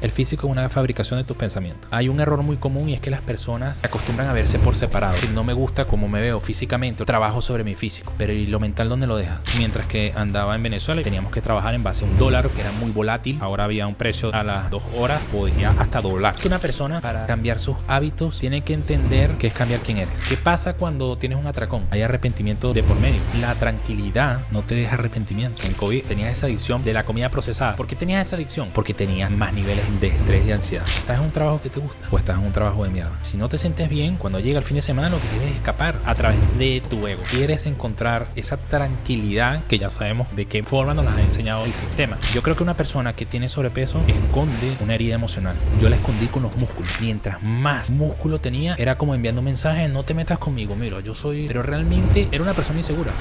El físico es una fabricación de tus pensamientos. Hay un error muy común y es que las personas se acostumbran a verse por separado. Si no me gusta cómo me veo físicamente, trabajo sobre mi físico. Pero ¿y lo mental dónde lo dejas? Mientras que andaba en Venezuela y teníamos que trabajar en base a un dólar que era muy volátil. Ahora había un precio a las 2 horas, podía hasta doblar. Una persona para cambiar sus hábitos tiene que entender que es cambiar quién eres. ¿Qué pasa cuando tienes un atracón? Hay arrepentimiento de por medio. La tranquilidad no te deja arrepentimiento. En COVID tenías esa adicción de la comida procesada. ¿Por qué tenías esa adicción? Porque tenías más niveles de estrés y ansiedad. ¿Estás en un trabajo que te gusta o estás en un trabajo de mierda? Si no te sientes bien, cuando llega el fin de semana lo que quieres es escapar a través de tu ego. Quieres encontrar esa tranquilidad que ya sabemos de qué forma nos la ha enseñado el sistema. Yo creo que una persona que tiene sobrepeso esconde una herida emocional. Yo la escondí con los músculos. Mientras más músculo tenía, era como enviando un mensaje: no te metas conmigo, mira, yo soy... Pero realmente era una persona insegura.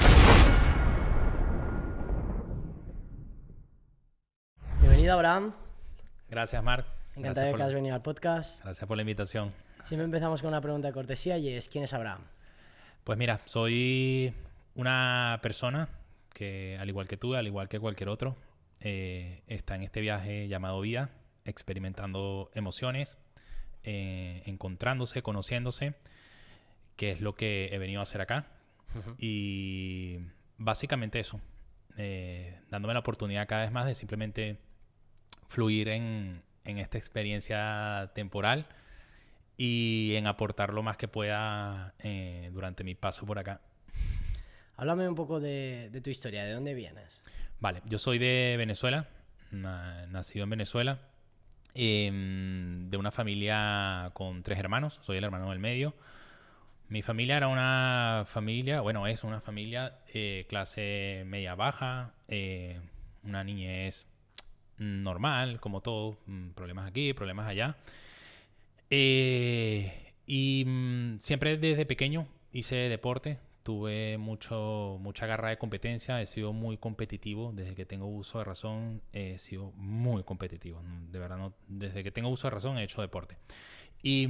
Bienvenido, Abraham. Gracias, Marc. Encantado de que has venido al podcast. Gracias por la invitación. Siempre empezamos con una pregunta de cortesía y es: ¿quién es Abraham? Pues mira, soy una persona que, al igual que tú, al igual que cualquier otro, está en este viaje llamado vida, experimentando emociones, encontrándose, conociéndose, que es lo que he venido a hacer acá. Y básicamente eso, dándome la oportunidad cada vez más de simplemente fluir en esta experiencia temporal y en aportar lo más que pueda durante mi paso por acá. Háblame un poco de tu historia, ¿de dónde vienes? Vale, yo soy de Venezuela, nacido en Venezuela, de una familia con 3 hermanos, soy el hermano del medio. Mi familia era una familia, bueno, es una familia clase media-baja, una niñez normal, como todo, problemas aquí, problemas allá. Siempre desde pequeño hice deporte, tuve mucha garra de competencia, he sido muy competitivo, desde que tengo uso de razón he sido muy competitivo, de verdad, no, desde que tengo uso de razón he hecho deporte. Y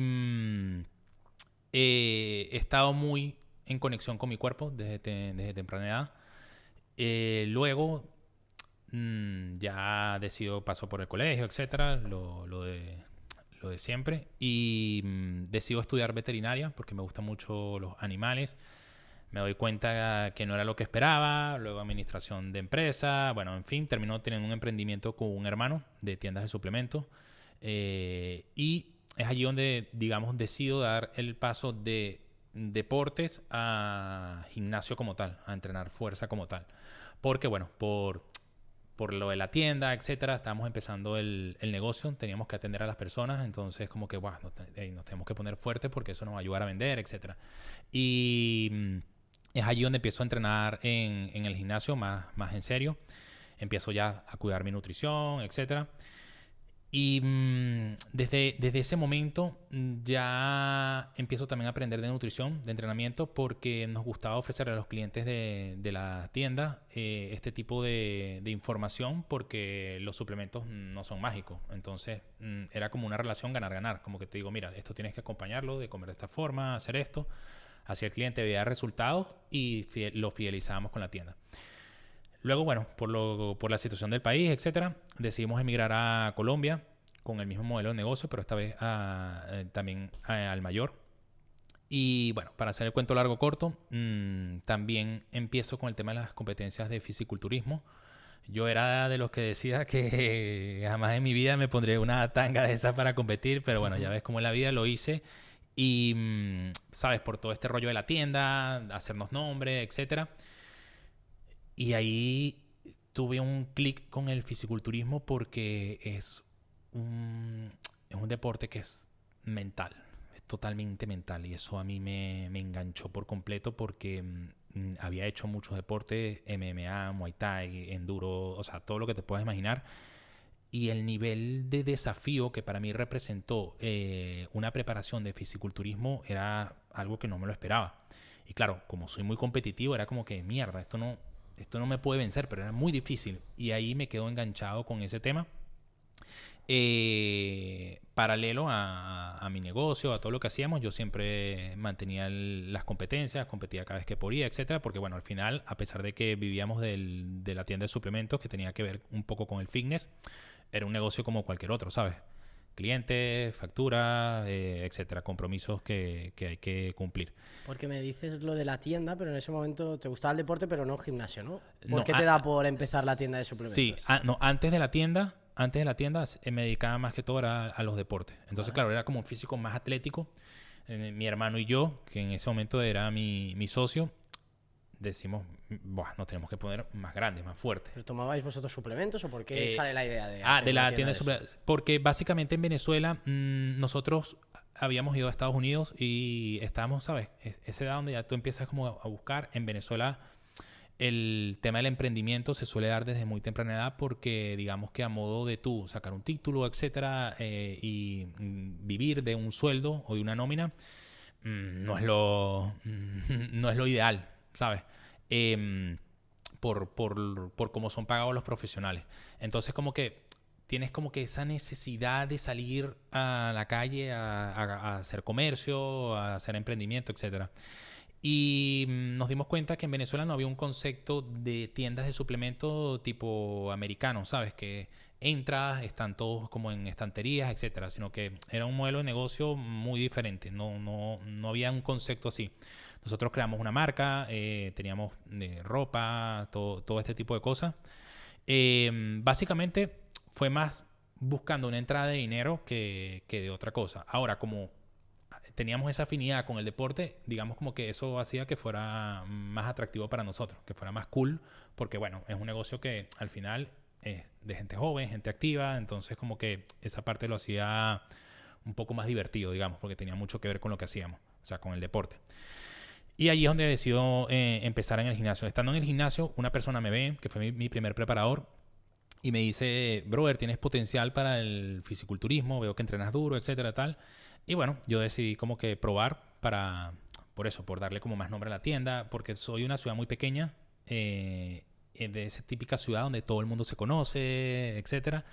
he estado muy en conexión con mi cuerpo desde temprana edad. Luego ya paso por el colegio, etcétera, lo de siempre, y decido estudiar veterinaria porque me gustan mucho los animales. Me doy cuenta que no era lo que esperaba, luego administración de empresa, bueno, en fin, terminó teniendo un emprendimiento con un hermano de tiendas de suplementos, y es allí donde, digamos, decido dar el paso de deportes a gimnasio como tal, a entrenar fuerza como tal, porque bueno, por lo de la tienda, etcétera, estábamos empezando el negocio, teníamos que atender a las personas, entonces como que nos tenemos que poner fuertes porque eso nos va a ayudar a vender, etcétera. Y es allí donde empiezo a entrenar en el gimnasio más en serio. Empiezo ya a cuidar mi nutrición, etcétera. Y desde ese momento ya empiezo también a aprender de nutrición, de entrenamiento, porque nos gustaba ofrecerle a los clientes de la tienda este tipo de información, porque los suplementos no son mágicos. Entonces era como una relación ganar-ganar. Como que te digo, mira, esto tienes que acompañarlo, de comer de esta forma, hacer esto. Así el cliente veía resultados y lo fidelizábamos con la tienda. Luego, bueno, por la situación del país, etcétera, decidimos emigrar a Colombia con el mismo modelo de negocio, pero esta vez también al mayor. Y bueno, para hacer el cuento largo corto, también empiezo con el tema de las competencias de fisiculturismo. Yo era de los que decía que jamás en mi vida me pondré una tanga de esas para competir, pero bueno, ya ves cómo en la vida lo hice. Y, ¿sabes? Por todo este rollo de la tienda, hacernos nombre, etcétera. Y ahí tuve un clic con el fisiculturismo porque es un deporte que es mental, es totalmente mental. Y eso a mí me enganchó por completo porque había hecho muchos deportes, MMA, Muay Thai, Enduro, o sea, todo lo que te puedas imaginar. Y el nivel de desafío que para mí representó una preparación de fisiculturismo era algo que no me lo esperaba. Y claro, como soy muy competitivo, era como que mierda, esto no me puede vencer, pero era muy difícil. Y ahí me quedo enganchado con ese tema. Paralelo a mi negocio, a todo lo que hacíamos, yo siempre mantenía las competencias, competía cada vez que podía, etcétera, porque bueno, al final, a pesar de que vivíamos de la tienda de suplementos, que tenía que ver un poco con el fitness, era un negocio como cualquier otro, ¿sabes? clientes, facturas, etcétera, compromisos que hay que cumplir. Porque me dices lo de la tienda, pero en ese momento te gustaba el deporte, pero no el gimnasio, ¿no? ¿Por No, qué te da por empezar la tienda de suplementos? Sí, no, antes de la tienda me dedicaba más que todo a los deportes. Entonces, claro, era como un físico más atlético. Mi hermano y yo, que en ese momento era mi socio, decimos, "Buah, nos tenemos que poner más grandes, más fuertes". ¿Pero tomabais vosotros suplementos o por qué sale la idea de de hacer la una tienda de eso? suplementos. Porque básicamente en Venezuela nosotros habíamos ido a Estados Unidos y estábamos, ¿sabes? Esa edad donde ya tú empiezas como a buscar. En Venezuela el tema del emprendimiento se suele dar desde muy temprana edad porque digamos que a modo de tú sacar un título, etcétera, y vivir de un sueldo o de una nómina, no es no es lo ideal, ¿sabes? Por cómo son pagados los profesionales. Entonces como que tienes como que esa necesidad de salir a la calle a hacer comercio, a hacer emprendimiento, etcétera. Y nos dimos cuenta que en Venezuela no había un concepto de tiendas de suplemento tipo americano, ¿sabes? Que entras, están todos como en estanterías, etcétera, sino que era un modelo de negocio muy diferente. No había un concepto así. Nosotros creamos una marca, teníamos ropa, todo este tipo de cosas. Básicamente fue más buscando una entrada de dinero que de otra cosa. Ahora, como teníamos esa afinidad con el deporte, digamos como que eso hacía que fuera más atractivo para nosotros, que fuera más cool, porque bueno, es un negocio que al final es de gente joven, gente activa, entonces como que esa parte lo hacía un poco más divertido, digamos, porque tenía mucho que ver con lo que hacíamos, o sea, con el deporte. Y allí es donde decido empezar en el gimnasio. Estando en el gimnasio, una persona me ve, que fue mi primer preparador, y me dice, brother, tienes potencial para el fisiculturismo, veo que entrenas duro, etcétera, tal. Y bueno, yo decidí como que probar por eso, por darle como más nombre a la tienda, porque soy una ciudad muy pequeña, de esa típica ciudad donde todo el mundo se conoce, etcétera.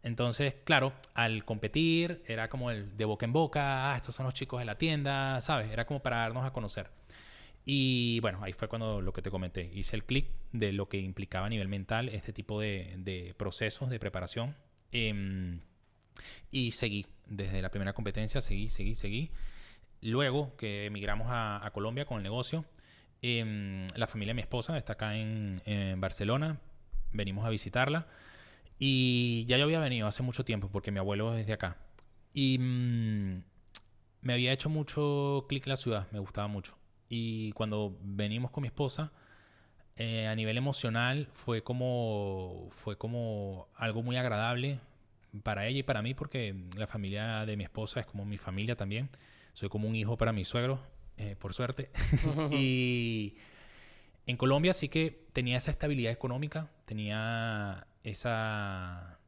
Entonces, claro, al competir era como el de boca en boca, estos son los chicos de la tienda, ¿sabes? Era como para darnos a conocer. Y bueno, ahí fue cuando lo que te comenté, hice el clic de lo que implicaba a nivel mental este tipo de procesos de preparación. Y seguí, desde la primera competencia, seguí. Luego que emigramos a Colombia con el negocio, la familia de mi esposa está acá en Barcelona, venimos a visitarla. Y ya yo había venido hace mucho tiempo porque mi abuelo es de acá. Y me había hecho mucho clic la ciudad, me gustaba mucho. Y cuando venimos con mi esposa, a nivel emocional fue como algo muy agradable para ella y para mí, porque la familia de mi esposa es como mi familia también. Soy como un hijo para mis suegros, por suerte. Y en Colombia sí que tenía esa estabilidad económica, tenía esa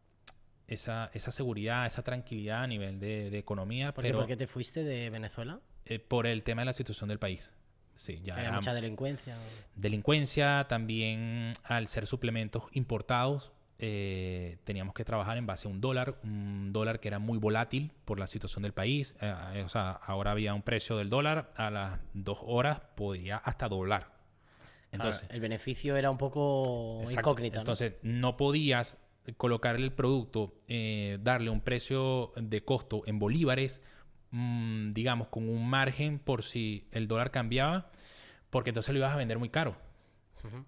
seguridad, esa tranquilidad a nivel de economía, ¿Por qué te fuiste de Venezuela? por el tema de la situación del país. Sí, ya ¿Que había era mucha delincuencia? delincuencia, también al ser suplementos importados, teníamos que trabajar en base a un dólar que era muy volátil por la situación del país. O sea, ahora había un precio del dólar, a las 2 horas podía hasta doblar. Entonces, Claro, el beneficio era un poco exacto. incógnita, ¿no? Entonces, no podías colocarle el producto, darle un precio de costo en bolívares, digamos, con un margen por si el dólar cambiaba, porque entonces lo ibas a vender muy caro. Ujú.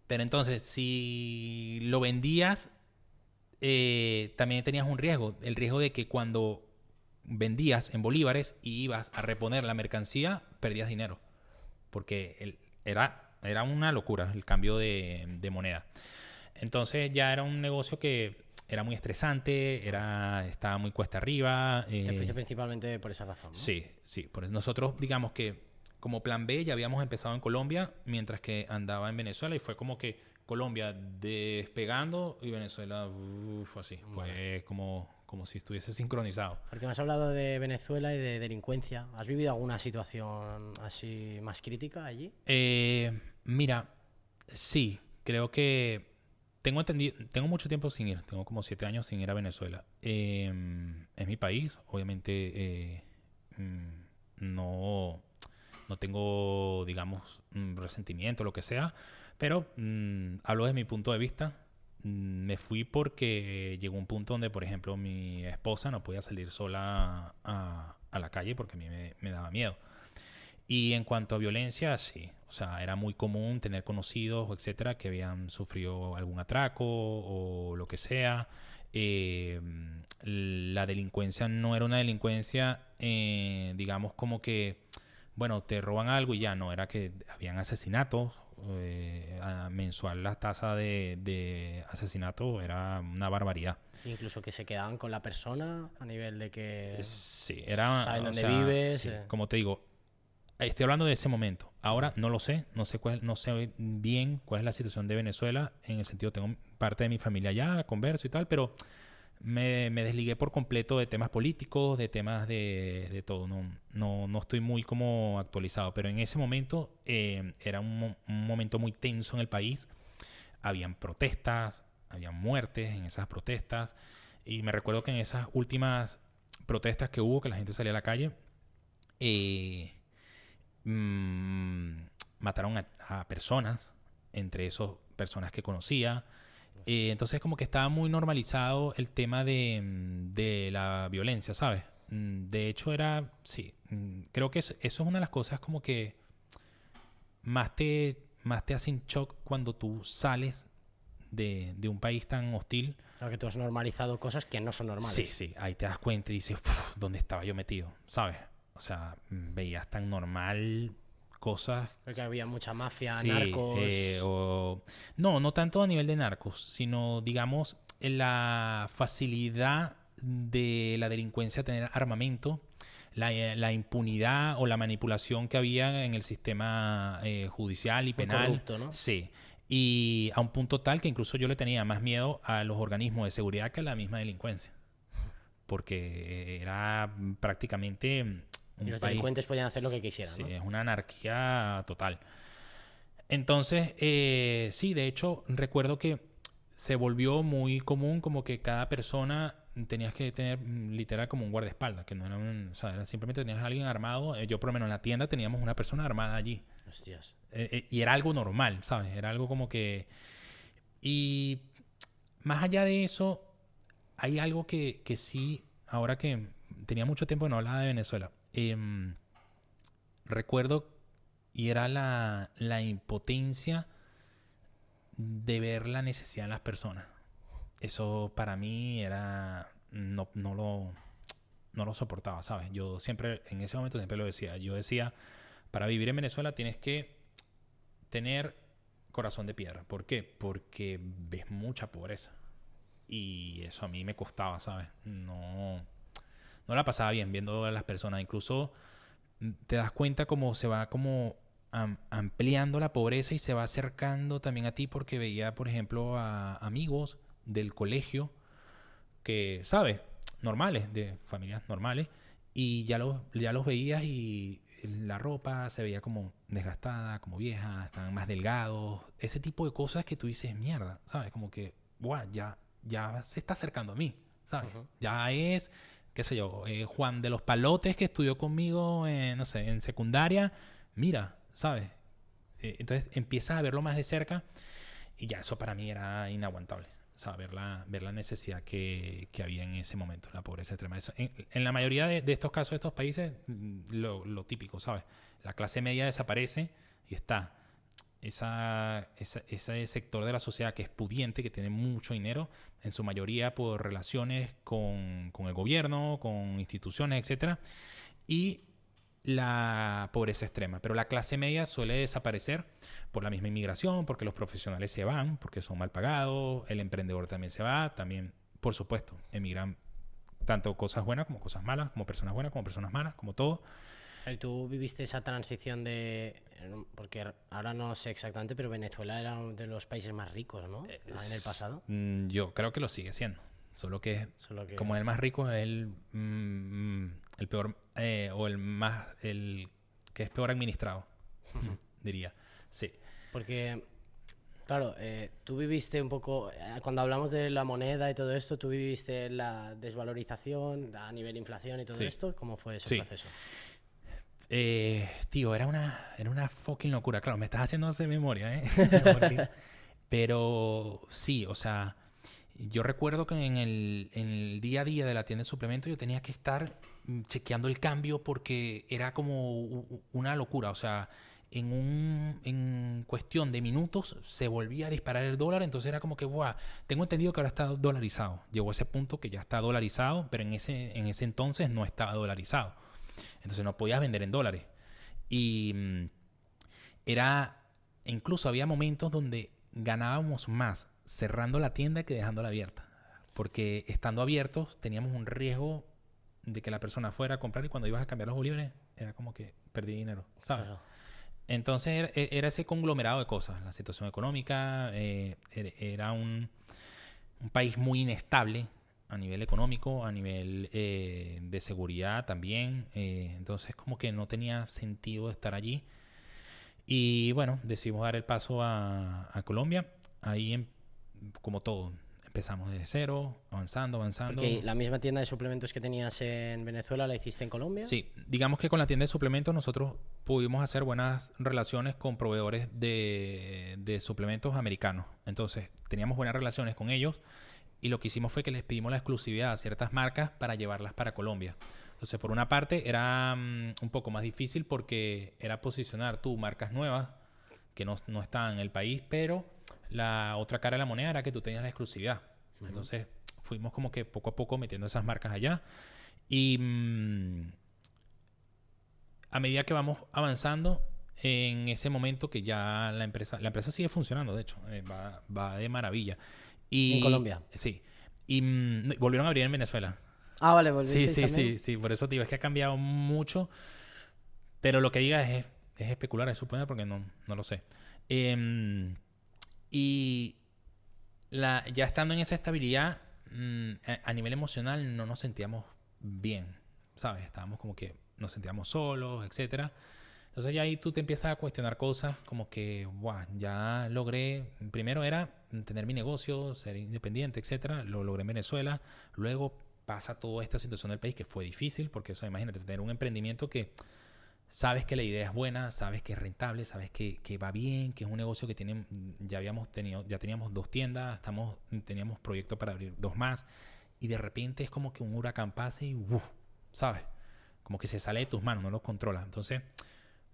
Pero entonces, si lo vendías, también tenías un riesgo. El riesgo de que cuando vendías en bolívares y ibas a reponer la mercancía, perdías dinero. Porque era una locura el cambio de moneda. Entonces ya era un negocio que era muy estresante, estaba muy cuesta arriba. Te fuiste principalmente por esa razón, ¿no? Sí, sí. Por eso nosotros, digamos que como plan B ya habíamos empezado en Colombia, mientras que andaba en Venezuela, y fue como que Colombia despegando y Venezuela, así. Fue como si estuviese sincronizado. Porque me has hablado de Venezuela y de delincuencia. ¿Has vivido alguna situación así más crítica allí? Mira, sí, creo que tengo mucho tiempo sin ir, tengo como 7 años sin ir a Venezuela. Es mi país, obviamente no tengo, digamos, resentimiento o lo que sea, pero hablo desde mi punto de vista. Me fui porque llegó un punto donde, por ejemplo, mi esposa no podía salir sola a la calle porque a mí me daba miedo. Y en cuanto a violencia, sí. O sea, era muy común tener conocidos, etcétera, que habían sufrido algún atraco o lo que sea. Eh, la delincuencia no era una delincuencia, digamos, como que, bueno, te roban algo y ya no. Era que habían asesinatos. Mensual la tasa de asesinato era una barbaridad. Incluso que se quedaban con la persona a nivel de que Sí, era, saben o dónde sea, vives. sí, como te digo, estoy hablando de ese momento. Ahora no lo sé, no sé bien cuál es la situación de Venezuela. En el sentido, tengo parte de mi familia allá, converso y tal, pero me desligué por completo de temas políticos, de temas de todo. No estoy muy como actualizado, pero en ese momento era un momento muy tenso en el país. Habían protestas, habían muertes en esas protestas. Y me recuerdo que en esas últimas protestas que hubo, que la gente salía a la calle, eh, mataron a personas, entre esos personas que conocía. Entonces como que estaba muy normalizado el tema de la violencia, ¿sabes? De hecho era, sí, creo que eso es una de las cosas como que más te hacen shock cuando tú sales de un país tan hostil. Claro que tú has normalizado cosas que no son normales. Sí, sí, ahí te das cuenta y dices, ¿dónde estaba yo metido? ¿Sabes? O sea, veías tan normal cosas. Porque había mucha mafia, Sí, narcos. no tanto a nivel de narcos, sino, digamos, en la facilidad de la delincuencia a tener armamento, la impunidad o la manipulación que había en el sistema judicial y Muy penal. corrupto, ¿no? Sí. Y a un punto tal que incluso yo le tenía más miedo a los organismos de seguridad que a la misma delincuencia. Porque era prácticamente Y un los país. delincuentes podían hacer lo que quisieran, Sí, ¿no? es una anarquía total. Entonces, sí, de hecho, recuerdo que se volvió muy común como que cada persona tenías que tener literal como un guardaespaldas, que no era o sea, simplemente tenías a alguien armado. Yo por lo menos en la tienda teníamos una persona armada allí. Hostias. Y era algo normal, ¿sabes? Era algo como que... Y más allá de eso, hay algo que sí, ahora que tenía mucho tiempo que no hablaba de Venezuela, recuerdo y era la impotencia de ver la necesidad en las personas. Eso para mí era... No lo soportaba, ¿sabes? Yo siempre, en ese momento siempre lo decía. Yo decía, para vivir en Venezuela tienes que tener corazón de piedra. ¿Por qué? Porque ves mucha pobreza. Y eso a mí me costaba, ¿sabes? No la pasaba bien viendo a las personas. Incluso te das cuenta cómo se va como ampliando la pobreza y se va acercando también a ti, porque veía, por ejemplo, a amigos del colegio que, ¿sabes? Normales, de familias normales, y ya los veías y la ropa se veía como desgastada, como vieja, estaban más delgados, ese tipo de cosas que tú dices, mierda, ¿sabes? Como que, wow, ya se está acercando a mí, ¿sabes? Ya es, qué sé yo, Juan de los Palotes que estudió conmigo, no sé, en secundaria, mira, ¿sabes? Entonces empiezas a verlo más de cerca y ya eso para mí era inaguantable. O sea, ver la necesidad que había en ese momento, la pobreza extrema. Eso, en la mayoría de estos casos de estos países, lo típico, ¿sabes? La clase media desaparece y está ese sector de la sociedad que es pudiente, que tiene mucho dinero, en su mayoría por relaciones con el gobierno, con instituciones, etcétera, y la pobreza extrema. Pero la clase media suele desaparecer por la misma inmigración, porque los profesionales se van, porque son mal pagados, el emprendedor también se va, también, por supuesto, emigran tanto cosas buenas como cosas malas, como personas buenas como personas malas, como todo. ¿Tú viviste esa transición de...? Porque ahora no sé exactamente, pero Venezuela era uno de los países más ricos, ¿no? En el pasado. Yo creo que lo sigue siendo. Solo que como es el más rico, es el peor, o el que es peor administrado, diría. Sí. Porque, claro, tú viviste un poco, cuando hablamos de la moneda y todo esto, tú viviste la desvalorización a nivel inflación y todo esto. ¿Cómo fue ese proceso? Tío, era una fucking locura. Claro, me estás haciendo hacer memoria, ¿eh? Porque Pero sí, o sea, yo recuerdo que en el día a día de la tienda de suplementos yo tenía que estar chequeando el cambio porque era como una locura. O sea, en cuestión de minutos se volvía a disparar el dólar. Entonces era como que, ¡buah! Tengo entendido que ahora está dolarizado. Llegó a ese punto que ya está dolarizado, pero en ese entonces no estaba dolarizado. Entonces no podías vender en dólares. Y era, incluso había momentos donde ganábamos más cerrando la tienda que dejándola abierta. Porque estando abiertos teníamos un riesgo de que la persona fuera a comprar y cuando ibas a cambiar los bolívares era como que perdí dinero, ¿sabes? Claro. Entonces era ese conglomerado de cosas. La situación económica, era un país muy inestable a nivel económico, a nivel de seguridad también. Entonces como que no tenía sentido estar allí. Y bueno, decidimos dar el paso a Colombia. Ahí, como todo, empezamos desde cero, avanzando. Porque la misma tienda de suplementos que tenías en Venezuela la hiciste en Colombia. Sí, digamos que con la tienda de suplementos nosotros pudimos hacer buenas relaciones con proveedores de suplementos americanos. Entonces, teníamos buenas relaciones con ellos y lo que hicimos fue que les pedimos la exclusividad a ciertas marcas para llevarlas para Colombia. Entonces, por una parte, era un poco más difícil porque era posicionar marcas nuevas que no estaban en el país, pero la otra cara de la moneda era que tú tenías la exclusividad. Uh-huh. Entonces, fuimos como que poco a poco metiendo esas marcas allá. Y a medida que vamos avanzando, en ese momento que ya la empresa sigue funcionando, de hecho, va de maravilla. Y, ¿en Colombia? Sí. Y volvieron a abrir en Venezuela. Ah, vale, volviste sí. Por eso te digo, es que ha cambiado mucho. Pero lo que diga es especular, es suponer, porque no lo sé. Y ya estando en esa estabilidad, a nivel emocional no nos sentíamos bien, ¿sabes? Estábamos como que nos sentíamos solos, etcétera. Entonces ya ahí tú te empiezas a cuestionar cosas como que, wow, ya logré, primero era tener mi negocio, ser independiente, etcétera. Lo logré en Venezuela. Luego pasa toda esta situación del país que fue difícil porque, o sea, imagínate tener un emprendimiento que sabes que la idea es buena, sabes que es rentable, sabes que va bien, que es un negocio que ya teníamos 2 tiendas, teníamos proyectos para abrir 2 más y de repente es como que un huracán pase y ¿sabes? Como que se sale de tus manos, no lo controlas. Entonces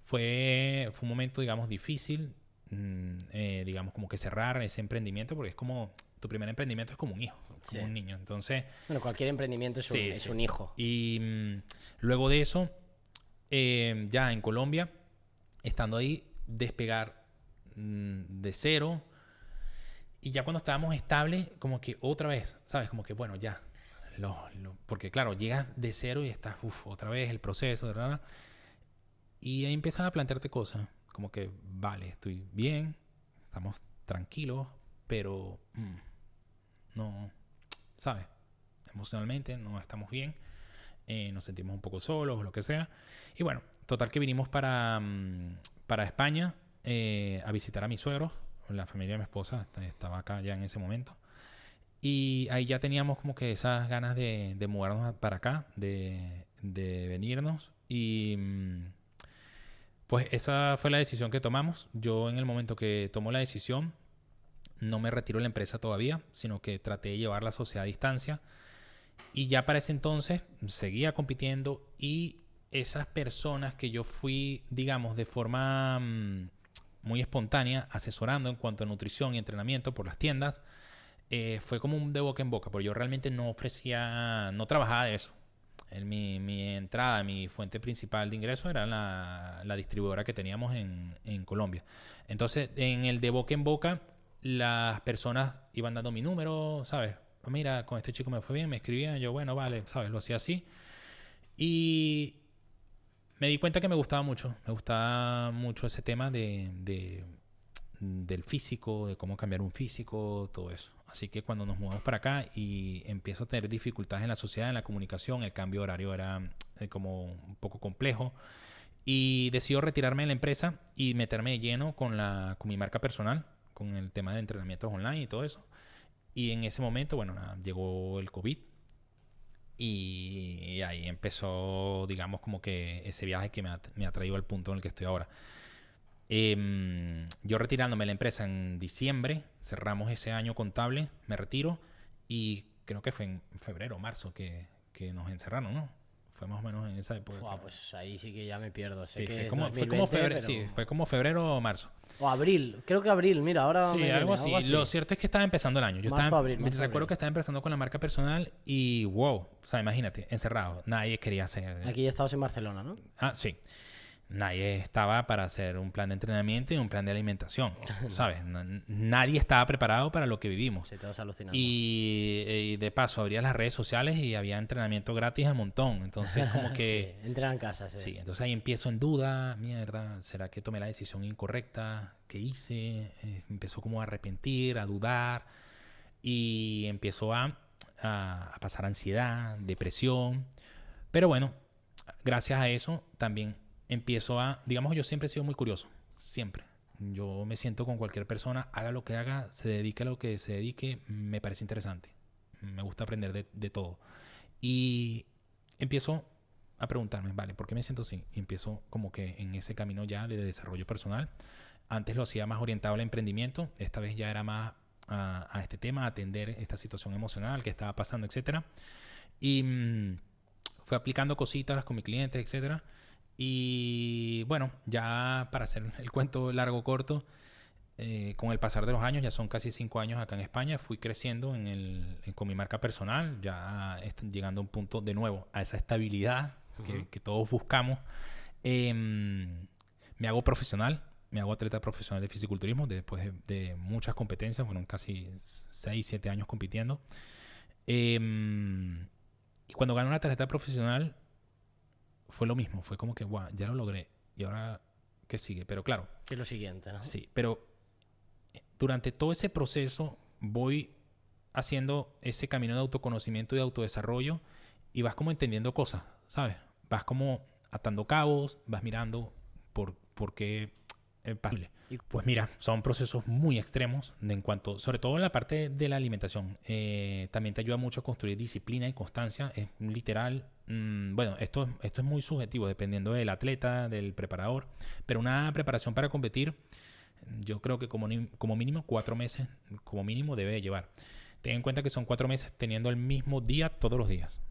fue un momento, digamos, difícil, digamos, como que cerrar ese emprendimiento porque es como, tu primer emprendimiento es como un hijo, como un niño. Entonces, bueno, cualquier emprendimiento es un hijo. Y luego de eso, ya en Colombia, estando ahí, despegar de cero. Y ya cuando estábamos estables, como que otra vez, ¿sabes? Como que, bueno, ya. Porque claro, llegas de cero y estás, otra vez el proceso, ¿verdad? Y ahí empiezas a plantearte cosas. Como que, vale, estoy bien, estamos tranquilos, pero no, ¿sabes? Emocionalmente no estamos bien. Nos sentimos un poco solos o lo que sea. Y bueno, total que vinimos para España a visitar a mis suegros. La familia de mi esposa estaba acá ya en ese momento. Y ahí ya teníamos como que esas ganas de mudarnos para acá, de venirnos. Y pues esa fue la decisión que tomamos. Yo en el momento que tomo la decisión no me retiro de la empresa todavía, sino que traté de llevar la sociedad a distancia. Y ya para ese entonces seguía compitiendo y esas personas que yo fui, digamos, de forma muy espontánea, asesorando en cuanto a nutrición y entrenamiento por las tiendas, fue como un de boca en boca, porque yo realmente no trabajaba de eso. Mi entrada, mi fuente principal de ingreso era la distribuidora que teníamos en Colombia. Entonces, en el de boca en boca, las personas iban dando mi número, ¿sabes? Mira, con este chico me fue bien, me escribían, yo, bueno, vale, ¿sabes? Lo hacía así. Y me di cuenta que me gustaba mucho ese tema del físico, de cómo cambiar un físico, todo eso. Así que cuando nos mudamos para acá y empiezo a tener dificultades en la sociedad, en la comunicación, el cambio de horario era como un poco complejo. Y decido retirarme de la empresa y meterme de lleno con mi marca personal, con el tema de entrenamientos online y todo eso. Y en ese momento, bueno, llegó el COVID y ahí empezó, digamos, como que ese viaje que me ha traído al punto en el que estoy ahora. Yo retirándome de la empresa en diciembre, cerramos ese año contable, me retiro y creo que fue en febrero o marzo que nos encerraron, ¿no? Fue más o menos en esa época. Fua, pues ahí sí que ya me pierdo. Sé Sí, que fue es como, 2020, febrero, pero... sí, fue como febrero o marzo. O abril, creo que abril, mira, ahora Sí, me viene, algo así. Lo cierto es que estaba empezando el año. Marzo, Recuerdo abril. que estaba empezando con la marca personal y wow, o sea, imagínate, encerrado, nadie quería hacer. Aquí ya estabas en Barcelona, ¿no? Ah, sí. Nadie estaba para hacer un plan de entrenamiento y un plan de alimentación, ¿sabes? Nadie estaba preparado para lo que vivimos. Sí, todos alucinando. Y de paso, abrías las redes sociales y había entrenamiento gratis a montón. Entonces, como que... Sí, entrenan en casa, sí. Sí, entonces ahí empiezo en duda, mierda, ¿será que tomé la decisión incorrecta? ¿Qué hice? Empezó como a arrepentir, a dudar y empiezo a pasar ansiedad, depresión. Pero bueno, gracias a eso también empiezo digamos, yo siempre he sido muy curioso, siempre. Yo me siento con cualquier persona, haga lo que haga, se dedique a lo que se dedique, me parece interesante. Me gusta aprender de todo. Y empiezo a preguntarme, vale, ¿por qué me siento así? Y empiezo como que en ese camino ya de desarrollo personal. Antes lo hacía más orientado al emprendimiento, esta vez ya era más a este tema, a atender esta situación emocional que estaba pasando, etcétera. Y fui aplicando cositas con mis clientes, etcétera. Y bueno, ya para hacer el cuento largo corto, con el pasar de los años, ya son casi 5 años acá en España, fui creciendo con mi marca personal, ya llegando a un punto de nuevo, a esa estabilidad que todos buscamos. Me hago profesional, me hago atleta profesional de fisiculturismo después de muchas competencias, fueron casi 6, 7 años compitiendo. Y cuando gano una tarjeta profesional, fue lo mismo, fue como que, guau, ya lo logré. ¿Y ahora qué sigue? Pero claro. ¿Qué es lo siguiente, no? Sí, pero durante todo ese proceso voy haciendo ese camino de autoconocimiento y de autodesarrollo y vas como entendiendo cosas, ¿sabes? Vas como atando cabos, vas mirando por qué es posible. Pues mira, son procesos muy extremos sobre todo en la parte de la alimentación. También te ayuda mucho a construir disciplina y constancia. Es literal. Bueno, esto es muy subjetivo dependiendo del atleta, del preparador. Pero una preparación para competir, yo creo que como mínimo 4 meses, como mínimo debe de llevar. Ten en cuenta que son 4 meses teniendo el mismo día todos los días.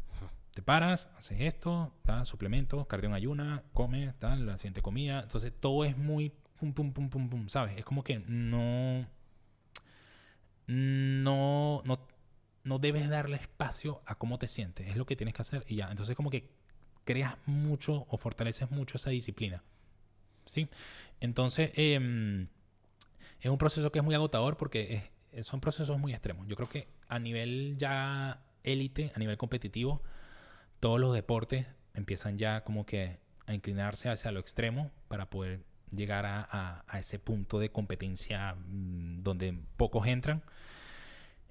Te paras, haces esto, tal, suplementos, cardio en ayuna, comes, tal, la siguiente comida. Entonces todo es muy pum, pum, pum, pum, pum, ¿sabes? Es como que no debes darle espacio a cómo te sientes. Es lo que tienes que hacer y ya. Entonces como que creas mucho o fortaleces mucho esa disciplina. ¿Sí? Entonces es un proceso que es muy agotador porque son procesos muy extremos. Yo creo que a nivel ya élite, a nivel competitivo, todos los deportes empiezan ya como que a inclinarse hacia lo extremo para poder llegar a ese punto de competencia donde pocos entran.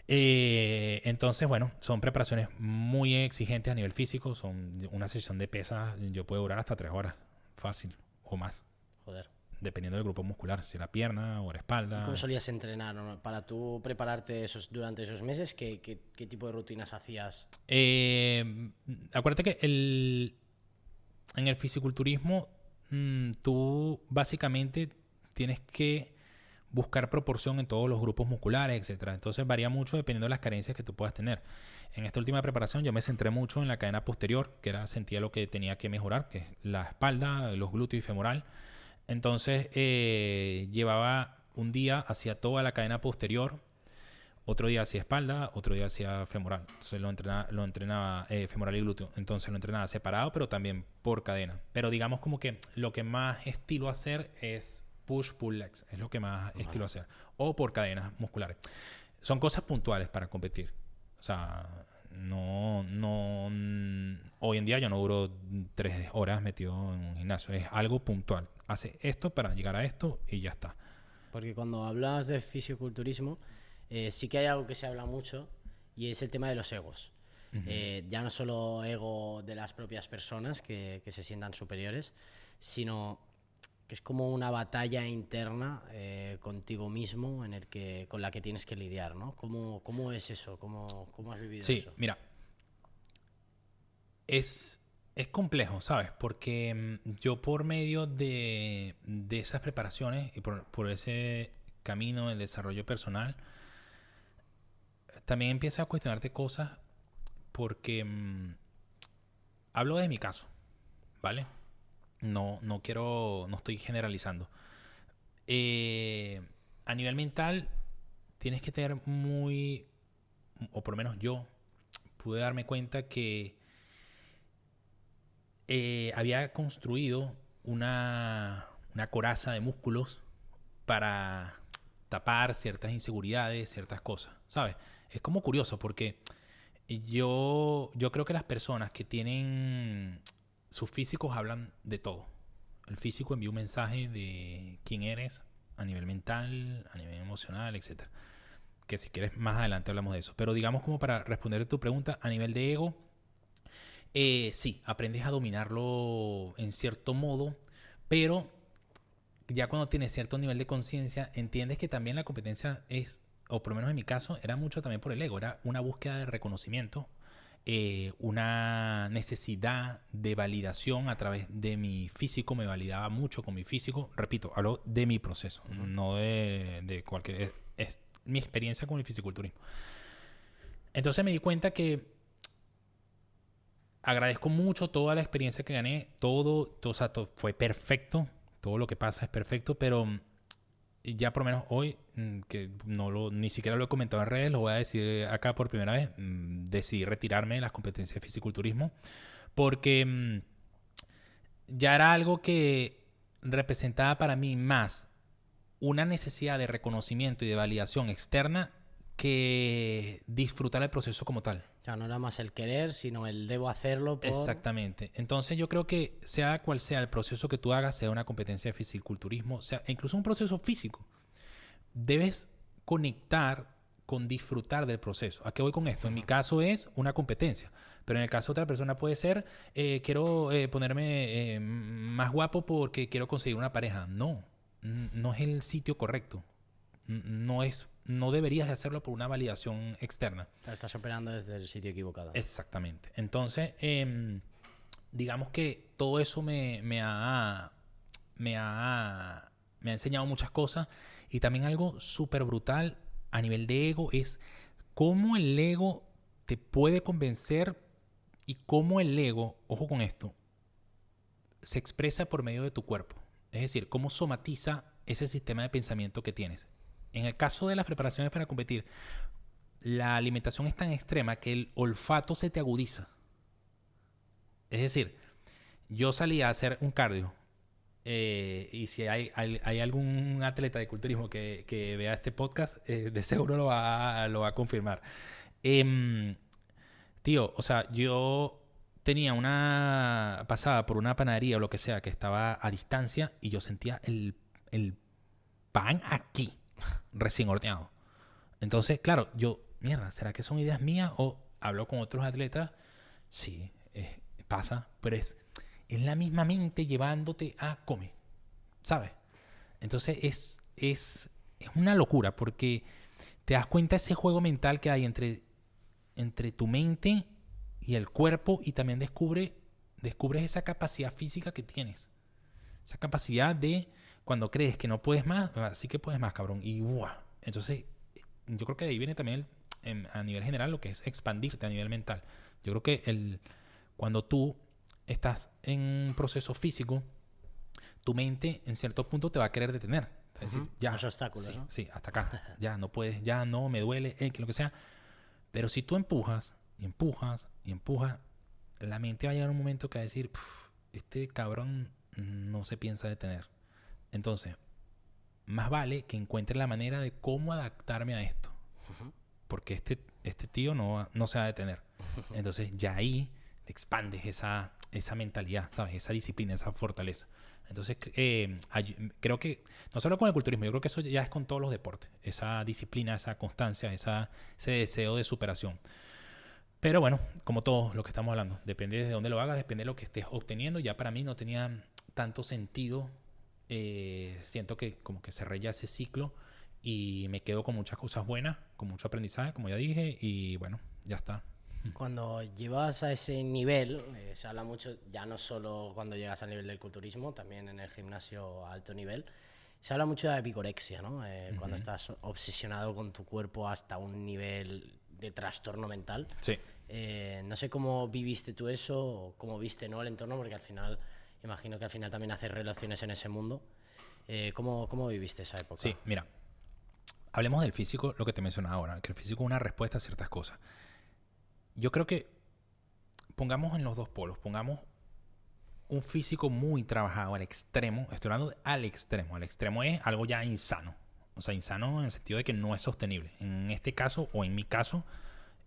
Entonces, bueno, son preparaciones muy exigentes a nivel físico. Son una sesión de pesas, yo puedo durar hasta 3 horas, fácil, o más. Joder. Dependiendo del grupo muscular, si era pierna o era espalda. ¿Y cómo solías entrenar, ¿no? Para tú prepararte durante esos meses? ¿Qué tipo de rutinas hacías? Acuérdate que en el fisiculturismo tú básicamente tienes que buscar proporción en todos los grupos musculares, etcétera. Entonces varía mucho dependiendo de las carencias que tú puedas tener. En esta última preparación yo me centré mucho en la cadena posterior, sentía lo que tenía que mejorar, que es la espalda, los glúteos y femoral. Entonces llevaba un día hacia toda la cadena posterior, otro día hacia espalda, otro día hacia femoral. Entonces lo entrenaba femoral y glúteo. Entonces lo entrenaba separado, pero también por cadena. Pero digamos como que lo que más estilo hacer es push-pull legs. Es lo que más estilo hacer. O por cadenas musculares. Son cosas puntuales para competir. O sea, hoy en día yo no duro 3 horas metido en un gimnasio. Es algo puntual. Hace esto para llegar a esto y ya está. Porque cuando hablas de fisiculturismo, sí que hay algo que se habla mucho y es el tema de los egos. Ya no solo ego de las propias personas que se sientan superiores, sino que es como una batalla interna contigo mismo con la que tienes que lidiar, ¿no? ¿Cómo es eso? ¿Cómo has vivido eso? Sí, mira, es Es complejo, ¿sabes? Porque yo por medio de esas preparaciones y por ese camino del desarrollo personal, también empiezas a cuestionarte cosas porque hablo de mi caso, ¿vale? No quiero, no estoy generalizando. A nivel mental, tienes que tener muy, o por lo menos yo, pude darme cuenta que había construido una coraza de músculos para tapar ciertas inseguridades, ciertas cosas, ¿sabes? Es como curioso porque yo creo que las personas que tienen sus físicos hablan de todo. El físico envía un mensaje de quién eres a nivel mental, a nivel emocional, etcétera. Que si quieres más adelante hablamos de eso. Pero digamos como para responder a tu pregunta, a nivel de ego, sí, aprendes a dominarlo en cierto modo, pero ya cuando tienes cierto nivel de conciencia, entiendes que también la competencia es, o por lo menos en mi caso, era mucho también por el ego, era una búsqueda de reconocimiento, una necesidad de validación a través de mi físico, me validaba mucho con mi físico, repito, hablo de mi proceso, no de cualquier, es mi experiencia con el fisiculturismo. Entonces me di cuenta que agradezco mucho toda la experiencia que gané, todo o sea, fue perfecto, todo lo que pasa es perfecto, pero ya por lo menos hoy, que ni siquiera lo he comentado en redes, lo voy a decir acá por primera vez, decidí retirarme de las competencias de fisiculturismo porque ya era algo que representaba para mí más una necesidad de reconocimiento y de validación externa que disfrutar el proceso como tal. O sea, no era más el querer, sino el debo hacerlo por... Exactamente. Entonces yo creo que sea cual sea el proceso que tú hagas, sea una competencia de fisiculturismo, sea incluso un proceso físico, debes conectar con disfrutar del proceso. ¿A qué voy con esto? En mi caso es una competencia, pero en el caso de otra persona puede ser, quiero ponerme más guapo porque quiero conseguir una pareja. No es el sitio correcto. No deberías de hacerlo por una validación externa. Estás operando desde el sitio equivocado. Exactamente. Entonces, digamos que todo eso me ha enseñado muchas cosas. Y también algo súper brutal a nivel de ego es cómo el ego te puede convencer y cómo el ego, ojo con esto, se expresa por medio de tu cuerpo. Es decir, cómo somatiza ese sistema de pensamiento que tienes. En el caso de las preparaciones para competir, la alimentación es tan extrema que el olfato se te agudiza. Es decir, yo salí a hacer un cardio y si hay algún atleta de culturismo que vea este podcast, de seguro lo va a confirmar. Tío, o sea, yo tenía una pasada por una panadería o lo que sea que estaba a distancia y yo sentía el pan aquí, recién horneado. Entonces, claro, mierda, ¿será que son ideas mías o hablo con otros atletas? Sí, pasa, pero es la misma mente llevándote a comer, ¿sabes? Entonces es una locura porque te das cuenta de ese juego mental que hay entre tu mente y el cuerpo y también descubres esa capacidad física que tienes. Esa capacidad de cuando crees que no puedes más, sí que puedes más, cabrón. Y ¡buah! Entonces, yo creo que de ahí viene también a nivel general lo que es expandirte a nivel mental. Yo creo que cuando tú estás en un proceso físico, tu mente en cierto punto te va a querer detener. Es decir, ya. Los obstáculos, sí, ¿no? sí, hasta acá. Ya no puedes, ya no, me duele, lo que sea. Pero si tú empujas y empujas y empujas, la mente va a llegar un momento que va a decir, este cabrón no se piensa detener. Entonces, más vale que encuentre la manera de cómo adaptarme a esto. Porque este tío no se va a detener. Entonces, ya ahí expandes esa mentalidad, ¿sabes? Esa disciplina, esa fortaleza. Entonces, creo que no solo con el culturismo, yo creo que eso ya es con todos los deportes. Esa disciplina, esa constancia, ese deseo de superación. Pero bueno, como todo lo que estamos hablando, depende de dónde lo hagas, depende de lo que estés obteniendo. Ya para mí no tenía tanto sentido. Siento que como que cerré ya ese ciclo y me quedo con muchas cosas buenas, con mucho aprendizaje, como ya dije, y bueno, ya está. Cuando llevas a ese nivel, se habla mucho, ya no solo cuando llegas al nivel del culturismo, también en el gimnasio a alto nivel, se habla mucho de vigorexia, ¿no? Cuando estás obsesionado con tu cuerpo hasta un nivel de trastorno mental. Sí. No sé cómo viviste tú eso, o cómo viste, ¿no?, el entorno, porque al final, imagino que al final también haces relaciones en ese mundo. ¿Cómo viviste esa época? Sí, mira, hablemos del físico, lo que te mencionaba ahora, que el físico es una respuesta a ciertas cosas. Yo creo que pongamos en los dos polos, pongamos un físico muy trabajado al extremo. Estoy hablando de al extremo. Al extremo es algo ya insano. O sea, insano en el sentido de que no es sostenible. En este caso, o en mi caso,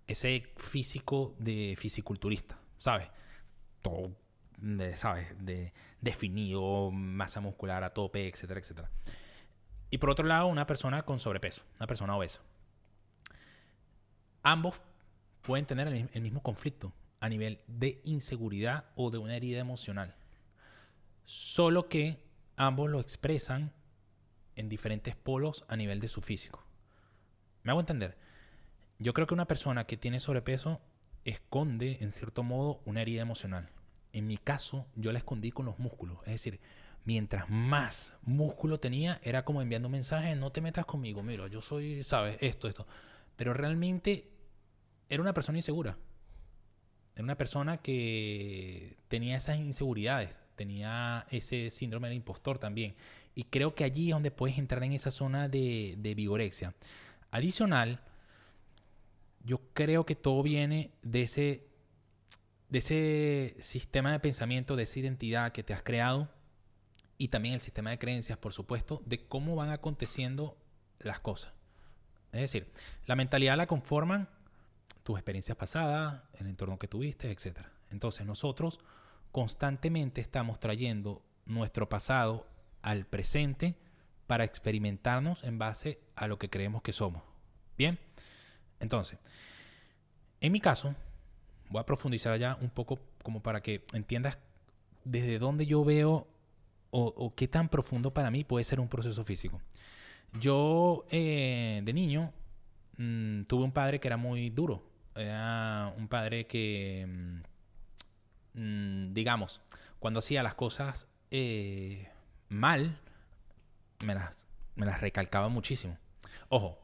ese físico de fisiculturista, ¿sabes? Todo, ¿sabes? Definido, masa muscular a tope, etcétera, etcétera. Y por otro lado, una persona con sobrepeso, una persona obesa. Ambos pueden tener el mismo conflicto a nivel de inseguridad o de una herida emocional. Solo que ambos lo expresan en diferentes polos a nivel de su físico. ¿Me hago entender? Yo creo que una persona que tiene sobrepeso esconde, en cierto modo, una herida emocional. En mi caso, yo la escondí con los músculos. Es decir, mientras más músculo tenía, era como enviando un mensaje, no te metas conmigo, mira, yo soy, ¿sabes? Esto. Pero realmente era una persona insegura. Era una persona que tenía esas inseguridades, tenía ese síndrome del impostor también. Y creo que allí es donde puedes entrar en esa zona de vigorexia. Adicional, yo creo que todo viene de ese sistema de pensamiento, de esa identidad que te has creado y también el sistema de creencias, por supuesto, de cómo van aconteciendo las cosas. Es decir, la mentalidad la conforman tus experiencias pasadas, el entorno que tuviste, etc. Entonces nosotros constantemente estamos trayendo nuestro pasado al presente para experimentarnos en base a lo que creemos que somos. Bien, entonces, en mi caso, voy a profundizar allá un poco como para que entiendas desde dónde yo veo o qué tan profundo para mí puede ser un proceso físico. Yo de niño tuve un padre que era muy duro. Era un padre que, digamos, cuando hacía las cosas mal, me las recalcaba muchísimo. Ojo,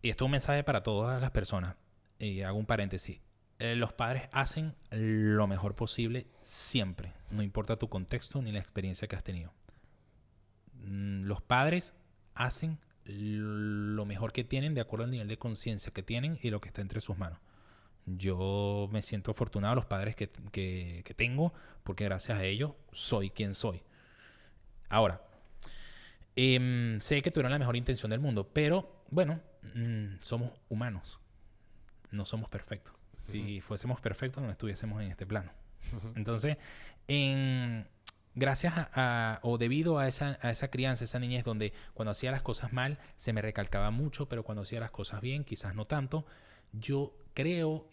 y esto es un mensaje para todas las personas. Y hago un paréntesis. Los padres hacen lo mejor posible siempre. No importa tu contexto ni la experiencia que has tenido. Los padres hacen lo mejor que tienen de acuerdo al nivel de conciencia que tienen y lo que está entre sus manos. Yo me siento afortunado de los padres que tengo porque gracias a ellos soy quien soy. Ahora, sé que tuvieron la mejor intención del mundo, pero bueno, somos humanos. No somos perfectos. Si fuésemos perfectos, no estuviésemos en este plano. Entonces, gracias o debido a esa crianza, esa niñez donde cuando hacía las cosas mal se me recalcaba mucho, pero cuando hacía las cosas bien, quizás no tanto, yo creo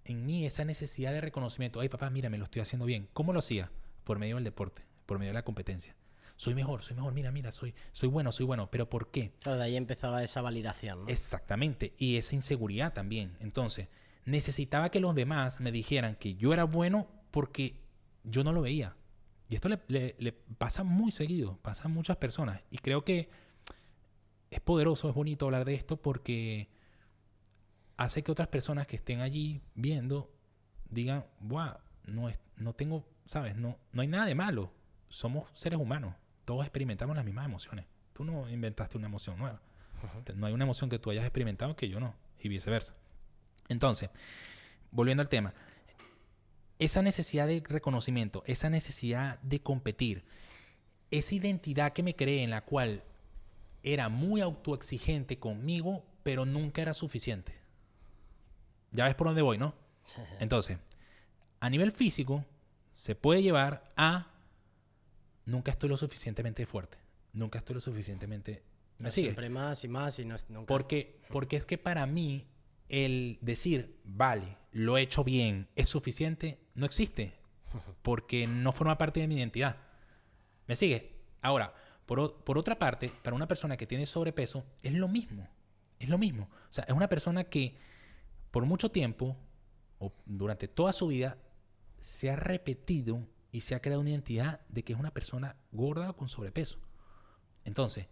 en mí esa necesidad de reconocimiento. Ay, papá, mira, me lo estoy haciendo bien. ¿Cómo lo hacía? Por medio del deporte, por medio de la competencia. Soy mejor, mira, soy bueno. ¿Pero por qué? Claro, de ahí empezaba esa validación, ¿no? Exactamente. Y esa inseguridad también. Entonces, necesitaba que los demás me dijeran que yo era bueno porque yo no lo veía. Y esto le pasa muy seguido, pasa a muchas personas. Y creo que es poderoso, es bonito hablar de esto porque hace que otras personas que estén allí viendo digan, wow, no tengo, ¿sabes? No hay nada de malo. Somos seres humanos. Todos experimentamos las mismas emociones. Tú no inventaste una emoción nueva. No hay una emoción que tú hayas experimentado que yo no. Y viceversa. Entonces, volviendo al tema. Esa necesidad de reconocimiento, esa necesidad de competir, esa identidad que me creé en la cual era muy autoexigente conmigo, pero nunca era suficiente. Ya ves por dónde voy, ¿no? Entonces, a nivel físico, se puede llevar a nunca estoy lo suficientemente fuerte. Nunca estoy lo suficientemente... ¿Me sigue? Siempre más y más y nunca... Porque es que para mí el decir, vale, lo he hecho bien, es suficiente, no existe. Porque no forma parte de mi identidad. ¿Me sigue? Ahora, por otra parte, para una persona que tiene sobrepeso, es lo mismo. Es lo mismo. O sea, es una persona que por mucho tiempo o durante toda su vida se ha repetido y se ha creado una identidad de que es una persona gorda o con sobrepeso. Entonces,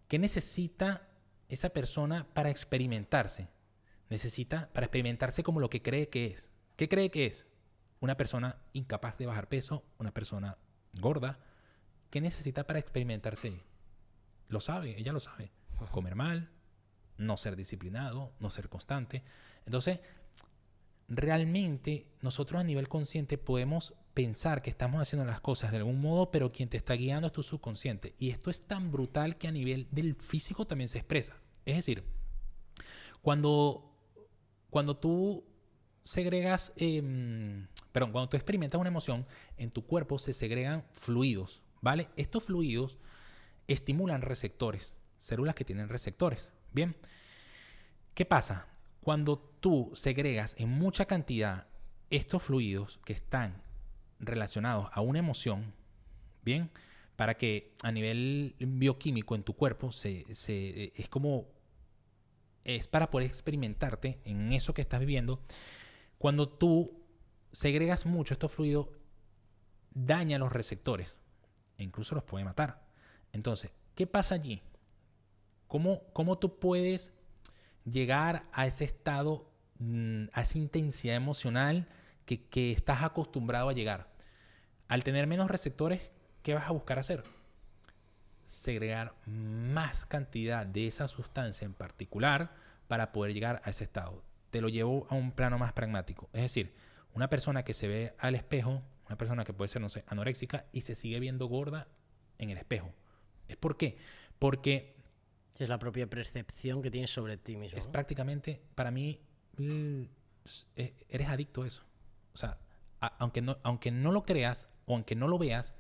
¿qué necesita esa persona para experimentarse? Necesita para experimentarse como lo que cree que es. ¿Qué cree que es? Una persona incapaz de bajar peso, una persona gorda. ¿Qué necesita para experimentarse ahí? Lo sabe, ella lo sabe. Comer mal, no ser disciplinado, no ser constante. Entonces, realmente nosotros a nivel consciente podemos pensar que estamos haciendo las cosas de algún modo, pero quien te está guiando es tu subconsciente. Y esto es tan brutal que a nivel del físico también se expresa. Es decir, cuando tú segregas, cuando tú experimentas una emoción, en tu cuerpo se segregan fluidos, ¿vale? Estos fluidos estimulan receptores, células que tienen receptores. Bien, ¿qué pasa? Cuando tú segregas en mucha cantidad estos fluidos que están relacionados a una emoción, bien, para que a nivel bioquímico en tu cuerpo es para poder experimentarte en eso que estás viviendo. Cuando tú segregas mucho estos fluidos, daña los receptores e incluso los puede matar. Entonces, ¿qué pasa allí? ¿Cómo tú puedes llegar a ese estado, a esa intensidad emocional que estás acostumbrado a llegar? Al tener menos receptores, ¿qué vas a buscar hacer? Segregar más cantidad de esa sustancia en particular para poder llegar a ese estado. Te lo llevo a un plano más pragmático. Es decir, una persona que se ve al espejo, una persona que puede ser, no sé, anoréxica y se sigue viendo gorda en el espejo. ¿Es por qué? Porque es la propia percepción que tienes sobre ti mismo. Es prácticamente, para mí, eres adicto a eso. O sea, aunque no lo creas o aunque no lo veas,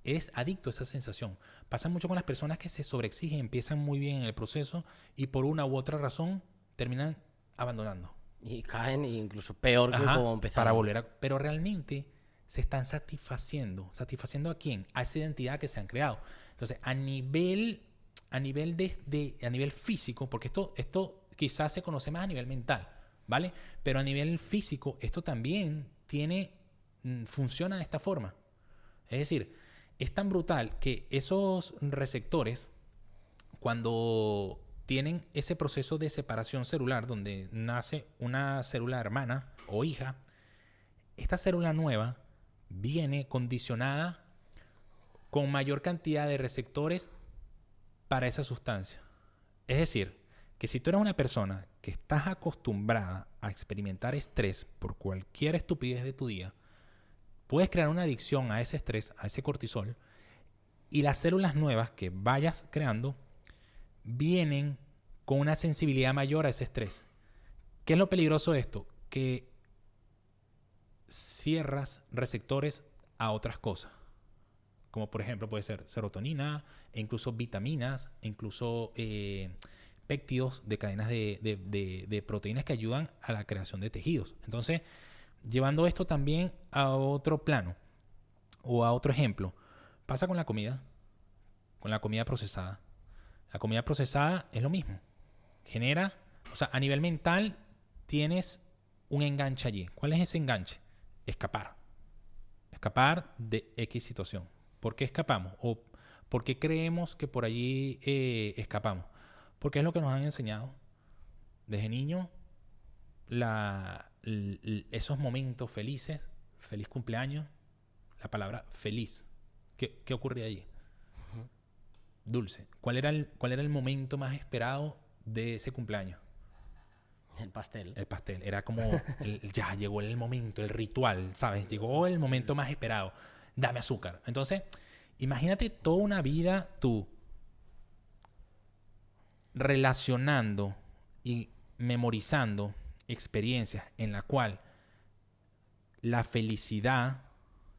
eres adicto a esa sensación. Pasa mucho con las personas que se sobreexigen, empiezan muy bien en el proceso y por una u otra razón terminan abandonando. Y caen incluso peor que como empezaron. Para volver pero realmente se están satisfaciendo. ¿Satisfaciendo a quién? A esa identidad que se han creado. Entonces, a nivel físico, porque esto quizás se conoce más a nivel mental, ¿vale? Pero a nivel físico, esto también funciona de esta forma. Es decir, es tan brutal que esos receptores, cuando tienen ese proceso de separación celular, donde nace una célula hermana o hija, esta célula nueva viene condicionada con mayor cantidad de receptores para esa sustancia. Es decir, que si tú eres una persona que estás acostumbrada a experimentar estrés por cualquier estupidez de tu día, puedes crear una adicción a ese estrés, a ese cortisol, y las células nuevas que vayas creando vienen con una sensibilidad mayor a ese estrés. ¿Qué es lo peligroso de esto? Que cierras receptores a otras cosas. Como por ejemplo puede ser serotonina, e incluso vitaminas, e incluso péptidos de cadenas de proteínas que ayudan a la creación de tejidos. Entonces, llevando esto también a otro plano o a otro ejemplo, pasa con la comida procesada. La comida procesada es lo mismo. A nivel mental tienes un enganche allí. ¿Cuál es ese enganche? Escapar de X situación. ¿Por qué escapamos? ¿O por qué creemos que por allí escapamos? Porque es lo que nos han enseñado. Desde niño, esos momentos felices, feliz cumpleaños, la palabra feliz. ¿Qué ocurre allí? Uh-huh. Dulce. ¿Cuál era el momento más esperado de ese cumpleaños? El pastel. Era como, ya llegó el momento, el ritual, ¿sabes? Llegó el momento más esperado. Dame azúcar. Entonces, imagínate toda una vida tú relacionando y memorizando experiencias en la cual la felicidad,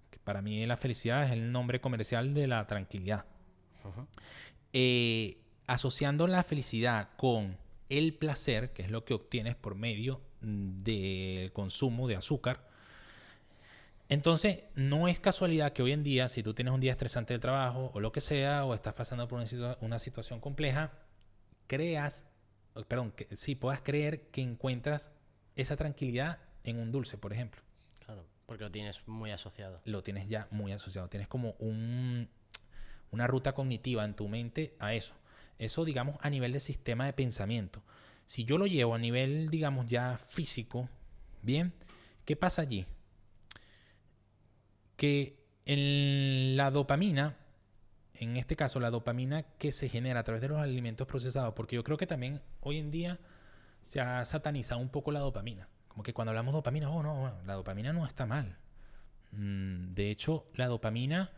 que para mí la felicidad es el nombre comercial de la tranquilidad, uh-huh. Asociando la felicidad con el placer, que es lo que obtienes por medio del consumo de azúcar. Entonces, no es casualidad que hoy en día, si tú tienes un día estresante de trabajo o lo que sea, o estás pasando por una situación compleja, perdón, que sí puedas creer que encuentras esa tranquilidad en un dulce, por ejemplo. Claro, porque lo tienes muy asociado. Lo tienes ya muy asociado. Tienes como una ruta cognitiva en tu mente a eso. Eso, digamos, a nivel de sistema de pensamiento. Si yo lo llevo a nivel, digamos, ya físico, bien, ¿qué pasa allí? Que en la dopamina, en este caso la dopamina que se genera a través de los alimentos procesados, porque yo creo que también hoy en día se ha satanizado un poco la dopamina. Como que cuando hablamos de dopamina, oh no, la dopamina no está mal. De hecho, la dopamina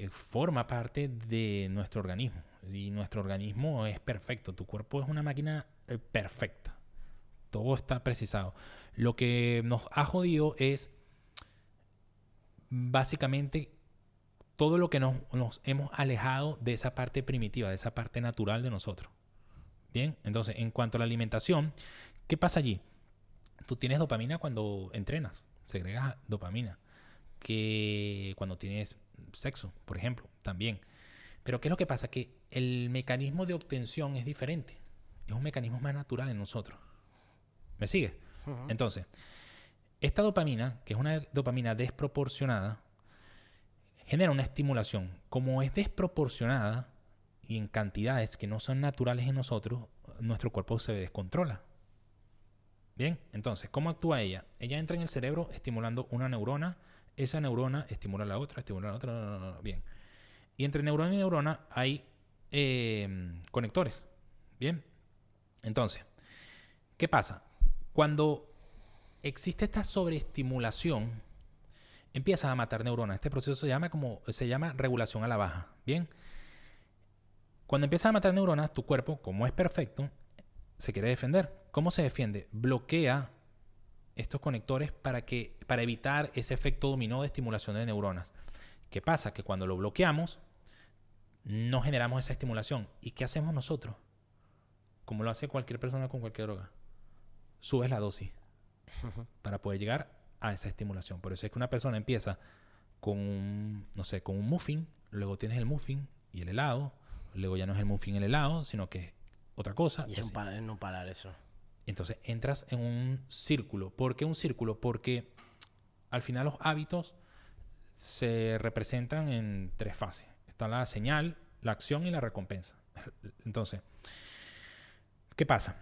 forma parte de nuestro organismo. Y nuestro organismo es perfecto. Tu cuerpo es una máquina perfecta. Todo está precisado. Lo que nos ha jodido es básicamente todo lo que nos hemos alejado de esa parte primitiva, de esa parte natural de nosotros. Bien, entonces, en cuanto a la alimentación, ¿qué pasa allí? Tú tienes dopamina cuando entrenas, segregas dopamina. Que cuando tienes sexo, por ejemplo, también. Pero ¿qué es lo que pasa? Que el mecanismo de obtención es diferente. Es un mecanismo más natural en nosotros. ¿Me sigues? Uh-huh. Entonces, esta dopamina, que es una dopamina desproporcionada, genera una estimulación. Como es desproporcionada y en cantidades que no son naturales en nosotros, nuestro cuerpo se descontrola. Bien, entonces, ¿cómo actúa ella? Ella entra en el cerebro estimulando una neurona. Esa neurona estimula la otra, bien. Y entre neurona y neurona hay conectores. Bien. Entonces, ¿qué pasa? Cuando existe esta sobreestimulación, empiezas a matar neuronas. Este proceso se llama regulación a la baja. Bien. Cuando empiezas a matar neuronas, tu cuerpo, como es perfecto, se quiere defender. ¿Cómo se defiende? Bloquea estos conectores para evitar ese efecto dominó de estimulación de neuronas. ¿Qué pasa? Que cuando lo bloqueamos, no generamos esa estimulación. ¿Y qué hacemos nosotros? Como lo hace cualquier persona con cualquier droga. Subes la dosis para poder llegar a esa estimulación. Por eso es que una persona empieza con un muffin, luego tienes el muffin y el helado, luego ya no es el muffin y el helado, sino que es otra cosa. Y es no parar eso. Entonces entras en un círculo. ¿Por qué un círculo? Porque al final los hábitos se representan en 3 fases. Está la señal, la acción y la recompensa. Entonces, ¿qué pasa?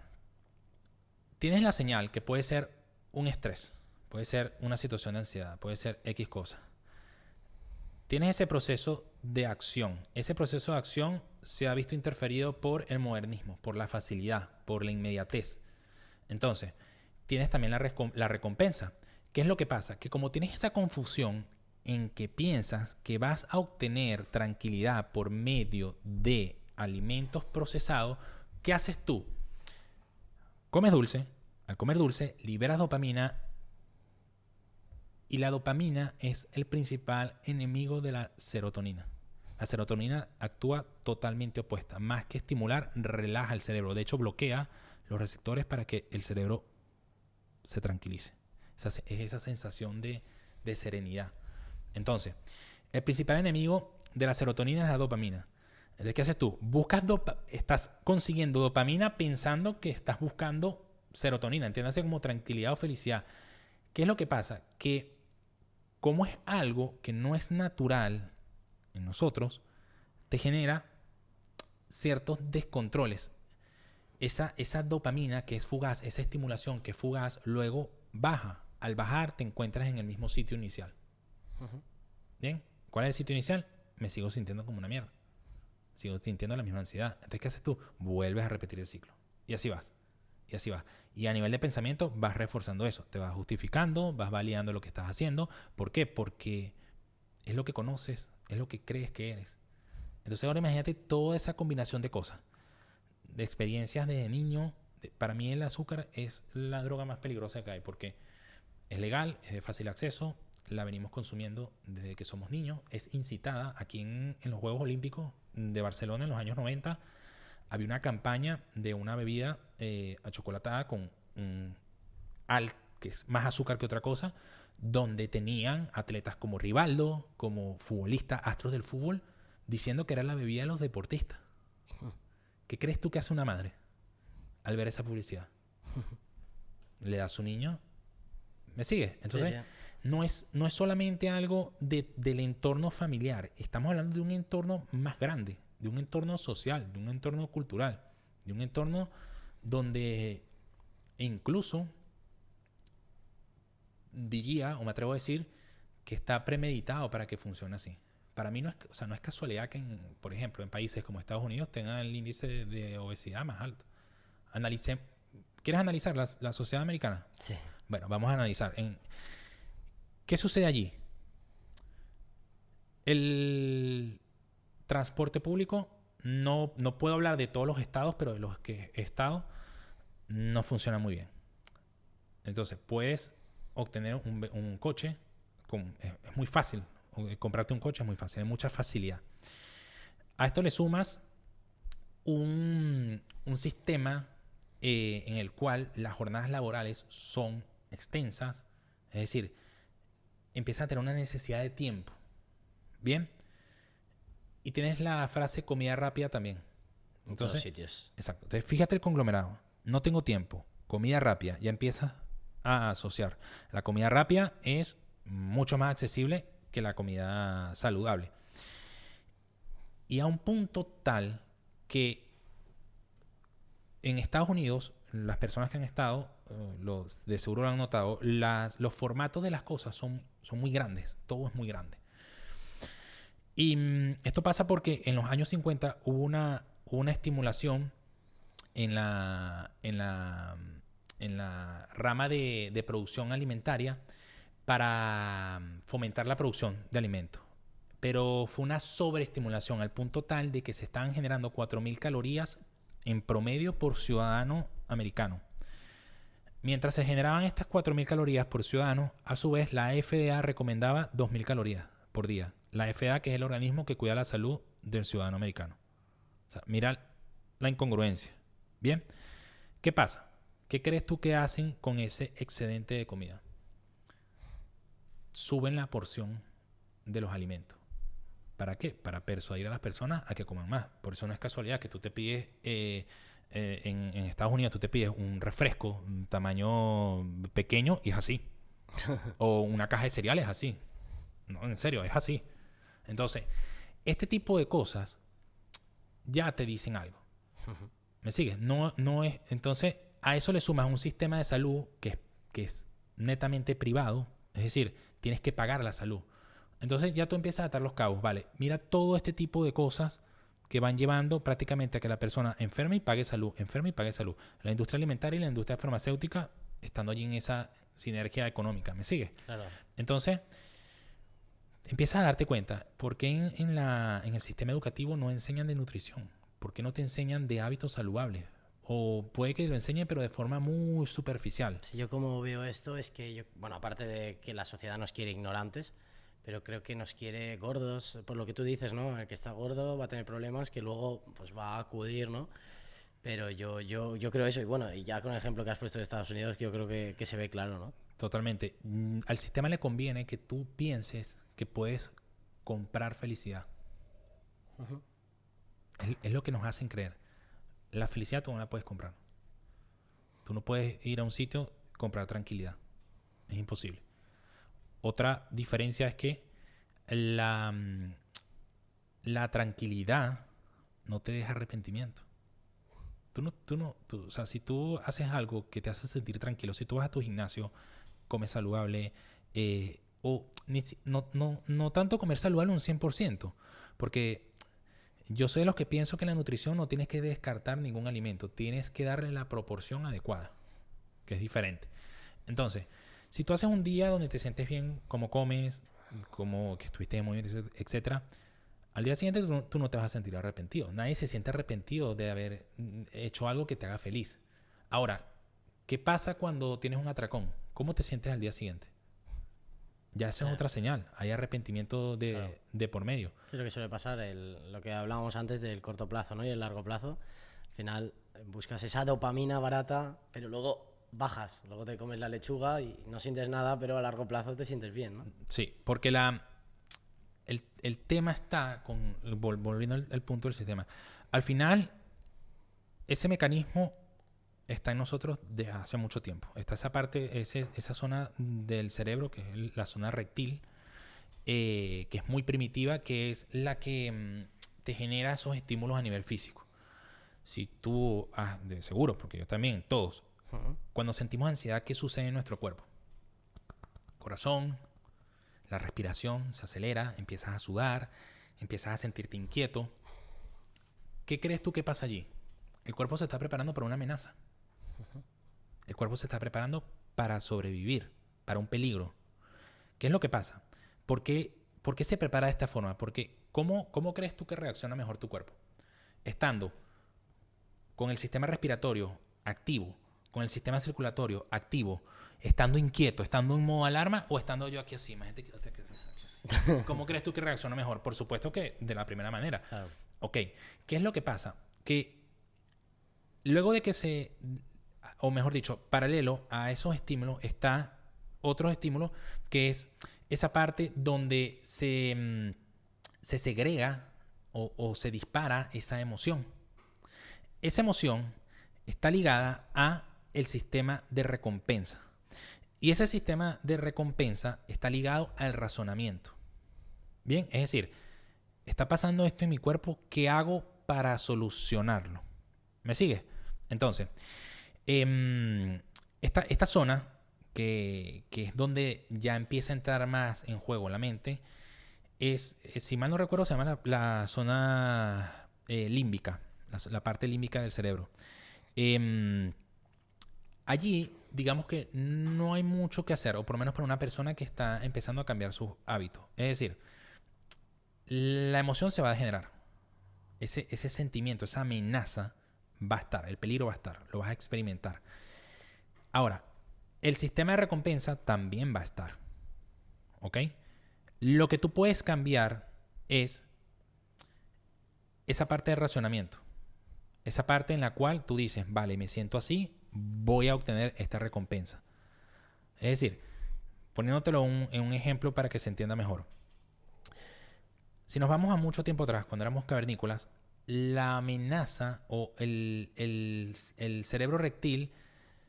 Tienes la señal, que puede ser un estrés, puede ser una situación de ansiedad, puede ser X cosa. Tienes ese proceso de acción. Ese proceso de acción se ha visto interferido por el modernismo, por la facilidad, por la inmediatez. Entonces, tienes también la recompensa. ¿Qué es lo que pasa? Que como tienes esa confusión en que piensas que vas a obtener tranquilidad por medio de alimentos procesados, ¿qué haces tú? Comes dulce. Al comer dulce, liberas dopamina. Y la dopamina es el principal enemigo de la serotonina. La serotonina actúa totalmente opuesta. Más que estimular, relaja el cerebro. De hecho, bloquea los receptores para que el cerebro se tranquilice. Es esa sensación de serenidad. Entonces, el principal enemigo de la serotonina es la dopamina. Entonces, ¿qué haces tú? Estás consiguiendo dopamina pensando que estás buscando serotonina. Entiéndase como tranquilidad o felicidad. ¿Qué es lo que pasa? Que como es algo que no es natural en nosotros, te genera ciertos descontroles. Esa dopamina que es fugaz, esa estimulación que es fugaz, luego baja. Al bajar te encuentras en el mismo sitio inicial. Uh-huh. ¿Bien? ¿Cuál es el sitio inicial? Me sigo sintiendo como una mierda. Sigo sintiendo la misma ansiedad. Entonces, ¿qué haces tú? Vuelves a repetir el ciclo. Y así vas. Y así vas. Y a nivel de pensamiento vas reforzando eso. Te vas justificando, vas validando lo que estás haciendo. ¿Por qué? Porque es lo que conoces, es lo que crees que eres. Entonces ahora imagínate toda esa combinación de cosas. De experiencias desde niño. Para mí el azúcar es la droga más peligrosa que hay. Porque es legal, es de fácil acceso. La venimos consumiendo desde que somos niños. Es incitada. Aquí en los Juegos Olímpicos de Barcelona en los años 90 había una campaña de una bebida achocolatada con que es más azúcar que otra cosa, donde tenían atletas como Rivaldo, como futbolistas, astros del fútbol, diciendo que era la bebida de los deportistas. ¿Qué crees tú que hace una madre? al ver esa publicidad. Le da a su niño. ¿Me sigue? Entonces, Sí, sí. no es solamente algo del entorno familiar. Estamos hablando de un entorno más grande, de un entorno social, de un entorno cultural, de un entorno donde incluso diría, o me atrevo a decir, que está premeditado para que funcione así. Para mí no es, o sea, no es casualidad que, por ejemplo, en países como Estados Unidos tengan el índice de obesidad más alto. ¿Quieres analizar la sociedad americana? Sí. Bueno, vamos a analizar. ¿Qué sucede allí? El transporte público, no puedo hablar de todos los estados, pero de los que he estado, no funciona muy bien. Entonces, puedes obtener un coche, es muy fácil. Comprarte un coche es muy fácil, hay mucha facilidad. A esto le sumas un sistema en el cual las jornadas laborales son extensas, es decir, empiezas a tener una necesidad de tiempo. ¿Bien? Y tienes la frase comida rápida también. En todos Entonces, sitios. exacto. Entonces, fíjate el conglomerado. No tengo tiempo. Comida rápida. Ya empiezas a asociar. La comida rápida es mucho más accesible que la comida saludable. Y a un punto tal que en Estados Unidos, las personas que han estado, los de seguro lo han notado, los formatos de las cosas son muy grandes. Todo es muy grande. Y esto pasa porque en los años 50 hubo una estimulación en la rama de producción alimentaria para fomentar la producción de alimentos. Pero fue una sobreestimulación al punto tal de que se estaban generando 4.000 calorías en promedio por ciudadano americano. Mientras se generaban estas 4.000 calorías por ciudadano, a su vez la FDA recomendaba 2.000 calorías por día. La FDA, que es el organismo que cuida la salud del ciudadano americano. O sea, mira la incongruencia. Bien, ¿qué pasa? ¿Qué crees tú que hacen con ese excedente de comida? Suben la porción de los alimentos. ¿Para qué? Para persuadir a las personas a que coman más. Por eso no es casualidad que tú te pides, en Estados Unidos tú te pides un refresco, un tamaño pequeño y es así. O una caja de cereales así. No, en serio, es así. Entonces, este tipo de cosas ya te dicen algo. ¿Me sigues? No es. Entonces, a eso le sumas un sistema de salud que es netamente privado. Es decir, tienes que pagar la salud. Entonces ya tú empiezas a atar los cabos. Vale, mira todo este tipo de cosas que van llevando prácticamente a que la persona enferme y pague salud, enferme y pague salud. La industria alimentaria y la industria farmacéutica estando allí en esa sinergia económica. ¿Me sigues? Claro. Entonces, empiezas a darte cuenta, ¿por qué en el sistema educativo no enseñan de nutrición? ¿Por qué no te enseñan de hábitos saludables? O puede que lo enseñen, pero de forma muy superficial. Sí, yo como veo esto es que, bueno, aparte de que la sociedad nos quiere ignorantes, pero creo que nos quiere gordos, por lo que tú dices, ¿no? El que está gordo va a tener problemas que luego pues va a acudir, ¿no? Pero yo creo eso, y bueno, y ya con el ejemplo que has puesto de Estados Unidos, yo creo que se ve claro, ¿no? Totalmente. Al sistema le conviene que tú pienses que puedes comprar felicidad. Uh-huh. Es lo que nos hacen creer. La felicidad tú no la puedes comprar. Tú no puedes ir a un sitio y comprar tranquilidad. Es imposible. Otra diferencia es que la tranquilidad no te deja arrepentimiento. O sea, si tú haces algo que te hace sentir tranquilo, si tú vas a tu gimnasio, comes saludable, no tanto comer saludable un 100%, porque yo soy de los que pienso que en la nutrición no tienes que descartar ningún alimento, tienes que darle la proporción adecuada, que es diferente. Entonces, si tú haces un día donde te sientes bien, como comes, como que estuviste en movimiento, etcétera, al día siguiente tú no te vas a sentir arrepentido. Nadie se siente arrepentido de haber hecho algo que te haga feliz. Ahora, ¿qué pasa cuando tienes un atracón? ¿Cómo te sientes al día siguiente? Ya esa es otra señal. Hay arrepentimiento de por medio. Sí, es lo que suele pasar, lo que hablábamos antes del corto plazo, ¿no? Y el largo plazo. Al final buscas esa dopamina barata, pero luego bajas. Luego te comes la lechuga y no sientes nada, pero a largo plazo te sientes bien, ¿no? Sí, porque el tema está volviendo al punto del sistema. Al final, ese mecanismo está en nosotros desde hace mucho tiempo. Está esa parte, esa zona del cerebro, que es la zona rectil, que es muy primitiva, que es la que te genera esos estímulos a nivel físico. Si tú, de seguro, porque yo también, todos, cuando sentimos ansiedad, ¿qué sucede en nuestro cuerpo? Corazón, la respiración se acelera, empiezas a sudar, empiezas a sentirte inquieto. ¿Qué crees tú que pasa allí? El cuerpo se está preparando para una amenaza. El cuerpo se está preparando para sobrevivir, para un peligro. ¿Qué es lo que pasa? ¿Por qué se prepara de esta forma? Porque ¿cómo crees tú que reacciona mejor tu cuerpo? Estando con el sistema respiratorio activo, con el sistema circulatorio activo, estando inquieto, estando en modo alarma, o estando yo aquí así. Imagínate que aquí así. ¿Cómo crees tú que reacciona mejor? Por supuesto que de la primera manera. Claro. Ok. ¿Qué es lo que pasa? Que luego de que o mejor dicho, paralelo a esos estímulos está otro estímulo, que es esa parte donde se segrega o se dispara esa emoción. Esa emoción está ligada a el sistema de recompensa. Y ese sistema de recompensa está ligado al razonamiento. Bien, es decir, está pasando esto en mi cuerpo, ¿qué hago para solucionarlo? ¿Me sigue? Entonces, esta zona, que es donde ya empieza a entrar más en juego la mente, si mal no recuerdo, se llama la zona límbica, la parte límbica del cerebro. Allí, digamos que no hay mucho que hacer, o por lo menos para una persona que está empezando a cambiar sus hábitos. Es decir, la emoción se va a generar. Ese sentimiento, esa amenaza va a estar, el peligro va a estar, lo vas a experimentar. Ahora, el sistema de recompensa también va a estar. ¿Ok? Lo que tú puedes cambiar es esa parte de racionamiento. Esa parte en la cual tú dices, vale, me siento así, voy a obtener esta recompensa. Es decir, poniéndotelo en un ejemplo para que se entienda mejor. Si nos vamos a mucho tiempo atrás, cuando éramos cavernícolas, la amenaza o el cerebro reptil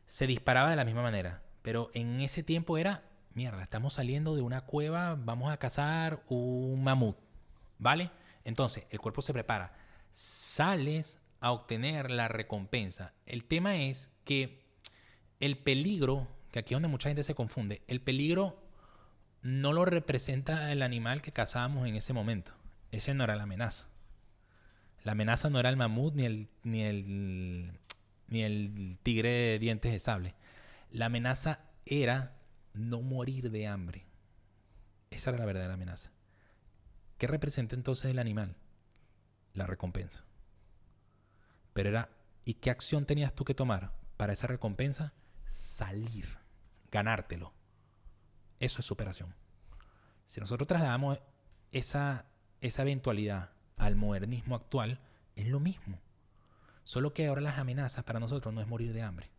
se disparaba de la misma manera. Pero en ese tiempo era, mierda, estamos saliendo de una cueva, vamos a cazar un mamut. ¿Vale? Entonces, el cuerpo se prepara. Sales a obtener la recompensa. El tema es que el peligro, que aquí es donde mucha gente se confunde, el peligro no lo representa el animal que cazábamos en ese momento. Ese no era la amenaza. La amenaza no era el mamut ni el tigre de dientes de sable. La amenaza era no morir de hambre. Esa era la verdadera amenaza. ¿Qué representa entonces el animal? La recompensa. Pero era, ¿y qué acción tenías tú que tomar para esa recompensa? Salir, ganártelo. Eso es superación. Si nosotros trasladamos esa eventualidad al modernismo actual, es lo mismo. Solo que ahora las amenazas para nosotros no es morir de hambre.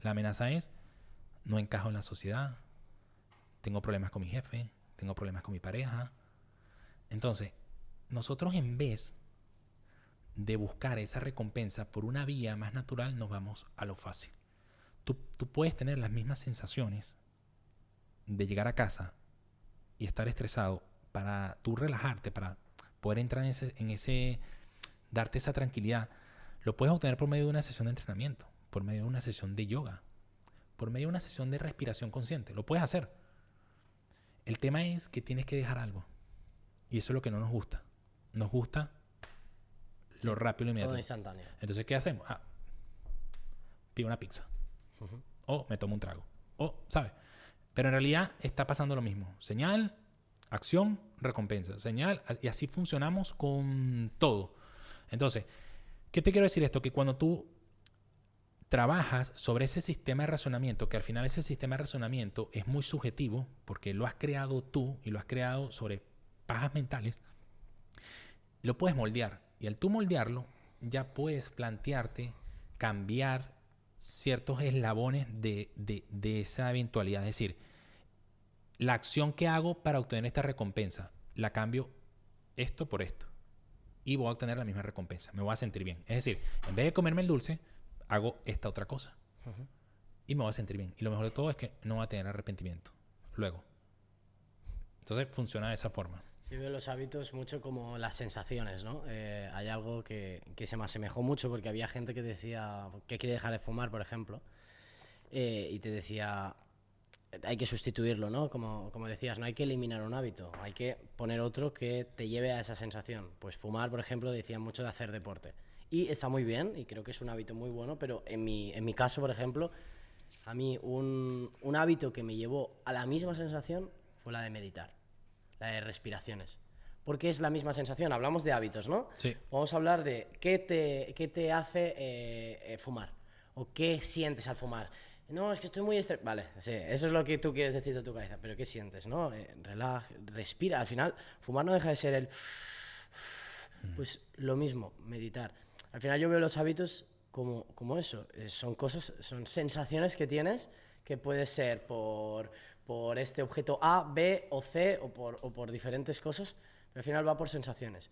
La amenaza es, no encajo en la sociedad, tengo problemas con mi jefe, tengo problemas con mi pareja. Entonces, nosotros en vez de buscar esa recompensa por una vía más natural, nos vamos a lo fácil. Tú puedes tener las mismas sensaciones de llegar a casa y estar estresado para tú relajarte, para poder entrar en ese darte esa tranquilidad. Lo puedes obtener por medio de una sesión de entrenamiento, por medio de una sesión de yoga, por medio de una sesión de respiración consciente. Lo puedes hacer. El tema es que tienes que dejar algo. Y eso es lo que no nos gusta. Nos gusta lo rápido y inmediato. Todo instantáneo. Entonces, ¿qué hacemos? Pido una pizza. O me tomo un trago. O, ¿sabes? Pero en realidad está pasando lo mismo. Señal, acción, recompensa. Señal, y así funcionamos con todo. Entonces, ¿qué te quiero decir esto? Que cuando tú trabajas sobre ese sistema de razonamiento, que al final ese sistema de razonamiento es muy subjetivo, porque lo has creado tú y lo has creado sobre pajas mentales, lo puedes moldear. Y al tú moldearlo, ya puedes plantearte cambiar ciertos eslabones de esa eventualidad. Es decir, la acción que hago para obtener esta recompensa, la cambio esto por esto. Y voy a obtener la misma recompensa. Me voy a sentir bien. Es decir, en vez de comerme el dulce, hago esta otra cosa. Y me voy a sentir bien. Y lo mejor de todo es que no voy a tener arrepentimiento luego. Entonces funciona de esa forma. Sí, veo los hábitos mucho como las sensaciones, ¿no? Hay algo que se me asemejó mucho porque había gente que decía que quiere dejar de fumar, por ejemplo, y te decía, hay que sustituirlo, ¿no? Como decías, no hay que eliminar un hábito, hay que poner otro que te lleve a esa sensación. Pues fumar, por ejemplo, decían mucho de hacer deporte. Y está muy bien, y creo que es un hábito muy bueno, pero en mi caso, por ejemplo, a mí un hábito que me llevó a la misma sensación fue la de meditar, la de respiraciones. Porque es la misma sensación. Hablamos de hábitos, ¿no? Sí. Vamos a hablar de qué te hace fumar o qué sientes al fumar. No, es que estoy muy estresado. Vale, sí, eso es lo que tú quieres decir de tu cabeza. Pero ¿qué sientes, no? Respira. Al final, fumar no deja de ser el... Pues lo mismo, meditar. Al final yo veo los hábitos como eso. Son cosas, son sensaciones que tienes que puede ser por este objeto A, B o C o por diferentes cosas, pero al final va por sensaciones.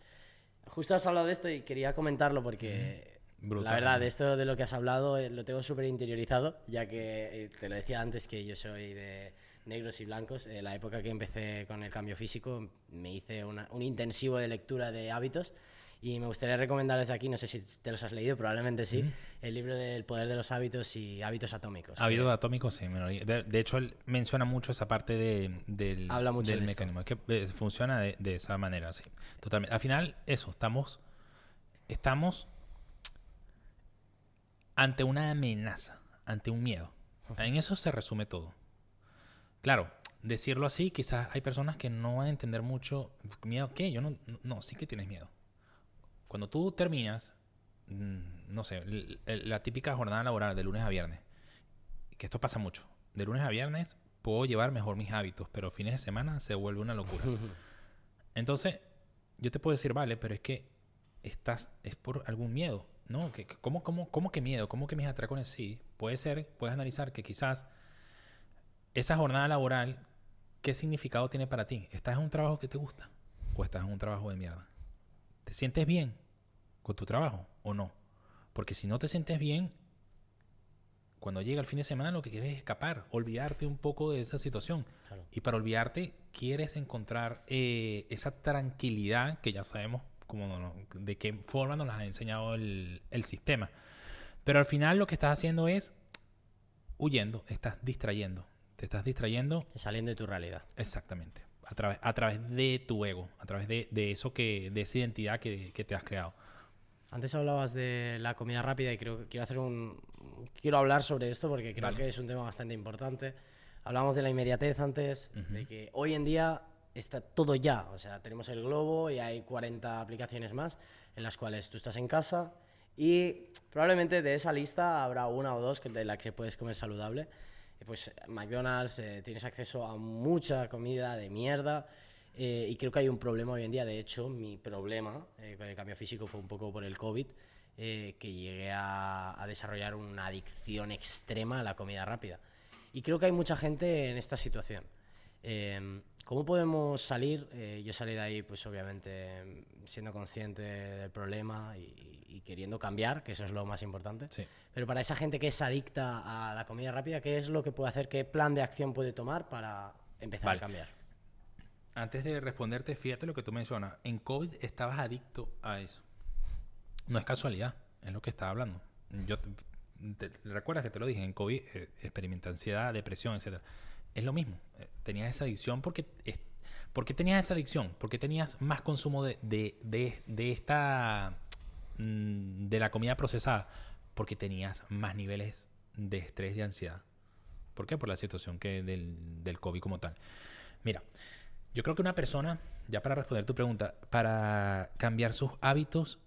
Justo has hablado de esto y quería comentarlo porque la verdad, de esto de lo que has hablado lo tengo súper interiorizado, ya que te lo decía antes que yo soy de negros y blancos. La época que empecé con el cambio físico me hice un intensivo de lectura de hábitos. Y me gustaría recomendarles aquí, no sé si te los has leído, probablemente sí, el libro del poder de los hábitos y hábitos atómicos. Hábitos atómicos, sí. De hecho, él menciona mucho esa parte del mecanismo. Es que funciona de esa manera, sí. Totalmente. Al final, eso, estamos ante una amenaza, ante un miedo. En eso se resume todo. Claro, decirlo así, quizás hay personas que no van a entender mucho. ¿Miedo qué? Yo no, sí que tienes miedo. Cuando tú terminas, no sé, la típica jornada laboral de lunes a viernes, que esto pasa mucho, de lunes a viernes puedo llevar mejor mis hábitos, pero fines de semana se vuelve una locura. Entonces, yo te puedo decir, vale, pero es que es por algún miedo, ¿no? ¿Cómo que miedo? ¿Cómo que mis atracones? Sí, puedes analizar que quizás esa jornada laboral, ¿qué significado tiene para ti? ¿Estás en un trabajo que te gusta o estás en un trabajo de mierda? ¿Te sientes bien con tu trabajo o no? Porque si no te sientes bien, cuando llega el fin de semana lo que quieres es escapar, olvidarte un poco de esa situación. Claro. Y para olvidarte quieres encontrar esa tranquilidad que ya sabemos de qué forma nos la ha enseñado el sistema. Pero al final lo que estás haciendo es huyendo, te estás distrayendo. Saliendo de tu realidad. Exactamente. A través de tu ego, a través de eso de esa identidad que te has creado. Antes hablabas de la comida rápida y quiero hablar sobre esto porque creo que es un tema bastante importante. Hablamos de la inmediatez antes, de que hoy en día está todo ya. O sea, tenemos el globo y hay 40 aplicaciones más en las cuales tú estás en casa y probablemente de esa lista habrá una o dos de las que puedes comer saludable. Pues McDonald's, tienes acceso a mucha comida de mierda y creo que hay un problema hoy en día. De hecho, mi problema con el cambio físico fue un poco por el COVID, que llegué a desarrollar una adicción extrema a la comida rápida. Y creo que hay mucha gente en esta situación. ¿Cómo podemos salir? Yo salí de ahí, pues obviamente, siendo consciente del problema y queriendo cambiar, que eso es lo más importante. Sí. Pero para esa gente que es adicta a la comida rápida, ¿qué es lo que puede hacer? ¿Qué plan de acción puede tomar para empezar a cambiar? Antes de responderte, fíjate lo que tú mencionas. En COVID estabas adicto a eso. No es casualidad, es lo que estaba hablando. ¿Recuerdas que te lo dije? En COVID experimenta ansiedad, depresión, etc. Es lo mismo. Tenías esa adicción porque tenías esa adicción, porque tenías más consumo de la comida procesada, porque tenías más niveles de estrés, de ansiedad. ¿Por qué? Por la situación del COVID como tal. Mira, yo creo que una persona, ya para responder tu pregunta, para cambiar sus hábitos,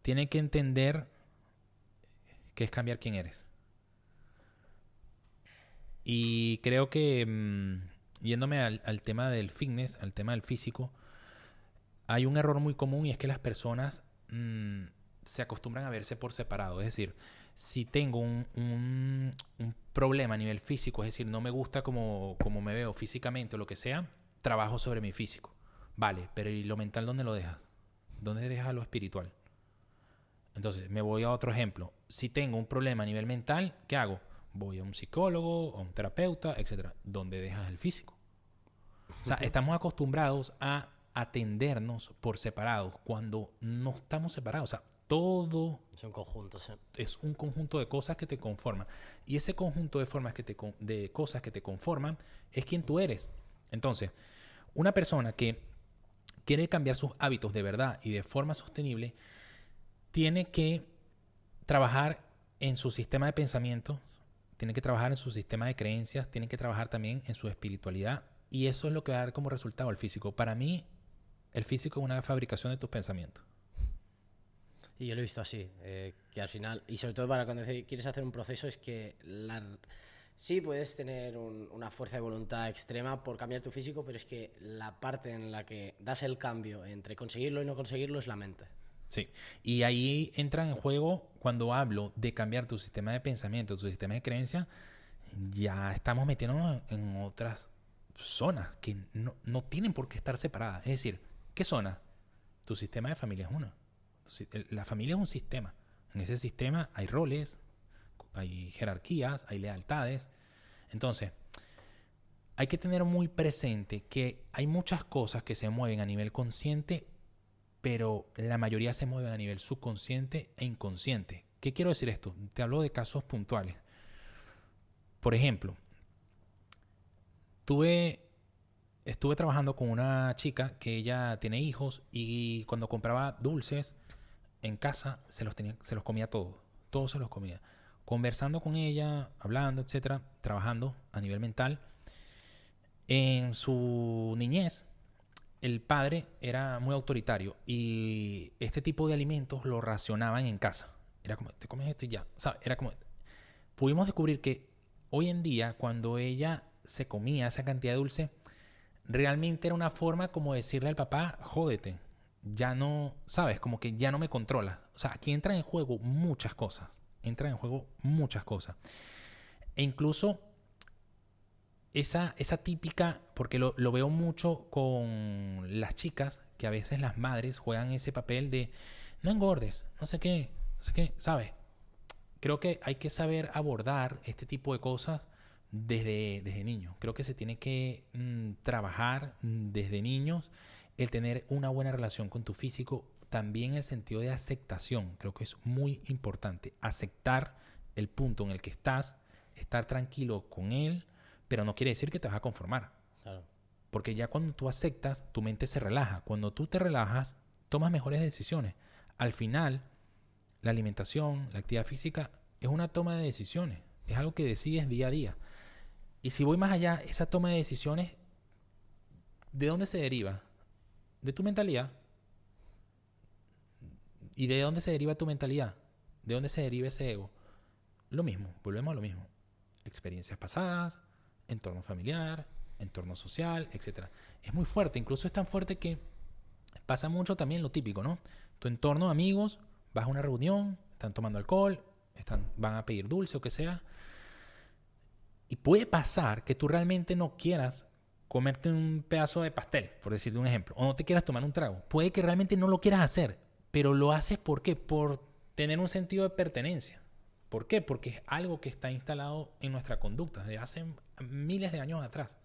tiene que entender qué es cambiar quién eres. Y creo que, yéndome al tema del fitness, al tema del físico, hay un error muy común y es que las personas se acostumbran a verse por separado. Es decir, si tengo un problema a nivel físico, es decir, no me gusta como me veo físicamente o lo que sea, trabajo sobre mi físico. Vale, pero ¿y lo mental dónde lo dejas? ¿Dónde dejas lo espiritual? Entonces, me voy a otro ejemplo. Si tengo un problema a nivel mental, ¿qué hago? Voy a un psicólogo, a un terapeuta, etcétera. ¿Dónde dejas el físico? O sea, estamos acostumbrados a atendernos por separados cuando no estamos separados. O sea, todo Es un conjunto, sí. es un conjunto de cosas que te conforman. Y ese conjunto de, de cosas que te conforman es quien tú eres. Entonces, una persona que quiere cambiar sus hábitos de verdad y de forma sostenible, tiene que trabajar en su sistema de pensamientos, tiene que trabajar en su sistema de creencias, tiene que trabajar también en su espiritualidad. Y eso es lo que va a dar como resultado el físico. Para mí, el físico es una fabricación de tus pensamientos. Y yo lo he visto así, que al final, y sobre todo para cuando quieres hacer un proceso, es que sí puedes tener una fuerza de voluntad extrema por cambiar tu físico, pero es que la parte en la que das el cambio entre conseguirlo y no conseguirlo es la mente. Sí, y ahí entra en juego cuando hablo de cambiar tu sistema de pensamiento, tu sistema de creencia, ya estamos metiéndonos en otras zonas que no tienen por qué estar separadas. Es decir, ¿qué zona? Tu sistema de familia es una. La familia es un sistema. En ese sistema hay roles, hay jerarquías, hay lealtades. Entonces, hay que tener muy presente que hay muchas cosas que se mueven a nivel consciente, pero la mayoría se mueven a nivel subconsciente e inconsciente. ¿Qué quiero decir esto? Te hablo de casos puntuales. Por ejemplo, estuve trabajando con una chica que ella tiene hijos y cuando compraba dulces en casa se los comía todos. Todos se los comía. Conversando con ella, hablando, etcétera, trabajando a nivel mental. En su niñez, el padre era muy autoritario y este tipo de alimentos lo racionaban en casa. Era como, te comes esto y ya. O sea, era como... Pudimos descubrir que hoy en día, cuando ella se comía esa cantidad de dulce, realmente era una forma como decirle al papá, jódete, ya no, ¿sabes? Como que ya no me controla. O sea, aquí entran en juego muchas cosas. Entran en juego muchas cosas. E incluso esa típica, porque lo veo mucho con las chicas, que a veces las madres juegan ese papel de no engordes, no sé qué, ¿sabes? Creo que hay que saber abordar este tipo de cosas desde niños. Creo que se tiene que trabajar desde niños el tener una buena relación con tu físico, también el sentido de aceptación. Creo que es muy importante aceptar el punto en el que estás, estar tranquilo con él, pero no quiere decir que te vas a conformar. Claro. Porque ya cuando tú aceptas, tu mente se relaja. Cuando tú te relajas, tomas mejores decisiones. Al final, la alimentación, la actividad física es una toma de decisiones. Es algo que decides día a día. Y si voy más allá, esa toma de decisiones, ¿de dónde se deriva? De tu mentalidad. ¿Y de dónde se deriva tu mentalidad? ¿De dónde se deriva ese ego? Lo mismo, volvemos a lo mismo. Experiencias pasadas, entorno familiar, entorno social, etc. Es muy fuerte, incluso es tan fuerte que pasa mucho también lo típico, ¿no? Tu entorno, amigos, vas a una reunión, están tomando alcohol, van a pedir dulce o que sea. Y puede pasar que tú realmente no quieras comerte un pedazo de pastel, por decirte un ejemplo, o no te quieras tomar un trago. Puede que realmente no lo quieras hacer, pero lo haces ¿por qué? Por tener un sentido de pertenencia. ¿Por qué? Porque es algo que está instalado en nuestra conducta desde hace miles de años atrás.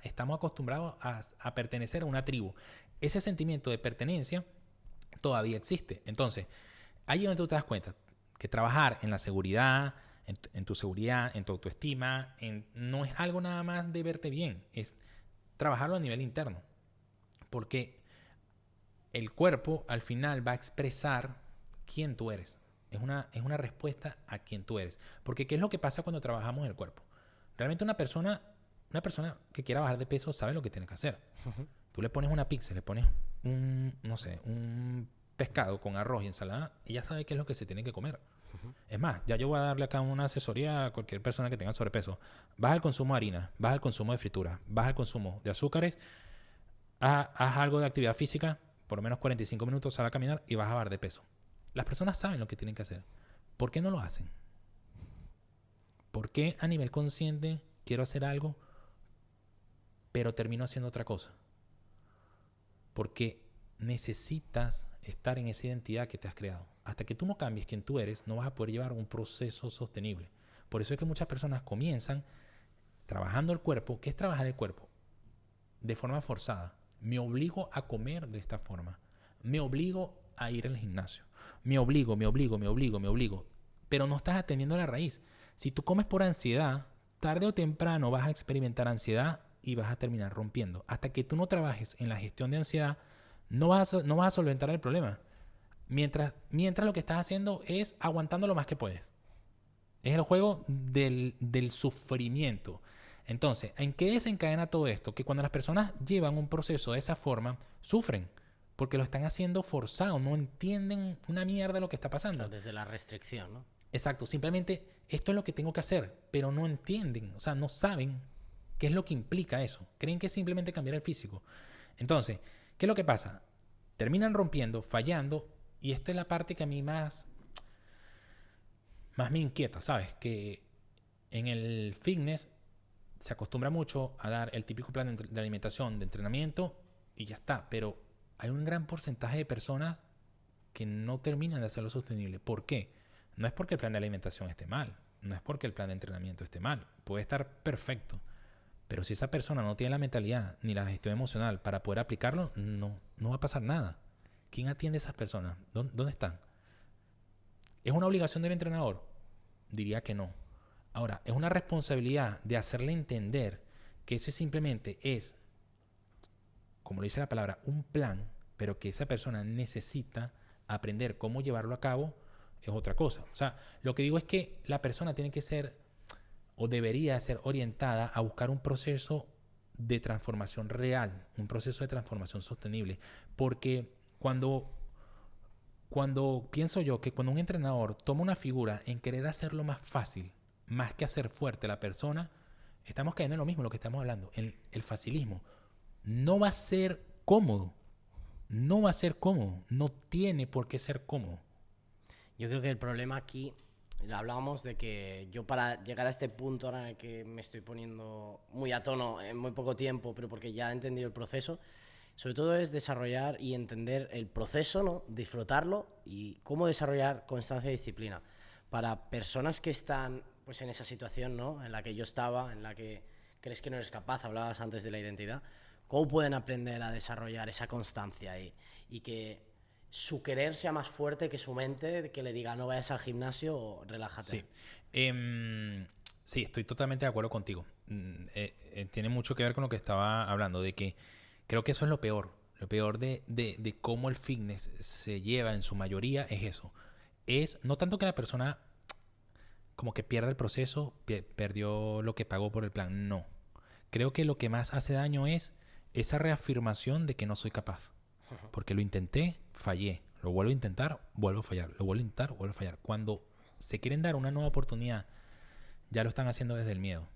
Estamos acostumbrados a pertenecer a una tribu. Ese sentimiento de pertenencia todavía existe. Entonces, ahí es donde tú te das cuenta que trabajar en la seguridad, en tu seguridad, en tu autoestima, no es algo nada más de verte bien, es trabajarlo a nivel interno. Porque el cuerpo al final va a expresar quién tú eres. Es una respuesta a quién tú eres. Porque ¿qué es lo que pasa cuando trabajamos en el cuerpo? Realmente una persona que quiera bajar de peso sabe lo que tiene que hacer. Uh-huh. Tú le pones una pizza, le pones un pescado con arroz y ensalada, y ya sabe qué es lo que se tiene que comer. Uh-huh. Es más, ya yo voy a darle acá una asesoría a cualquier persona que tenga sobrepeso. Baja el consumo de harina, baja el consumo de fritura, baja el consumo de azúcares, haz algo de actividad física, por lo menos 45 minutos, sal a caminar y vas a bajar de peso. Las personas saben lo que tienen que hacer. ¿Por qué no lo hacen? ¿Por qué a nivel consciente quiero hacer algo, pero termino haciendo otra cosa? Porque necesitas estar en esa identidad que te has creado. Hasta que tú no cambies quien tú eres, no vas a poder llevar un proceso sostenible. Por eso es que muchas personas comienzan trabajando el cuerpo. ¿Qué es trabajar el cuerpo? De forma forzada. Me obligo a comer de esta forma. Me obligo a ir al gimnasio. Me obligo. Pero no estás atendiendo la raíz. Si tú comes por ansiedad, tarde o temprano vas a experimentar ansiedad y vas a terminar rompiendo. Hasta que tú no trabajes en la gestión de ansiedad, no vas a solventar el problema. Mientras lo que estás haciendo es aguantando lo más que puedes. Es el juego del sufrimiento. Entonces, ¿en qué desencadena todo esto? Que cuando las personas llevan un proceso de esa forma, sufren. Porque lo están haciendo forzado. No entienden una mierda de lo que está pasando. Claro, desde la restricción, ¿no? Exacto. Simplemente, esto es lo que tengo que hacer. Pero no entienden. O sea, no saben qué es lo que implica eso. Creen que es simplemente cambiar el físico. Entonces, ¿qué es lo que pasa? Terminan rompiendo, fallando. Y esta es la parte que a mí más me inquieta, ¿sabes? Que en el fitness se acostumbra mucho a dar el típico plan de alimentación, de entrenamiento y ya está. Pero hay un gran porcentaje de personas que no terminan de hacerlo sostenible. ¿Por qué? No es porque el plan de alimentación esté mal. No es porque el plan de entrenamiento esté mal. Puede estar perfecto. Pero si esa persona no tiene la mentalidad ni la gestión emocional para poder aplicarlo, no va a pasar nada. ¿Quién atiende a esas personas? ¿Dónde están? ¿Es una obligación del entrenador? Diría que no. Ahora, es una responsabilidad de hacerle entender que ese simplemente es, como lo dice la palabra, un plan, pero que esa persona necesita aprender cómo llevarlo a cabo, es otra cosa. O sea, lo que digo es que la persona tiene que ser o debería ser orientada a buscar un proceso de transformación real, un proceso de transformación sostenible, porque cuando pienso yo que cuando un entrenador toma una figura en querer hacerlo más fácil, más que hacer fuerte a la persona, estamos cayendo en lo mismo, lo que estamos hablando, en el facilismo. No va a ser cómodo. No va a ser cómodo. No tiene por qué ser cómodo. Yo creo que el problema aquí, hablábamos de que yo para llegar a este punto ahora en el que me estoy poniendo muy a tono en muy poco tiempo, pero porque ya he entendido el proceso, sobre todo es desarrollar y entender el proceso, ¿no? Disfrutarlo y cómo desarrollar constancia y disciplina. Para personas que están pues, en esa situación, ¿no? En la que yo estaba, en la que crees que no eres capaz, hablabas antes de la identidad, ¿cómo pueden aprender a desarrollar esa constancia y que su querer sea más fuerte que su mente, que le diga no vayas al gimnasio o relájate? Sí. Sí, estoy totalmente de acuerdo contigo. Tiene mucho que ver con lo que estaba hablando, de que creo que eso es lo peor. Lo peor de cómo el fitness se lleva en su mayoría es eso. Es no tanto que la persona como que pierda el proceso, perdió lo que pagó por el plan. No. Creo que lo que más hace daño es esa reafirmación de que no soy capaz. Porque lo intenté, fallé. Lo vuelvo a intentar, vuelvo a fallar. Lo vuelvo a intentar, vuelvo a fallar. Cuando se quieren dar una nueva oportunidad, ya lo están haciendo desde el miedo.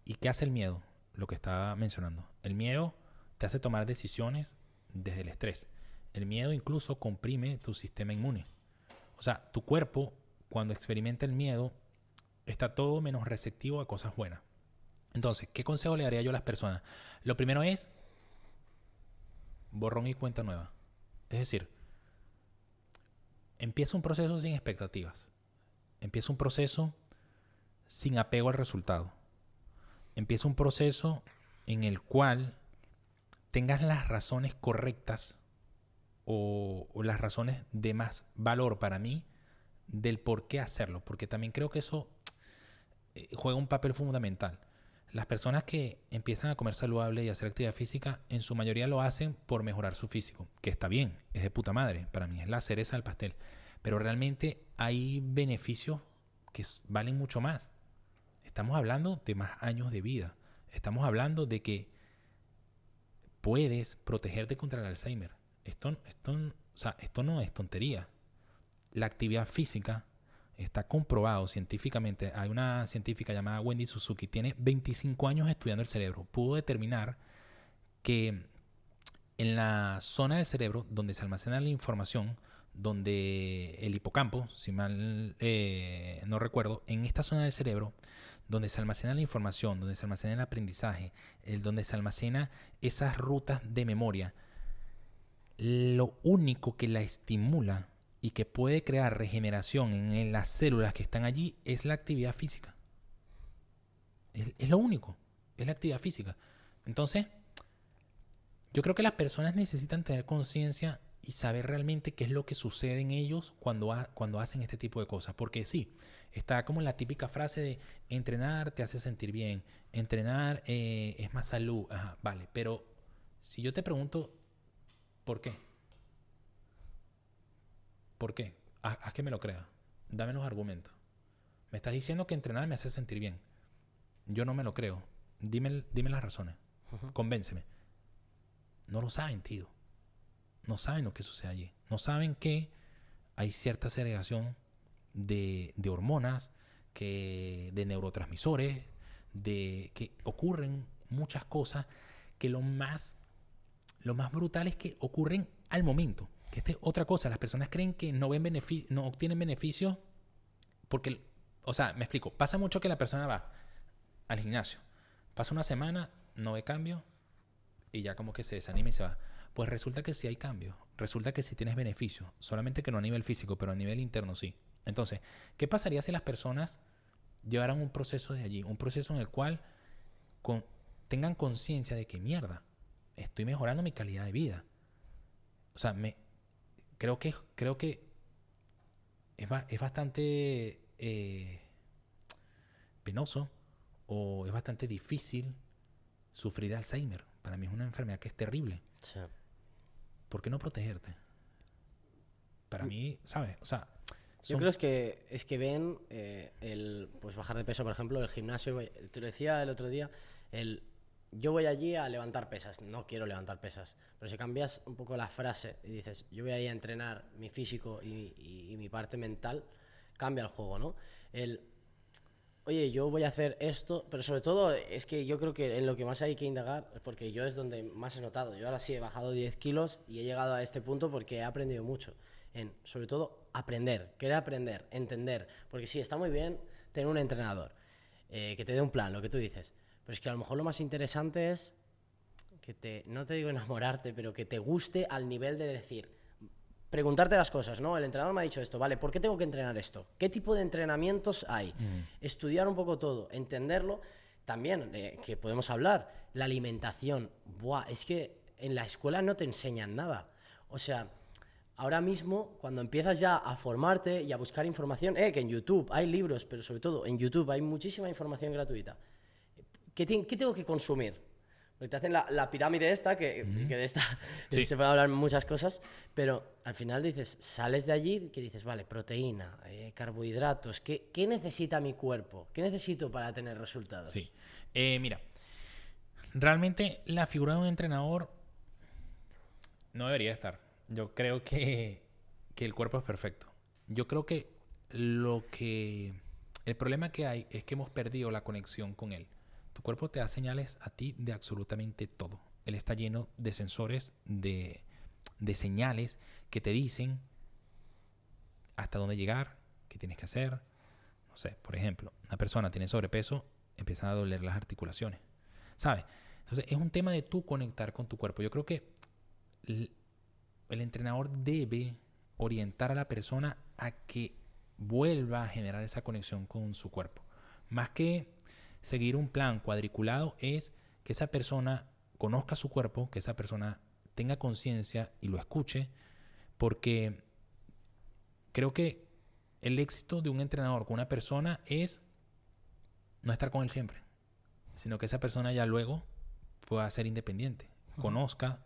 ¿Y qué hace el miedo? Lo que estaba mencionando. El miedo te hace tomar decisiones desde el estrés. El miedo incluso comprime tu sistema inmune. O sea, tu cuerpo, cuando experimenta el miedo, está todo menos receptivo a cosas buenas. Entonces, ¿qué consejo le daría yo a las personas? Lo primero es borrón y cuenta nueva. Es decir, empieza un proceso sin expectativas. Empieza un proceso sin apego al resultado. Empieza un proceso en el cual tengas las razones correctas o las razones de más valor para mí del por qué hacerlo. Porque también creo que eso juega un papel fundamental. Las personas que empiezan a comer saludable y hacer actividad física, en su mayoría lo hacen por mejorar su físico, que está bien, es de puta madre, para mí es la cereza del pastel. Pero realmente hay beneficios que valen mucho más. Estamos hablando de más años de vida. Estamos hablando de que puedes protegerte contra el Alzheimer. Esto no es tontería. La actividad física está comprobado científicamente. Hay una científica llamada Wendy Suzuki, tiene 25 años estudiando el cerebro. Pudo determinar que en la zona del cerebro donde se almacena la información, donde el hipocampo, si mal no recuerdo, en esta zona del cerebro, donde se almacena la información, donde se almacena el aprendizaje, donde se almacena esas rutas de memoria, lo único que la estimula y que puede crear regeneración en las células que están allí es la actividad física. Es lo único, es la actividad física. Entonces, yo creo que las personas necesitan tener conciencia y saber realmente qué es lo que sucede en ellos cuando hacen este tipo de cosas. Porque sí, está como la típica frase de entrenar te hace sentir bien, entrenar es más salud. Ajá, vale, pero si yo te pregunto, ¿por qué? ¿Por qué? Haz que me lo crea. Dame los argumentos. Me estás diciendo que entrenar me hace sentir bien. Yo no me lo creo. Dime las razones. Convénceme. No lo saben, tío. No saben lo que sucede allí. No saben que hay cierta segregación de hormonas, de neurotransmisores, que ocurren muchas cosas que lo más brutal es que ocurren al momento. Que esta es otra cosa. Las personas creen que no obtienen beneficios porque, o sea, me explico. Pasa mucho que la persona va al gimnasio, pasa una semana, no ve cambio y ya como que se desanima y se va. Pues resulta que sí hay cambio, resulta que sí tienes beneficios, solamente que no a nivel físico, pero a nivel interno sí. Entonces, ¿qué pasaría si las personas llevaran un proceso de allí? Un proceso en el cual tengan conciencia de que mierda, estoy mejorando mi calidad de vida. O sea, creo que es bastante penoso o es bastante difícil sufrir de Alzheimer. Para mí es una enfermedad que es terrible. Sí. ¿Por qué no protegerte? Para mí, ¿sabes? O sea, yo creo que es que ven pues bajar de peso, por ejemplo, el gimnasio. Te lo decía el otro día, yo voy allí a levantar pesas. No quiero levantar pesas. Pero si cambias un poco la frase y dices, yo voy allí a entrenar mi físico y mi parte mental, cambia el juego, ¿no? Oye, yo voy a hacer esto, pero sobre todo es que yo creo que en lo que más hay que indagar, porque yo es donde más he notado. Yo ahora sí he bajado 10 kilos y he llegado a este punto porque he aprendido mucho. Sobre todo, querer aprender, entender. Porque sí, está muy bien tener un entrenador que te dé un plan, lo que tú dices. Pero es que a lo mejor lo más interesante es no te digo enamorarte, pero que te guste al nivel de decir, preguntarte las cosas, ¿no? El entrenador me ha dicho esto, vale, ¿por qué tengo que entrenar esto? ¿Qué tipo de entrenamientos hay? Estudiar un poco todo, entenderlo. También, que podemos hablar, la alimentación. Buah, es que en la escuela no te enseñan nada. O sea, ahora mismo, cuando empiezas ya a formarte y a buscar información, que en YouTube hay libros, pero sobre todo en YouTube hay muchísima información gratuita. ¿Qué tengo que consumir? Porque te hacen la pirámide esta, que de esta sí. Se puede hablar muchas cosas, pero al final sales de allí que dices, vale, proteína, carbohidratos, ¿qué necesita mi cuerpo? ¿Qué necesito para tener resultados? Sí. Mira, realmente la figura de un entrenador no debería estar. Yo creo que el cuerpo es perfecto. Yo creo que el problema que hay es que hemos perdido la conexión con él. Tu cuerpo te da señales a ti de absolutamente todo. Él está lleno de sensores, de señales que te dicen hasta dónde llegar, qué tienes que hacer. No sé, por ejemplo, una persona tiene sobrepeso, empiezan a doler las articulaciones. ¿Sabes? Entonces, es un tema de tú conectar con tu cuerpo. Yo creo que el entrenador debe orientar a la persona a que vuelva a generar esa conexión con su cuerpo. Más que seguir un plan cuadriculado, es que esa persona conozca su cuerpo, que esa persona tenga conciencia y lo escuche, porque creo que el éxito de un entrenador con una persona es no estar con él siempre, sino que esa persona ya luego pueda ser independiente, conozca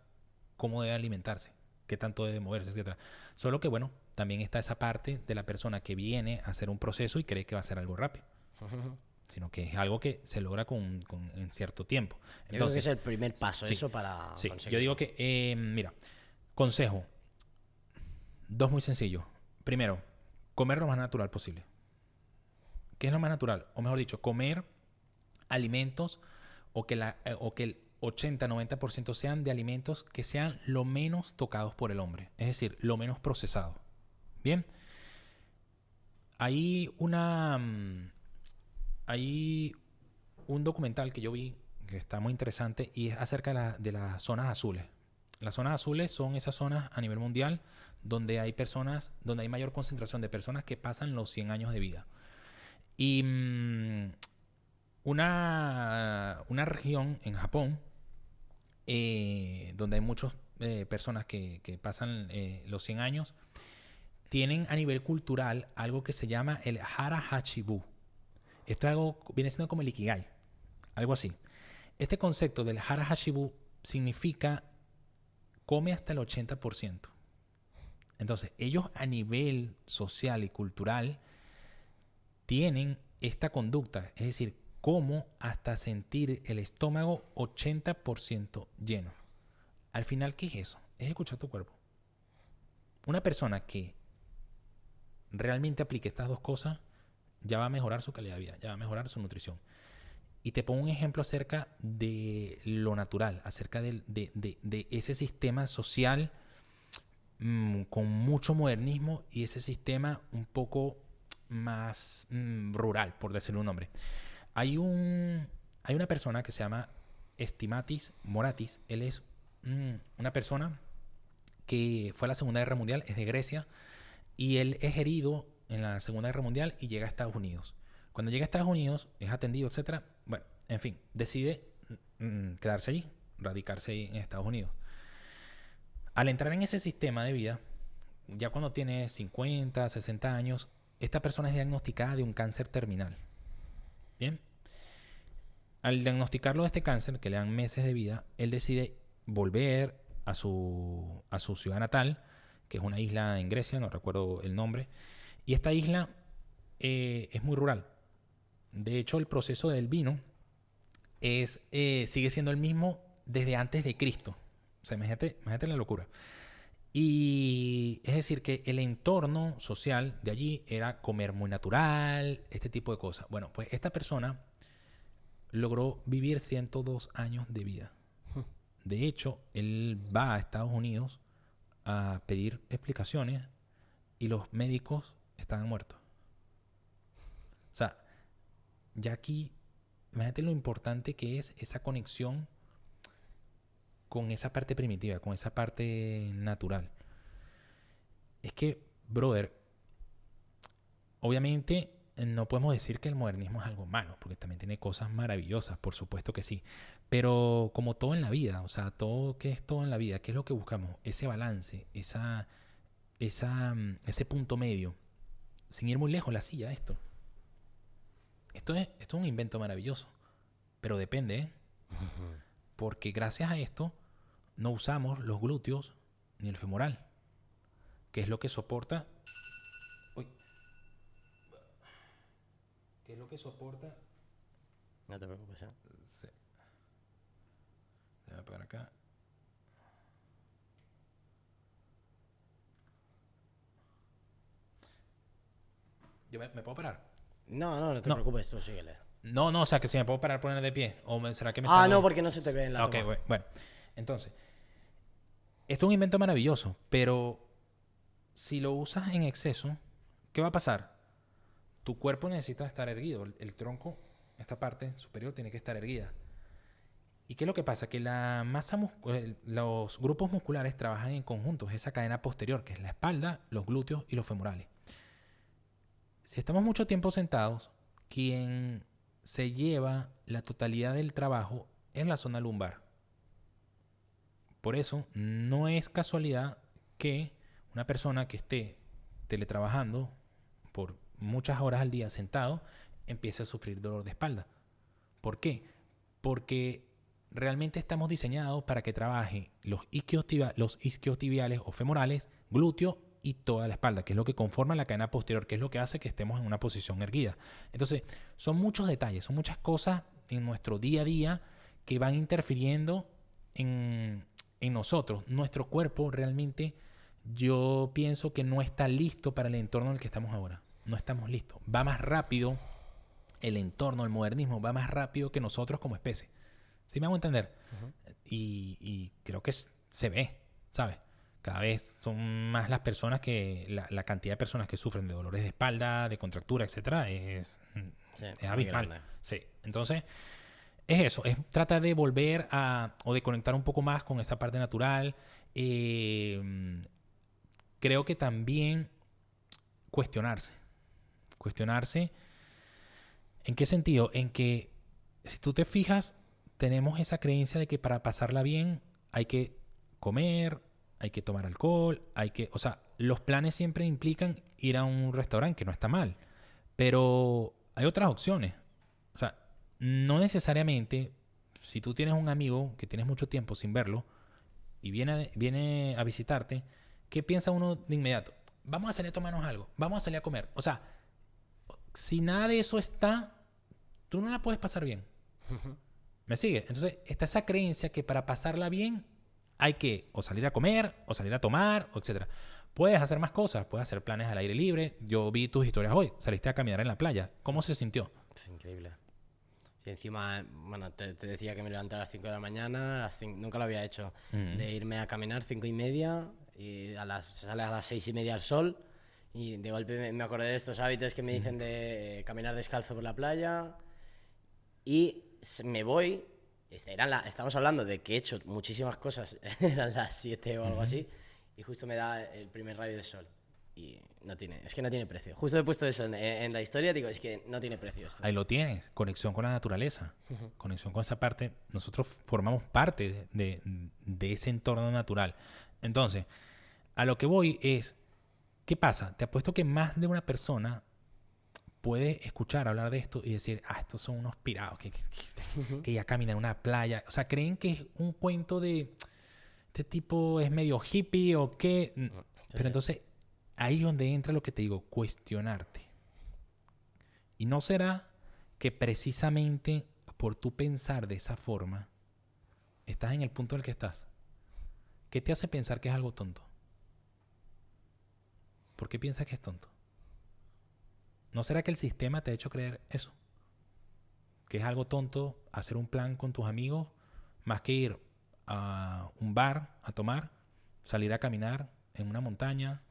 cómo debe alimentarse, qué tanto debe moverse, etc. Solo que, bueno, también está esa parte de la persona que viene a hacer un proceso y cree que va a ser algo rápido. Sino que es algo que se logra en cierto tiempo. Entonces, yo creo que es el primer paso, sí, eso para sí. conseguirlo. Yo digo que, mira, consejo, 2 muy sencillos. Primero, comer lo más natural posible. ¿Qué es lo más natural? O mejor dicho, comer alimentos o que el 80-90% sean de alimentos que sean lo menos tocados por el hombre. Es decir, lo menos procesados. Bien. Hay un documental que yo vi que está muy interesante y es acerca de las zonas azules. Las zonas azules son esas zonas a nivel mundial donde hay personas, donde hay mayor concentración de personas que pasan los 100 años de vida. Y una región en Japón donde hay muchas personas que pasan los 100 años, tienen a nivel cultural algo que se llama el Hara Hachibu. Esto es algo, viene siendo como el Ikigai, algo así. Este concepto del Hara Hachibu significa come hasta el 80%. Entonces, ellos a nivel social y cultural tienen esta conducta, es decir, como hasta sentir el estómago 80% lleno. Al final, ¿qué es eso? Es escuchar tu cuerpo. Una persona que realmente aplique estas dos cosas ya va a mejorar su calidad de vida, ya va a mejorar su nutrición. Y te pongo un ejemplo acerca de lo natural, acerca de ese sistema social con mucho modernismo y ese sistema un poco más rural, por decirlo un nombre. Hay una persona que se llama Estimatis Moratis. Él es una persona que fue a la Segunda Guerra Mundial, es de Grecia, y él es herido en la Segunda Guerra Mundial y llega a Estados Unidos. Cuando llega a Estados Unidos, es atendido, etc. Bueno, en fin, decide quedarse allí, radicarse ahí en Estados Unidos. Al entrar en ese sistema de vida, ya cuando tiene 50, 60 años, esta persona es diagnosticada de un cáncer terminal. Bien. Al diagnosticarlo de este cáncer, que le dan meses de vida, él decide volver a su ciudad natal, que es una isla en Grecia, no recuerdo el nombre. Y esta isla es muy rural. De hecho, el proceso del vino sigue siendo el mismo desde antes de Cristo. O sea, imagínate la locura. Y es decir, que el entorno social de allí era comer muy natural, este tipo de cosas. Bueno, pues esta persona logró vivir 102 años de vida. De hecho, él va a Estados Unidos a pedir explicaciones y los médicos estaban muertos. O sea, ya aquí, imagínate lo importante que es esa conexión con esa parte primitiva, con esa parte natural. Es que, brother, obviamente no podemos decir que el modernismo es algo malo, porque también tiene cosas maravillosas, por supuesto que sí. Pero como todo en la vida, o sea, ¿qué es todo en la vida? ¿Qué es lo que buscamos? Ese balance, ese punto medio. Sin ir muy lejos, la silla, esto. Esto es un invento maravilloso, pero depende, ¿eh? Porque gracias a esto no usamos los glúteos ni el femoral, que es lo que soporta... ¿Qué es lo que soporta? No te preocupes, ¿eh? Sí. Déjame para acá. ¿Yo me puedo parar? No te preocupes, tú síguele. No, o sea, que si me puedo parar, poner de pie. ¿Será que me salgo? No, porque no se te ve en la toma. Ok, bueno. Entonces, esto es un invento maravilloso, pero si lo usas en exceso, ¿qué va a pasar? Tu cuerpo necesita estar erguido. El tronco, esta parte superior, tiene que estar erguida. ¿Y qué es lo que pasa? Que la masa los grupos musculares trabajan en conjunto. Es esa cadena posterior, que es la espalda, los glúteos y los femorales. Si estamos mucho tiempo sentados, quien se lleva la totalidad del trabajo es la zona lumbar. Por eso, no es casualidad que una persona que esté teletrabajando por muchas horas al día sentado empiece a sufrir dolor de espalda. ¿Por qué? Porque realmente estamos diseñados para que trabaje los isquiotibiales o femorales, glúteo y toda la espalda, que es lo que conforma la cadena posterior, que es lo que hace que estemos en una posición erguida. Entonces, son muchos detalles, son muchas cosas en nuestro día a día que van interfiriendo en nosotros. Nuestro cuerpo realmente, yo pienso que no está listo para el entorno en el que estamos ahora. No estamos listos. Va más rápido el entorno, el modernismo, va más rápido que nosotros como especie. ¿Sí me hago entender? Uh-huh. Y creo que se ve, ¿sabes? Cada vez son más las personas la cantidad de personas que sufren de dolores de espalda, de contractura, etcétera, es abismal. Sí. Entonces, es eso, es tratar de volver o de conectar un poco más con esa parte natural. Creo que también cuestionarse. Cuestionarse, ¿en qué sentido? En que, si tú te fijas, tenemos esa creencia de que para pasarla bien hay que comer, hay que tomar alcohol, o sea, los planes siempre implican ir a un restaurante, que no está mal, pero hay otras opciones. O sea, no necesariamente, si tú tienes un amigo que tienes mucho tiempo sin verlo y viene a visitarte, ¿qué piensa uno de inmediato? Vamos a salir a tomarnos algo, vamos a salir a comer. O sea, si nada de eso está, tú no la puedes pasar bien. ¿Me sigue? Entonces, está esa creencia que para pasarla bien hay que o salir a comer, o salir a tomar, etc. Puedes hacer más cosas, puedes hacer planes al aire libre. Yo vi tus historias hoy, saliste a caminar en la playa. ¿Cómo se sintió? Es increíble. Sí, encima, bueno, te decía que me levanté a las 5 de la mañana, nunca lo había hecho, de irme a caminar 5:30, y sale a las 6:30 el sol, y de golpe me acordé de estos hábitos que me dicen de caminar descalzo por la playa, y me voy, estamos hablando de que he hecho muchísimas cosas, eran las 7 o algo así, y justo me da el primer rayo de sol. Y es que no tiene precio. Justo he puesto eso en la historia, digo, es que no tiene precio esto. Ahí lo tienes, conexión con la naturaleza, conexión con esa parte. Nosotros formamos parte de ese entorno natural. Entonces, a lo que voy es, ¿qué pasa? Te apuesto que más de una persona puede escuchar hablar de esto y decir, estos son unos pirados que ya caminan en una playa. O sea, creen que es un cuento de este tipo es medio hippie o qué. Pero entonces, ahí es donde entra lo que te digo, cuestionarte. Y no será que precisamente por tú pensar de esa forma, estás en el punto en el que estás. ¿Qué te hace pensar que es algo tonto? ¿Por qué piensas que es tonto? ¿No será que el sistema te ha hecho creer eso? Que es algo tonto hacer un plan con tus amigos más que ir a un bar a tomar, salir a caminar en una montaña.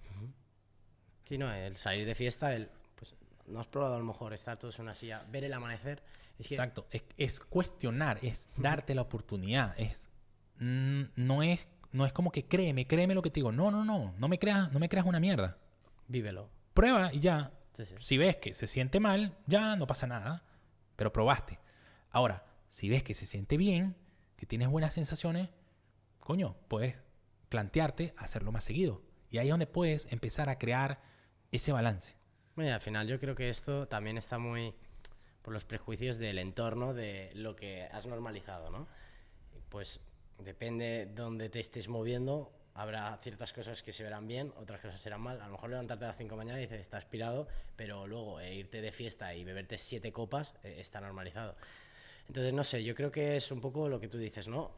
Sí, no, el salir de fiesta, pues no has probado a lo mejor estar todos en una silla, ver el amanecer. Exacto, es cuestionar, es darte la oportunidad, no es como que créeme lo que te digo. No me creas una mierda. Vívelo. Prueba y ya. Sí. Si ves que se siente mal, ya no pasa nada, pero probaste. Ahora, si ves que se siente bien, que tienes buenas sensaciones, coño, puedes plantearte hacerlo más seguido. Y ahí es donde puedes empezar a crear ese balance. Bueno, al final yo creo que esto también está muy por los prejuicios del entorno, de lo que has normalizado, ¿no? Pues depende de dónde te estés moviendo, habrá ciertas cosas que se verán bien, otras cosas serán mal. A lo mejor levantarte a las 5 de la mañana y dices, está inspirado, pero luego irte de fiesta y beberte 7 copas está normalizado. Entonces, no sé, yo creo que es un poco lo que tú dices, ¿no?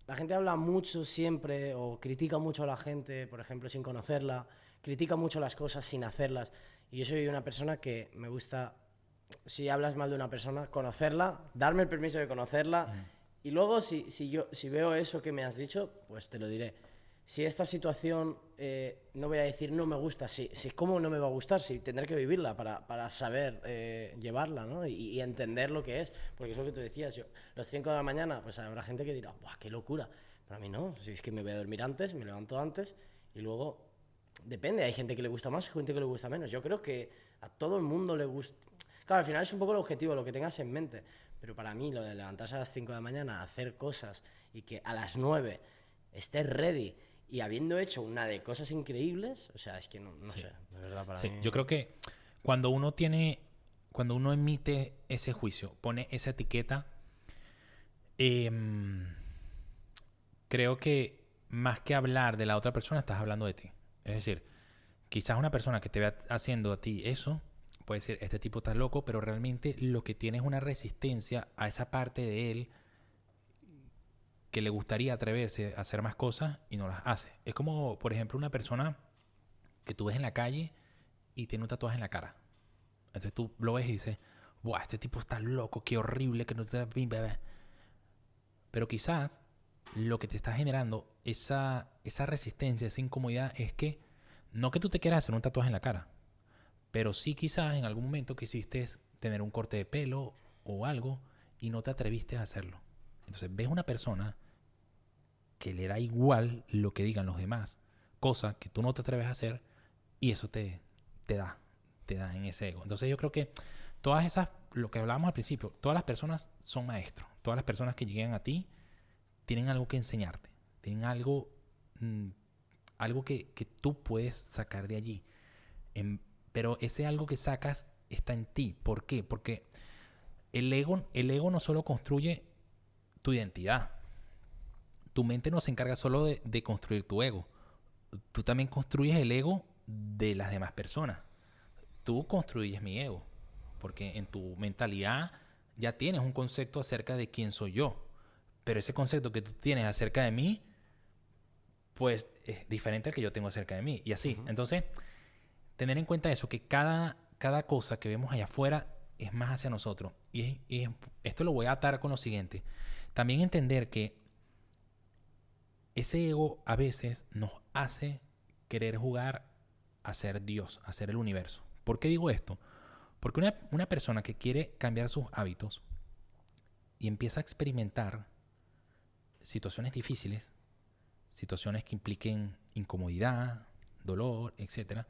La gente habla mucho siempre o critica mucho a la gente, por ejemplo, sin conocerla, critica mucho las cosas sin hacerlas. Y yo soy una persona que me gusta, si hablas mal de una persona, conocerla, darme el permiso de conocerla. Y luego, si veo eso que me has dicho, pues te lo diré. Si esta situación, no voy a decir no me gusta, si cómo no me va a gustar, si tendré que vivirla para saber llevarla, ¿no? Y entender lo que es. Porque es lo que tú decías, los 5 de la mañana, pues habrá gente que dirá, ¡buah, qué locura! Para mí no, si es que me voy a dormir antes, me levanto antes y luego depende, hay gente que le gusta más, gente que le gusta menos. Yo creo que a todo el mundo le gusta. Claro, al final es un poco el objetivo, lo que tengas en mente. Pero para mí, lo de levantarse a las 5 de la mañana, hacer cosas y que a las 9 estés ready y habiendo hecho una de cosas increíbles, o sea, es que no sé, de verdad para mí. Yo creo que cuando uno emite ese juicio, pone esa etiqueta, creo que más que hablar de la otra persona, estás hablando de ti. Es decir, quizás una persona que te vea haciendo a ti eso, puede decir, este tipo está loco, pero realmente lo que tiene es una resistencia a esa parte de él que le gustaría atreverse a hacer más cosas y no las hace. Es como, por ejemplo, una persona que tú ves en la calle y tiene un tatuaje en la cara. Entonces tú lo ves y dices, ¡buah, este tipo está loco, qué horrible, que no se bebé! Pero quizás lo que te está generando esa resistencia, esa incomodidad, es que no que tú te quieras hacer un tatuaje en la cara, pero sí quizás en algún momento quisiste tener un corte de pelo o algo y no te atreviste a hacerlo. Entonces ves una persona que le da igual lo que digan los demás, cosa que tú no te atreves a hacer, y eso te da en ese ego. Entonces yo creo que todas esas, lo que hablábamos al principio, todas las personas son maestros. Todas las personas que llegan a ti tienen algo que enseñarte, tienen algo que tú puedes sacar de allí. Pero ese algo que sacas está en ti. ¿Por qué? Porque el ego no solo construye tu identidad. Tu mente no se encarga solo de construir tu ego. Tú también construyes el ego de las demás personas. Tú construyes mi ego. Porque en tu mentalidad ya tienes un concepto acerca de quién soy yo. Pero ese concepto que tú tienes acerca de mí, pues es diferente al que yo tengo acerca de mí. Y así. Uh-huh. Entonces, tener en cuenta eso, que cada cosa que vemos allá afuera es más hacia nosotros. Y esto lo voy a atar con lo siguiente. También entender que ese ego a veces nos hace querer jugar a ser Dios, a ser el universo. ¿Por qué digo esto? Porque una persona que quiere cambiar sus hábitos y empieza a experimentar situaciones difíciles, situaciones que impliquen incomodidad, dolor, etc.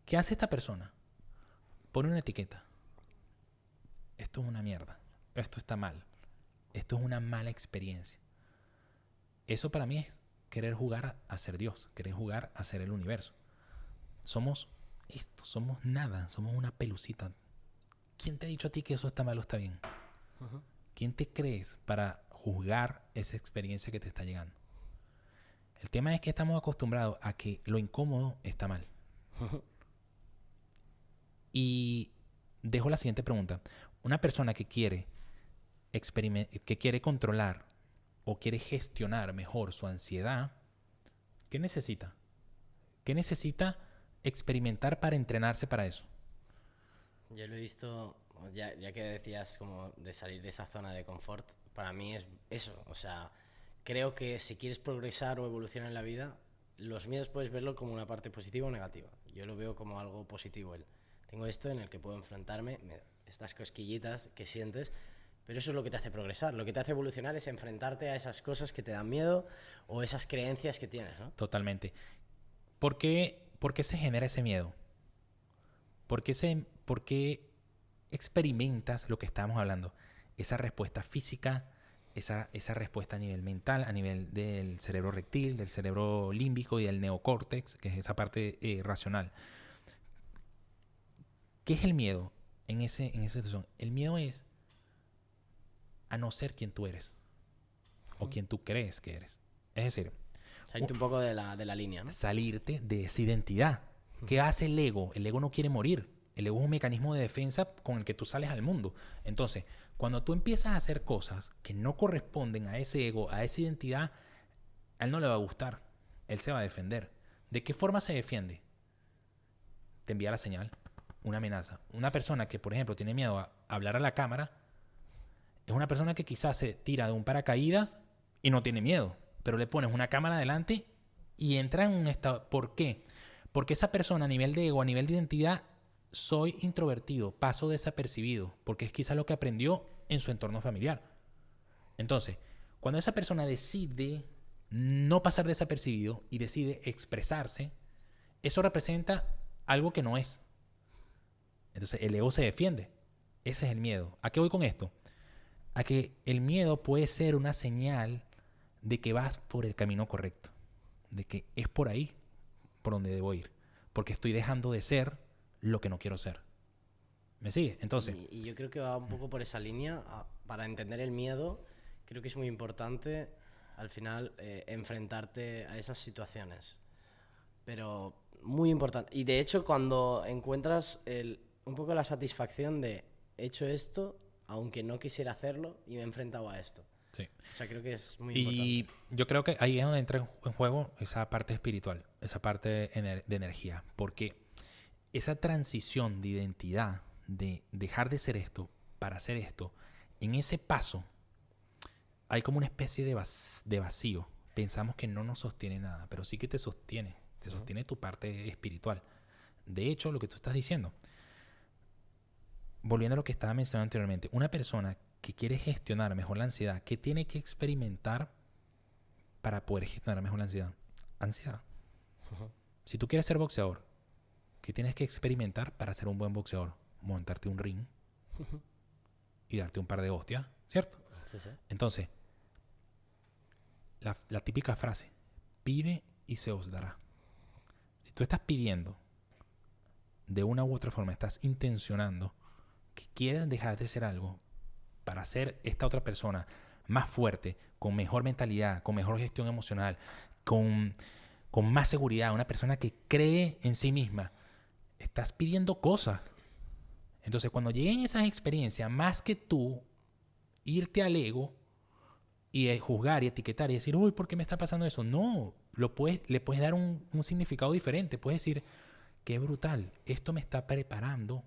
¿Qué hace esta persona? Pone una etiqueta. Esto es una mierda. Esto está mal. Esto es una mala experiencia. Eso para mí es querer jugar a ser Dios, querer jugar a ser el universo. Somos esto, somos nada, somos una pelucita. ¿Quién te ha dicho a ti que eso está mal o está bien? Uh-huh. ¿Quién te crees para juzgar esa experiencia que te está llegando? El tema es que estamos acostumbrados a que lo incómodo está mal. Uh-huh. Y dejo la siguiente pregunta. Una persona que quiere controlar o quiere gestionar mejor su ansiedad, ¿qué necesita? ¿Qué necesita experimentar para entrenarse para eso? Yo lo he visto, ya que decías como de salir de esa zona de confort, para mí es eso. O sea, creo que si quieres progresar o evolucionar en la vida, los miedos puedes verlo como una parte positiva o negativa. Yo lo veo como algo positivo. Tengo esto en el que puedo enfrentarme, estas cosquillitas que sientes, pero eso es lo que te hace progresar. Lo que te hace evolucionar es enfrentarte a esas cosas que te dan miedo o esas creencias que tienes, ¿no? Totalmente. ¿Por qué se genera ese miedo? ¿Por qué experimentas lo que estábamos hablando? Esa respuesta física, esa respuesta a nivel mental, a nivel del cerebro reptil, del cerebro límbico y del neocórtex, que es esa parte racional. ¿Qué es el miedo en esa situación? El miedo es a no ser quien tú eres o quien tú crees que eres. Es decir, salirte un poco de la línea, ¿no? Salirte de esa identidad. ¿Qué hace el ego? El ego no quiere morir. El ego es un mecanismo de defensa con el que tú sales al mundo. Entonces, cuando tú empiezas a hacer cosas que no corresponden a ese ego, a esa identidad, a él no le va a gustar. Él se va a defender. ¿De qué forma se defiende? Te envía la señal, una amenaza. Una persona que, por ejemplo, tiene miedo a hablar a la cámara, es una persona que quizás se tira de un paracaídas y no tiene miedo, pero le pones una cámara delante y entra en un estado. ¿Por qué? Porque esa persona a nivel de ego, a nivel de identidad, soy introvertido, paso desapercibido, porque es quizás lo que aprendió en su entorno familiar. Entonces, cuando esa persona decide no pasar desapercibido y decide expresarse, eso representa algo que no es. Entonces, el ego se defiende. Ese es el miedo. ¿A qué voy con esto? A que el miedo puede ser una señal de que vas por el camino correcto, de que es por ahí por donde debo ir, porque estoy dejando de ser lo que no quiero ser. ¿Me sigue? Entonces, y yo creo que va un poco por esa línea. Para entender el miedo, creo que es muy importante al final enfrentarte a esas situaciones, pero muy importante. Y de hecho, cuando encuentras un poco la satisfacción de he hecho esto aunque no quisiera hacerlo y me he enfrentado a esto. Sí. O sea, creo que es muy importante. Y yo creo que ahí es donde entra en juego esa parte espiritual, esa parte de energía. Porque esa transición de identidad, de dejar de ser esto para hacer esto, en ese paso hay como una especie de vacío. Pensamos que no nos sostiene nada, pero sí que te sostiene. Te sostiene tu parte espiritual. De hecho, lo que tú estás diciendo, volviendo a lo que estaba mencionando anteriormente, una persona que quiere gestionar mejor la ansiedad, ¿qué tiene que experimentar para poder gestionar mejor la ansiedad? Ansiedad. Si tú quieres ser boxeador, ¿qué tienes que experimentar para ser un buen boxeador? Montarte un ring y darte un par de hostias, ¿cierto? Sí, sí. Entonces, la típica frase, pide y se os dará. Si tú estás pidiendo, de una u otra forma, estás intencionando que quieres dejar de ser algo para ser esta otra persona más fuerte, con mejor mentalidad, con mejor gestión emocional, con más seguridad, una persona que cree en sí misma, estás pidiendo cosas. Entonces, cuando lleguen esas experiencias, más que tú irte al ego y juzgar y etiquetar y decir, uy, ¿por qué me está pasando eso? No, le puedes dar un significado diferente. Puedes decir, qué brutal, esto me está preparando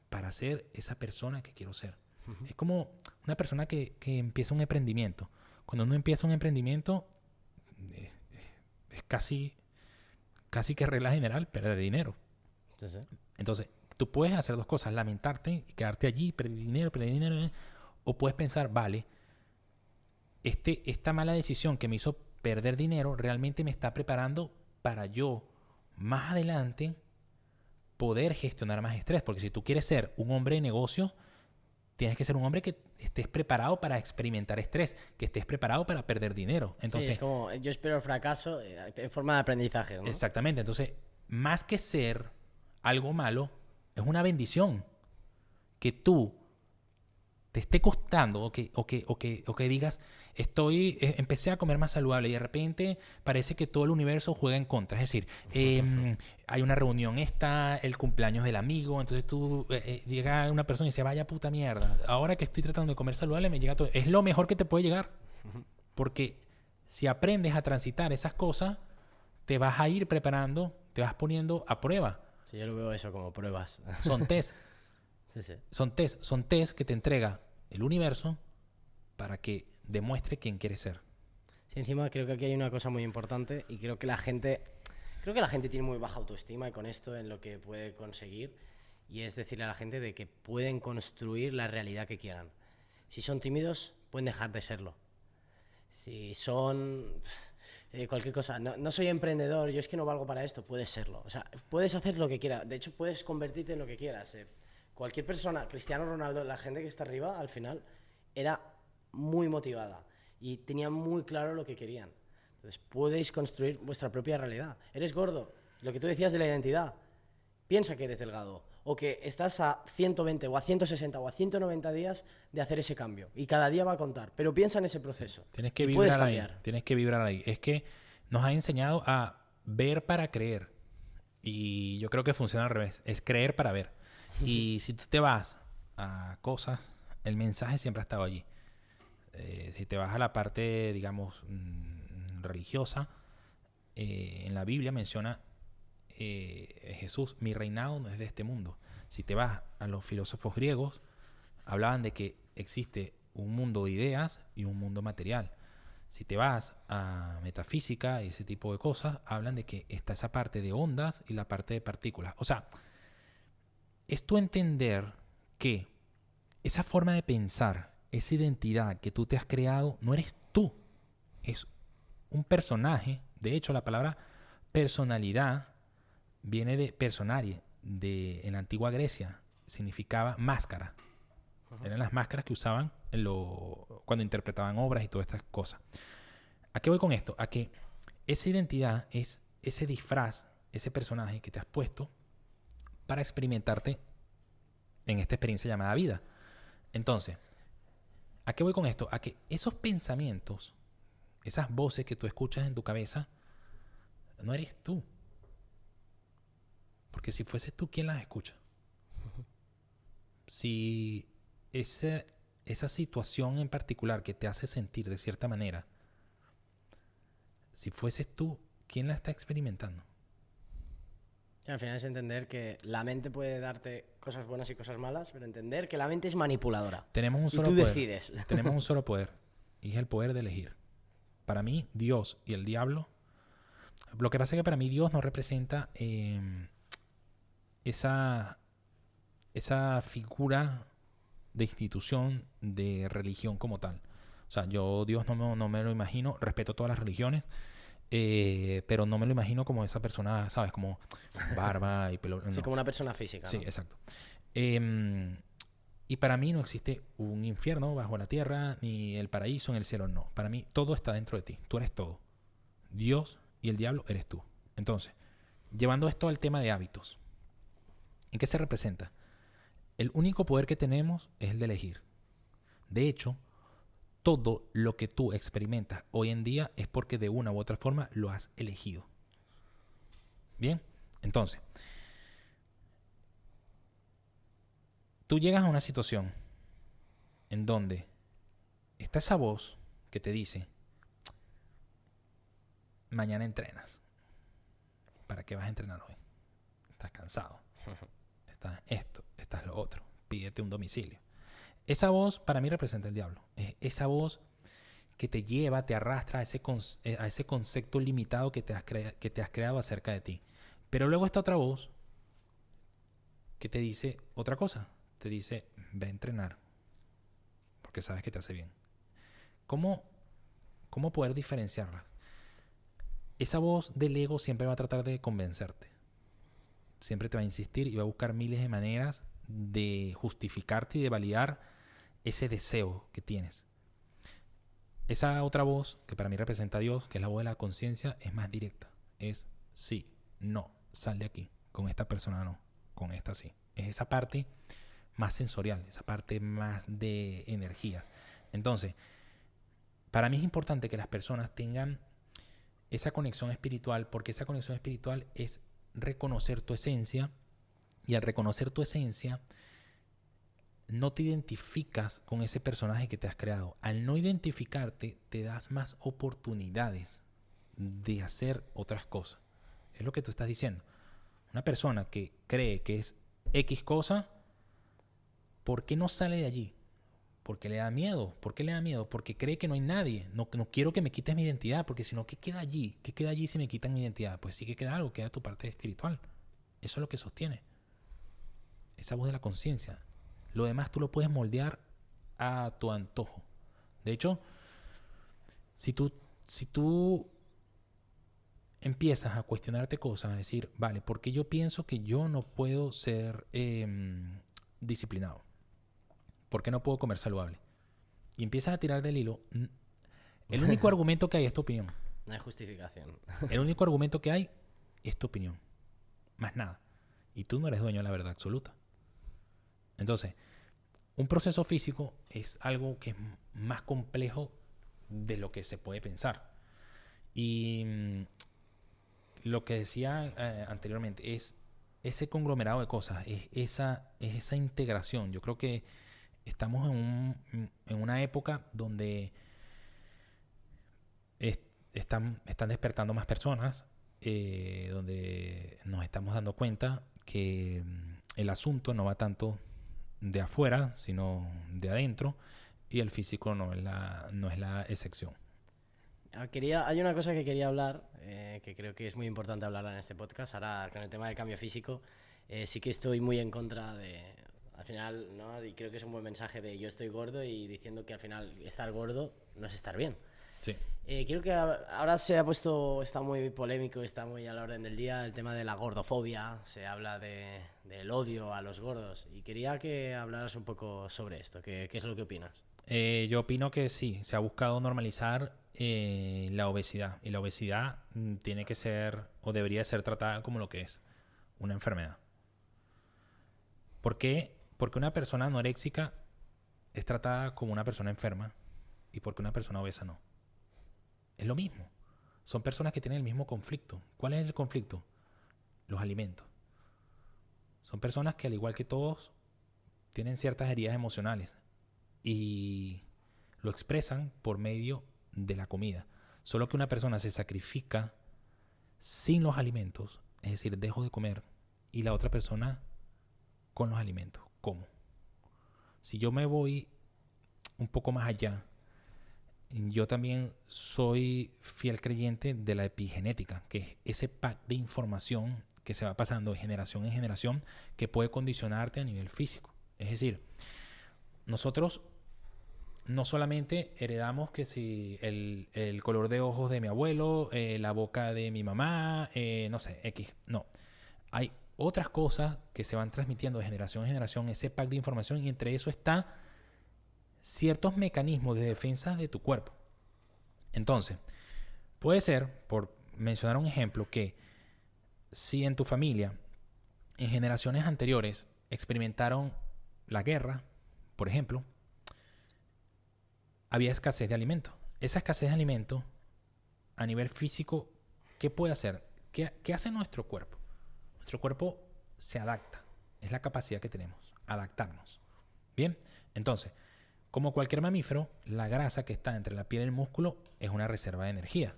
para ser esa persona que quiero ser. Es como una persona que empieza un emprendimiento. Cuando uno empieza un emprendimiento, es casi que regla general perder dinero. Sí, sí. Entonces, tú puedes hacer dos cosas, lamentarte y quedarte allí, perder dinero, o puedes pensar, vale, esta mala decisión que me hizo perder dinero realmente me está preparando para yo más adelante poder gestionar más estrés. Porque si tú quieres ser un hombre de negocios, tienes que ser un hombre que estés preparado para experimentar estrés, que estés preparado para perder dinero. Entonces, Sí, es como, yo espero el fracaso en forma de aprendizaje, ¿no? exactamente. Entonces, más que ser algo malo, es una bendición que tú te esté costando o que digas, empecé a comer más saludable y de repente parece que todo el universo juega en contra. Es decir, hay una reunión, el cumpleaños del amigo, entonces tú llega una persona y dice, vaya puta mierda, ahora que estoy tratando de comer saludable me llega todo. Es lo mejor que te puede llegar. Porque si aprendes a transitar esas cosas, te vas a ir preparando, te vas poniendo a prueba. Sí, yo lo veo eso como pruebas. Son test. Sí, sí. Son test que te entrega el universo para que demuestre quién quiere ser. Sí, encima creo que aquí hay una cosa muy importante y creo que la gente tiene muy baja autoestima y con esto en lo que puede conseguir, y es decirle a la gente de que pueden construir la realidad que quieran. Si son tímidos, pueden dejar de serlo. Si son cualquier cosa, no soy emprendedor, yo es que no valgo para esto, puedes serlo. O sea, puedes hacer lo que quieras, de hecho puedes convertirte en lo que quieras. Cualquier persona, Cristiano Ronaldo, la gente que está arriba, al final, era muy motivada y tenía muy claro lo que querían. Entonces, podéis construir vuestra propia realidad. Eres gordo, lo que tú decías de la identidad. Piensa que eres delgado o que estás a 120 o a 160 o a 190 días de hacer ese cambio y cada día va a contar, pero piensa en ese proceso. Tienes que vibrar ahí. Tienes que vibrar ahí. Es que nos ha enseñado a ver para creer y yo creo que funciona al revés. Es creer para ver. Y si tú te vas a cosas, el mensaje siempre ha estado allí. Si te vas a la parte, digamos, religiosa, en la Biblia menciona Jesús, mi reinado no es de este mundo. Si te vas a los filósofos griegos, hablaban de que existe un mundo de ideas y un mundo material. Si te vas a metafísica y ese tipo de cosas, hablan de que está esa parte de ondas y la parte de partículas. O sea, es tu entender que esa forma de pensar, esa identidad que tú te has creado, no eres tú. Es un personaje. De hecho, la palabra personalidad viene de personae, en la antigua Grecia. Significaba máscara. Eran las máscaras que usaban cuando interpretaban obras y todas estas cosas. ¿A qué voy con esto? A que esa identidad es ese disfraz, ese personaje que te has puesto para experimentarte en esta experiencia llamada vida. Entonces, ¿a qué voy con esto? A que esos pensamientos, esas voces que tú escuchas en tu cabeza, no eres tú. Porque si fueses tú, ¿quién las escucha? Si esa situación en particular que te hace sentir de cierta manera, si fueses tú, ¿quién la está experimentando? Al final es entender que la mente puede darte cosas buenas y cosas malas, pero entender que la mente es manipuladora. Tenemos un solo y tú poder. decides. Tenemos un solo poder. Y es el poder de elegir. Para mí, Dios y el diablo... Lo que pasa es que para mí Dios no representa esa figura de institución, de religión como tal. O sea, yo Dios no me lo imagino, respeto todas las religiones, pero no me lo imagino como esa persona, ¿sabes? Como barba y pelo. Sí, No. como una persona física, Sí, ¿no? exacto. Y para mí no existe un infierno bajo la tierra, ni el paraíso en el cielo, no. Para mí todo está dentro de ti, tú eres todo. Dios y el diablo eres tú. Entonces, llevando esto al tema de hábitos, ¿en qué se representa? El único poder que tenemos es el de elegir. De hecho, todo lo que tú experimentas hoy en día es porque de una u otra forma lo has elegido. Bien, entonces, tú llegas a una situación en donde está esa voz que te dice, mañana entrenas. ¿Para qué vas a entrenar hoy? Estás cansado. Estás esto, estás lo otro. Pídete un domicilio. Esa voz para mí representa el diablo. Es esa voz que te lleva, te arrastra a ese concepto limitado que te has creado acerca de ti. Pero luego está otra voz que te dice otra cosa. Te dice, ve a entrenar. Porque sabes que te hace bien. ¿Cómo poder diferenciarlas? Esa voz del ego siempre va a tratar de convencerte. Siempre te va a insistir y va a buscar miles de maneras de justificarte y de validar ese deseo que tienes. Esa otra voz, que para mí representa a Dios, que es la voz de la conciencia, es más directa. Es sí, no, sal de aquí. Con esta persona no, con esta sí. Es esa parte más sensorial, esa parte más de energías. Entonces, para mí es importante que las personas tengan esa conexión espiritual, porque esa conexión espiritual es reconocer tu esencia, y al reconocer tu esencia no te identificas con ese personaje que te has creado. Al no identificarte te das más oportunidades de hacer otras cosas. Es lo que tú estás diciendo. Una persona que cree que es X cosa, ¿por qué no sale de allí? Porque le da miedo. ¿Por qué le da miedo? Porque cree que no hay nadie. No quiero que me quites mi identidad, porque si no, ¿qué queda allí? ¿Qué queda allí si me quitan mi identidad? Pues sí que queda algo, queda tu parte espiritual. Eso es lo que sostiene. Esa voz de la conciencia. Lo demás tú lo puedes moldear a tu antojo. De hecho, si tú empiezas a cuestionarte cosas, a decir, vale, ¿por qué yo pienso que yo no puedo ser disciplinado? ¿Por qué no puedo comer saludable? Y empiezas a tirar del hilo. El único argumento que hay es tu opinión. No hay justificación. El único argumento que hay es tu opinión. Más nada. Y tú no eres dueño de la verdad absoluta. Entonces, un proceso físico es algo que es más complejo de lo que se puede pensar. Y lo que decía anteriormente es ese conglomerado de cosas, es esa integración. Yo creo que estamos en una época donde están despertando más personas, donde nos estamos dando cuenta que el asunto no va tanto de afuera, sino de adentro, y el físico no es la excepción. Hay una cosa que quería hablar, que creo que es muy importante hablar en este podcast. Ahora, con el tema del cambio físico, sí que estoy muy en contra de... Al final, ¿no? Y creo que es un buen mensaje de yo estoy gordo y diciendo que al final estar gordo no es estar bien. Sí. Creo que ahora está muy polémico, está muy a la orden del día el tema de la gordofobia. Se habla del odio a los gordos. Y quería que hablaras un poco sobre esto. ¿Qué es lo que opinas? Yo opino que sí, se ha buscado normalizar la obesidad. Y la obesidad tiene que ser, o debería ser tratada como lo que es, una enfermedad. ¿Por qué? Porque una persona anoréxica es tratada como una persona enferma y porque una persona obesa no. Es lo mismo. Son personas que tienen el mismo conflicto. ¿Cuál es el conflicto? Los alimentos. Son personas que, al igual que todos, tienen ciertas heridas emocionales y lo expresan por medio de la comida. Solo que una persona se sacrifica sin los alimentos, es decir, dejo de comer, y la otra persona con los alimentos. ¿Cómo? Si yo me voy un poco más allá, yo también soy fiel creyente de la epigenética, que es ese pack de información que se va pasando de generación en generación que puede condicionarte a nivel físico. Es decir, nosotros no solamente heredamos que si el color de ojos de mi abuelo, la boca de mi mamá, no sé, X. No. Hay otras cosas que se van transmitiendo de generación en generación, ese pack de información, y entre eso está ciertos mecanismos de defensa de tu cuerpo. Entonces, puede ser, por mencionar un ejemplo, que si en tu familia, en generaciones anteriores, experimentaron la guerra, por ejemplo, había escasez de alimentos. Esa escasez de alimentos, a nivel físico, ¿qué puede hacer? ¿Qué hace nuestro cuerpo? Nuestro cuerpo se adapta. Es la capacidad que tenemos, adaptarnos. Bien, entonces, como cualquier mamífero, la grasa que está entre la piel y el músculo es una reserva de energía.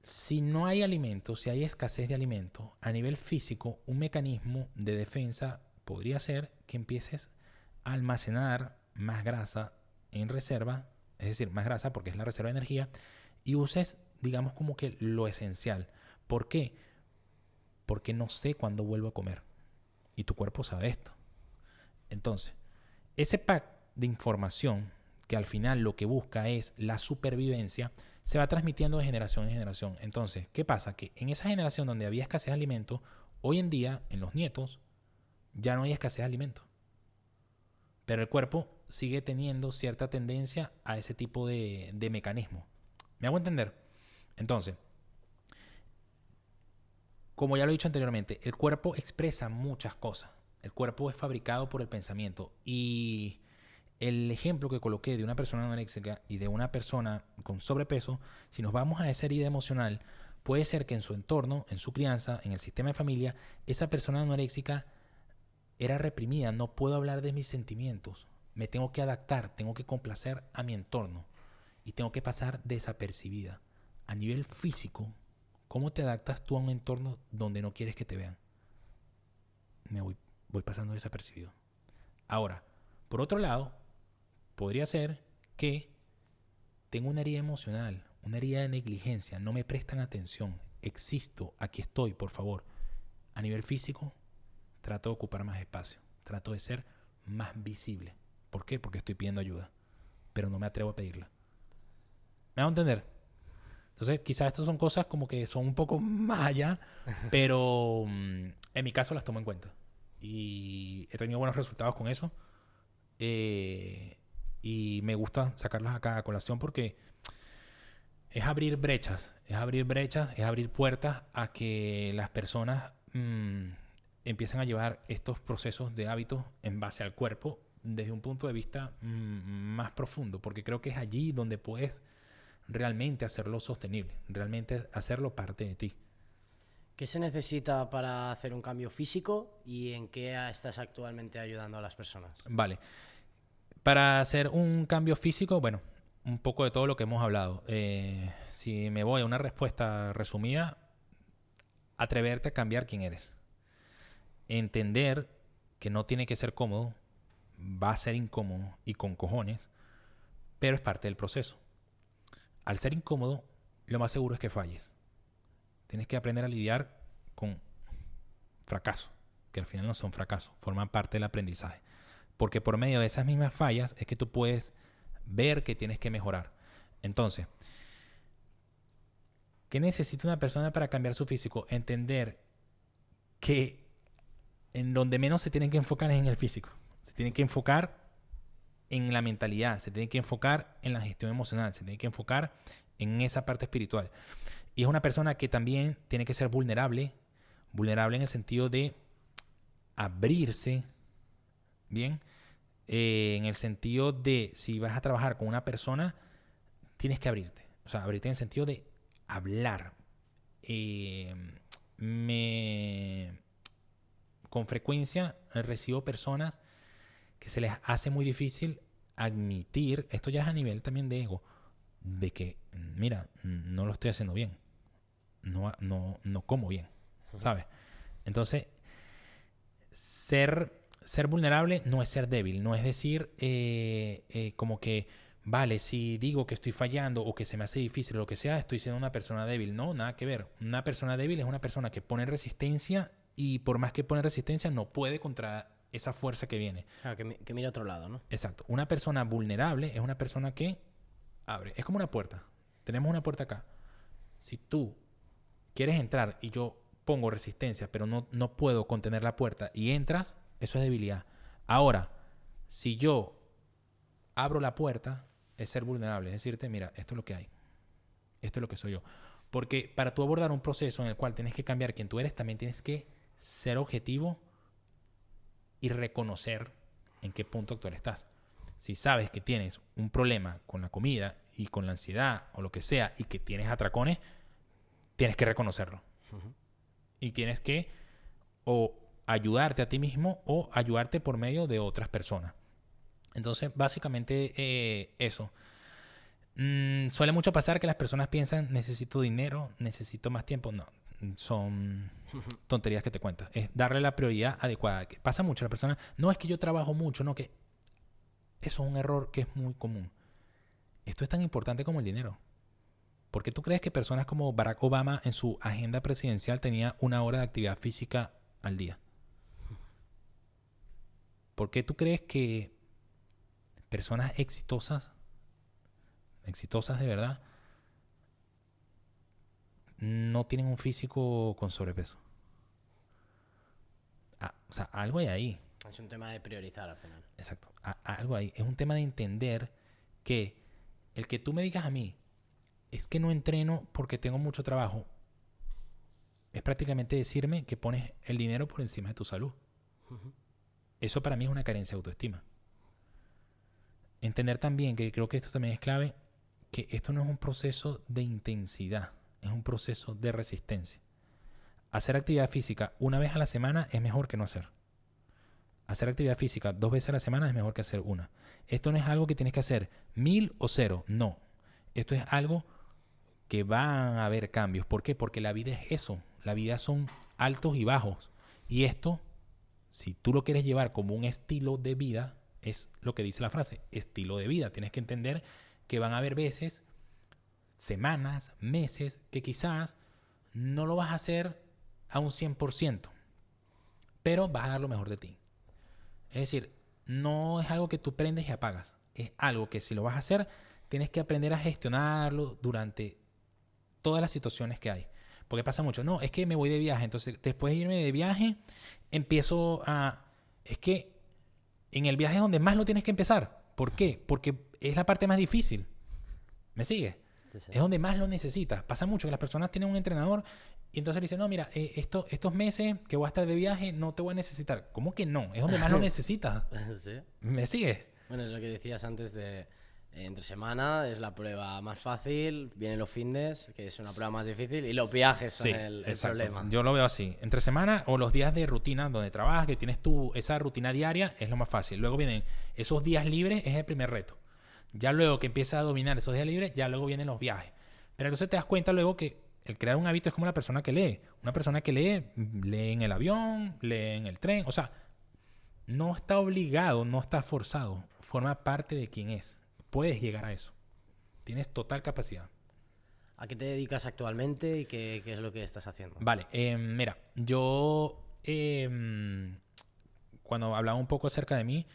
Si no hay alimentos, si hay escasez de alimentos, a nivel físico, un mecanismo de defensa podría ser que empieces a almacenar más grasa en reserva, es decir, más grasa porque es la reserva de energía, y uses, digamos, como que lo esencial. ¿Por qué? Porque no sé cuándo vuelvo a comer. Y tu cuerpo sabe esto. Entonces, ese pack de información que al final lo que busca es la supervivencia, se va transmitiendo de generación en generación. Entonces, ¿qué pasa? Que en esa generación donde había escasez de alimentos, hoy en día, en los nietos, ya no hay escasez de alimentos. Pero el cuerpo sigue teniendo cierta tendencia a ese tipo de mecanismo. ¿Me hago entender? Entonces, como ya lo he dicho anteriormente, el cuerpo expresa muchas cosas. El cuerpo es fabricado por el pensamiento. Y el ejemplo que coloqué de una persona anoréxica y de una persona con sobrepeso, si nos vamos a esa herida emocional, puede ser que en su entorno, en su crianza, en el sistema de familia, esa persona anoréxica era reprimida. No puedo hablar de mis sentimientos. Me tengo que adaptar, tengo que complacer a mi entorno y tengo que pasar desapercibida. A nivel físico, ¿cómo te adaptas tú a un entorno donde no quieres que te vean? Voy pasando desapercibido. Ahora, por otro lado, podría ser que tengo una herida emocional, una herida de negligencia, no me prestan atención, existo, aquí estoy, por favor. A nivel físico, trato de ocupar más espacio, trato de ser más visible. ¿Por qué? Porque estoy pidiendo ayuda, pero no me atrevo a pedirla. ¿Me hago entender? Entonces, quizás estas son cosas como que son un poco más allá, pero en mi caso las tomo en cuenta. Y he tenido buenos resultados con eso. Y me gusta sacarlas acá a colación porque es abrir brechas, es abrir puertas a que las personas empiecen a llevar estos procesos de hábitos en base al cuerpo desde un punto de vista más profundo, porque creo que es allí donde puedes realmente hacerlo sostenible, realmente hacerlo parte de ti. ¿Qué se necesita para hacer un cambio físico y en qué estás actualmente ayudando a las personas? Vale. Para hacer un cambio físico, bueno, un poco de todo lo que hemos hablado. Si me voy a una respuesta resumida, atreverte a cambiar quién eres. Entender que no tiene que ser cómodo, va a ser incómodo y con cojones, pero es parte del proceso. Al ser incómodo, lo más seguro es que falles. Tienes que aprender a lidiar con fracasos, que al final no son fracasos, forman parte del aprendizaje. Porque por medio de esas mismas fallas es que tú puedes ver que tienes que mejorar. Entonces, ¿qué necesita una persona para cambiar su físico? Entender que en donde menos se tienen que enfocar es en el físico. Se tienen que enfocar en la mentalidad, se tienen que enfocar en la gestión emocional, se tienen que enfocar en esa parte espiritual. Y es una persona que también tiene que ser vulnerable en el sentido de abrirse, ¿bien? En el sentido de si vas a trabajar con una persona, tienes que abrirte. O sea, abrirte en el sentido de hablar. Con frecuencia recibo personas que se les hace muy difícil admitir, esto ya es a nivel también de ego, de que, mira, no lo estoy haciendo bien. No como bien, ¿sabes? Entonces, ser vulnerable no es ser débil, no es decir como que, vale, si digo que estoy fallando o que se me hace difícil o lo que sea, estoy siendo una persona débil. No, nada que ver. Una persona débil es una persona que pone resistencia y por más que pone resistencia no puede contra esa fuerza que viene. Claro, que mire a otro lado, ¿no? Exacto. Una persona vulnerable es una persona que abre. Es como una puerta. Tenemos una puerta acá. Si tú quieres entrar y yo pongo resistencia, pero no puedo contener la puerta y entras, eso es debilidad. Ahora, si yo abro la puerta, es ser vulnerable. Es decirte, mira, esto es lo que hay. Esto es lo que soy yo. Porque para tú abordar un proceso en el cual tienes que cambiar quién tú eres, también tienes que ser objetivo y reconocer en qué punto actual estás. Si sabes que tienes un problema con la comida y con la ansiedad o lo que sea y que tienes atracones, tienes que reconocerlo. Uh-huh. Y tienes que o ayudarte a ti mismo o ayudarte por medio de otras personas. Entonces, básicamente eso. Suele mucho pasar que las personas piensan, necesito dinero, necesito más tiempo. No, son tonterías que te cuentas. Es darle la prioridad adecuada. Que pasa mucho. La persona, no es que yo trabajo mucho, no, que eso es un error que es muy común. Esto es tan importante como el dinero. ¿Por qué tú crees que personas como Barack Obama en su agenda presidencial tenía 1 hora de actividad física al día? ¿Por qué tú crees que personas exitosas de verdad, no tienen un físico con sobrepeso? O sea, algo hay ahí. Es un tema de priorizar al final. Exacto. Algo ahí. Es un tema de entender que el que tú me digas a mí es que no entreno porque tengo mucho trabajo, es prácticamente decirme que pones el dinero por encima de tu salud. Uh-huh. Eso para mí es una carencia de autoestima. Entender también, que creo que esto también es clave, que esto no es un proceso de intensidad, es un proceso de resistencia. Hacer actividad física 1 vez a la semana es mejor que no hacer. Hacer actividad física 2 veces a la semana es mejor que hacer 1. Esto no es algo que tienes que hacer 1000 o 0, no. Esto es algo que van a haber cambios. ¿Por qué? Porque la vida es eso. La vida son altos y bajos. Y esto, si tú lo quieres llevar como un estilo de vida, es lo que dice la frase, estilo de vida. Tienes que entender que van a haber veces, semanas, meses, que quizás no lo vas a hacer a un 100%, pero vas a dar lo mejor de ti. Es decir, no es algo que tú prendes y apagas. Es algo que si lo vas a hacer, tienes que aprender a gestionarlo durante todas las situaciones que hay. Porque pasa mucho. No, es que me voy de viaje. Entonces, después de irme de viaje, empiezo a... Es que en el viaje es donde más lo tienes que empezar. ¿Por qué? Porque es la parte más difícil. ¿Me sigues? Sí. Es donde más lo necesitas. Pasa mucho que las personas tienen un entrenador y entonces le dicen, no, mira, estos meses que voy a estar de viaje no te voy a necesitar. ¿Cómo que no? Es donde más lo necesitas. ¿Sí? ¿Me sigues? Bueno, es lo que decías antes de... Entre semana es la prueba más fácil, vienen los fines, que es una prueba más difícil, y los viajes son el problema. Yo lo veo así. Entre semana o los días de rutina donde trabajas, que tienes tú esa rutina diaria, es lo más fácil. Luego vienen esos días libres, es el primer reto. Ya luego que empiezas a dominar esos días libres, ya luego vienen los viajes. Pero entonces te das cuenta luego que el crear un hábito es como la persona que lee. Una persona que lee en el avión, lee en el tren. O sea, no está obligado, no está forzado. Forma parte de quién es. Puedes llegar a eso. Tienes total capacidad. ¿A qué te dedicas actualmente y qué es lo que estás haciendo? Vale, mira, yo cuando hablaba un poco acerca de mí,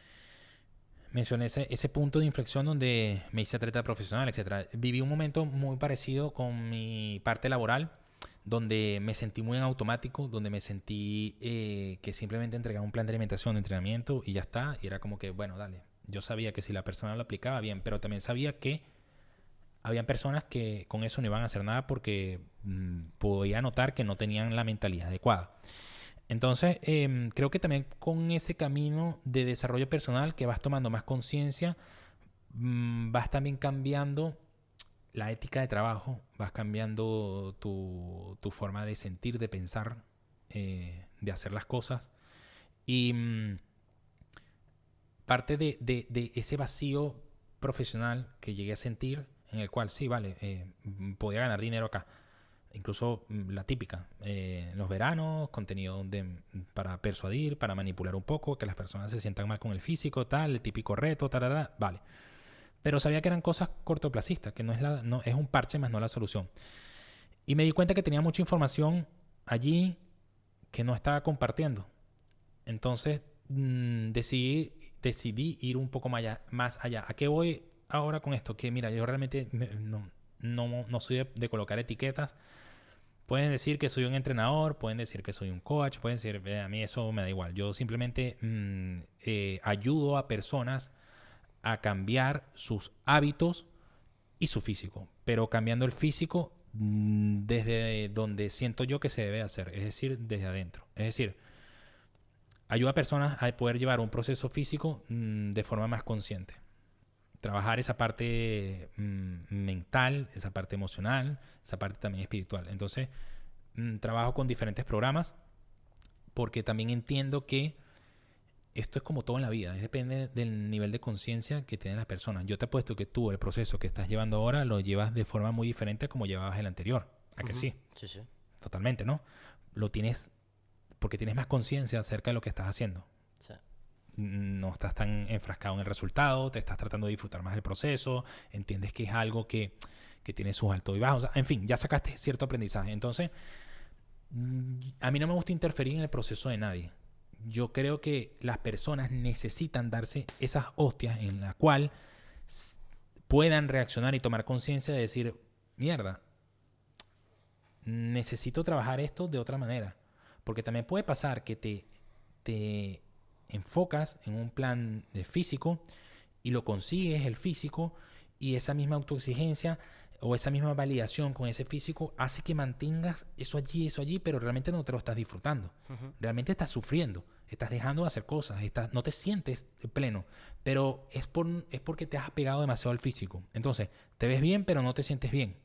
mencioné ese punto de inflexión donde me hice atleta profesional, etc. Viví un momento muy parecido con mi parte laboral, donde me sentí muy en automático, donde me sentí que simplemente entregaba un plan de alimentación, de entrenamiento y ya está. Y era como que, bueno, dale. Yo sabía que si la persona lo aplicaba bien, pero también sabía que habían personas que con eso no iban a hacer nada porque podía notar que no tenían la mentalidad adecuada. Entonces, creo que también con ese camino de desarrollo personal que vas tomando más conciencia, vas también cambiando la ética de trabajo, vas cambiando tu forma de sentir, de pensar, de hacer las cosas. Y parte de ese vacío profesional que llegué a sentir, en el cual sí, vale, podía ganar dinero acá. Incluso la típica, en los veranos, contenido para persuadir, para manipular un poco, que las personas se sientan mal con el físico, tal, el típico reto, tarara, vale. Pero sabía que eran cosas cortoplacistas, que no es un parche más no la solución. Y me di cuenta que tenía mucha información allí que no estaba compartiendo. Entonces decidí ir un poco más allá. ¿A qué voy ahora con esto? Que mira, yo realmente no soy de colocar etiquetas. Pueden decir que soy un entrenador, pueden decir que soy un coach, pueden decir, a mí eso me da igual. Yo simplemente ayudo a personas a cambiar sus hábitos y su físico, pero cambiando el físico desde donde siento yo que se debe hacer, es decir, desde adentro. Es decir, ayuda a personas a poder llevar un proceso físico de forma más consciente. Trabajar esa parte mental, esa parte emocional, esa parte también espiritual. Entonces, trabajo con diferentes programas porque también entiendo que esto es como todo en la vida. Depende del nivel de conciencia que tienen las personas. Yo te apuesto que tú, el proceso que estás llevando ahora, lo llevas de forma muy diferente a como llevabas el anterior. ¿A que sí? Sí, sí. Totalmente, ¿no? Lo tienes porque tienes más conciencia acerca de lo que estás haciendo. Sí. No estás tan enfrascado en el resultado, te estás tratando de disfrutar más del proceso, entiendes que es algo que tiene sus altos y bajos. En fin, ya sacaste cierto aprendizaje. Entonces, a mí no me gusta interferir en el proceso de nadie. Yo creo que las personas necesitan darse esas hostias en la cual puedan reaccionar y tomar conciencia de decir, mierda, necesito trabajar esto de otra manera. Porque también puede pasar que te enfocas en un plan de físico y lo consigues el físico y esa misma autoexigencia o esa misma validación con ese físico hace que mantengas eso allí, pero realmente no te lo estás disfrutando. Realmente estás sufriendo, estás dejando de hacer cosas, no te sientes pleno, pero es porque te has apegado demasiado al físico. Entonces, te ves bien, pero no te sientes bien.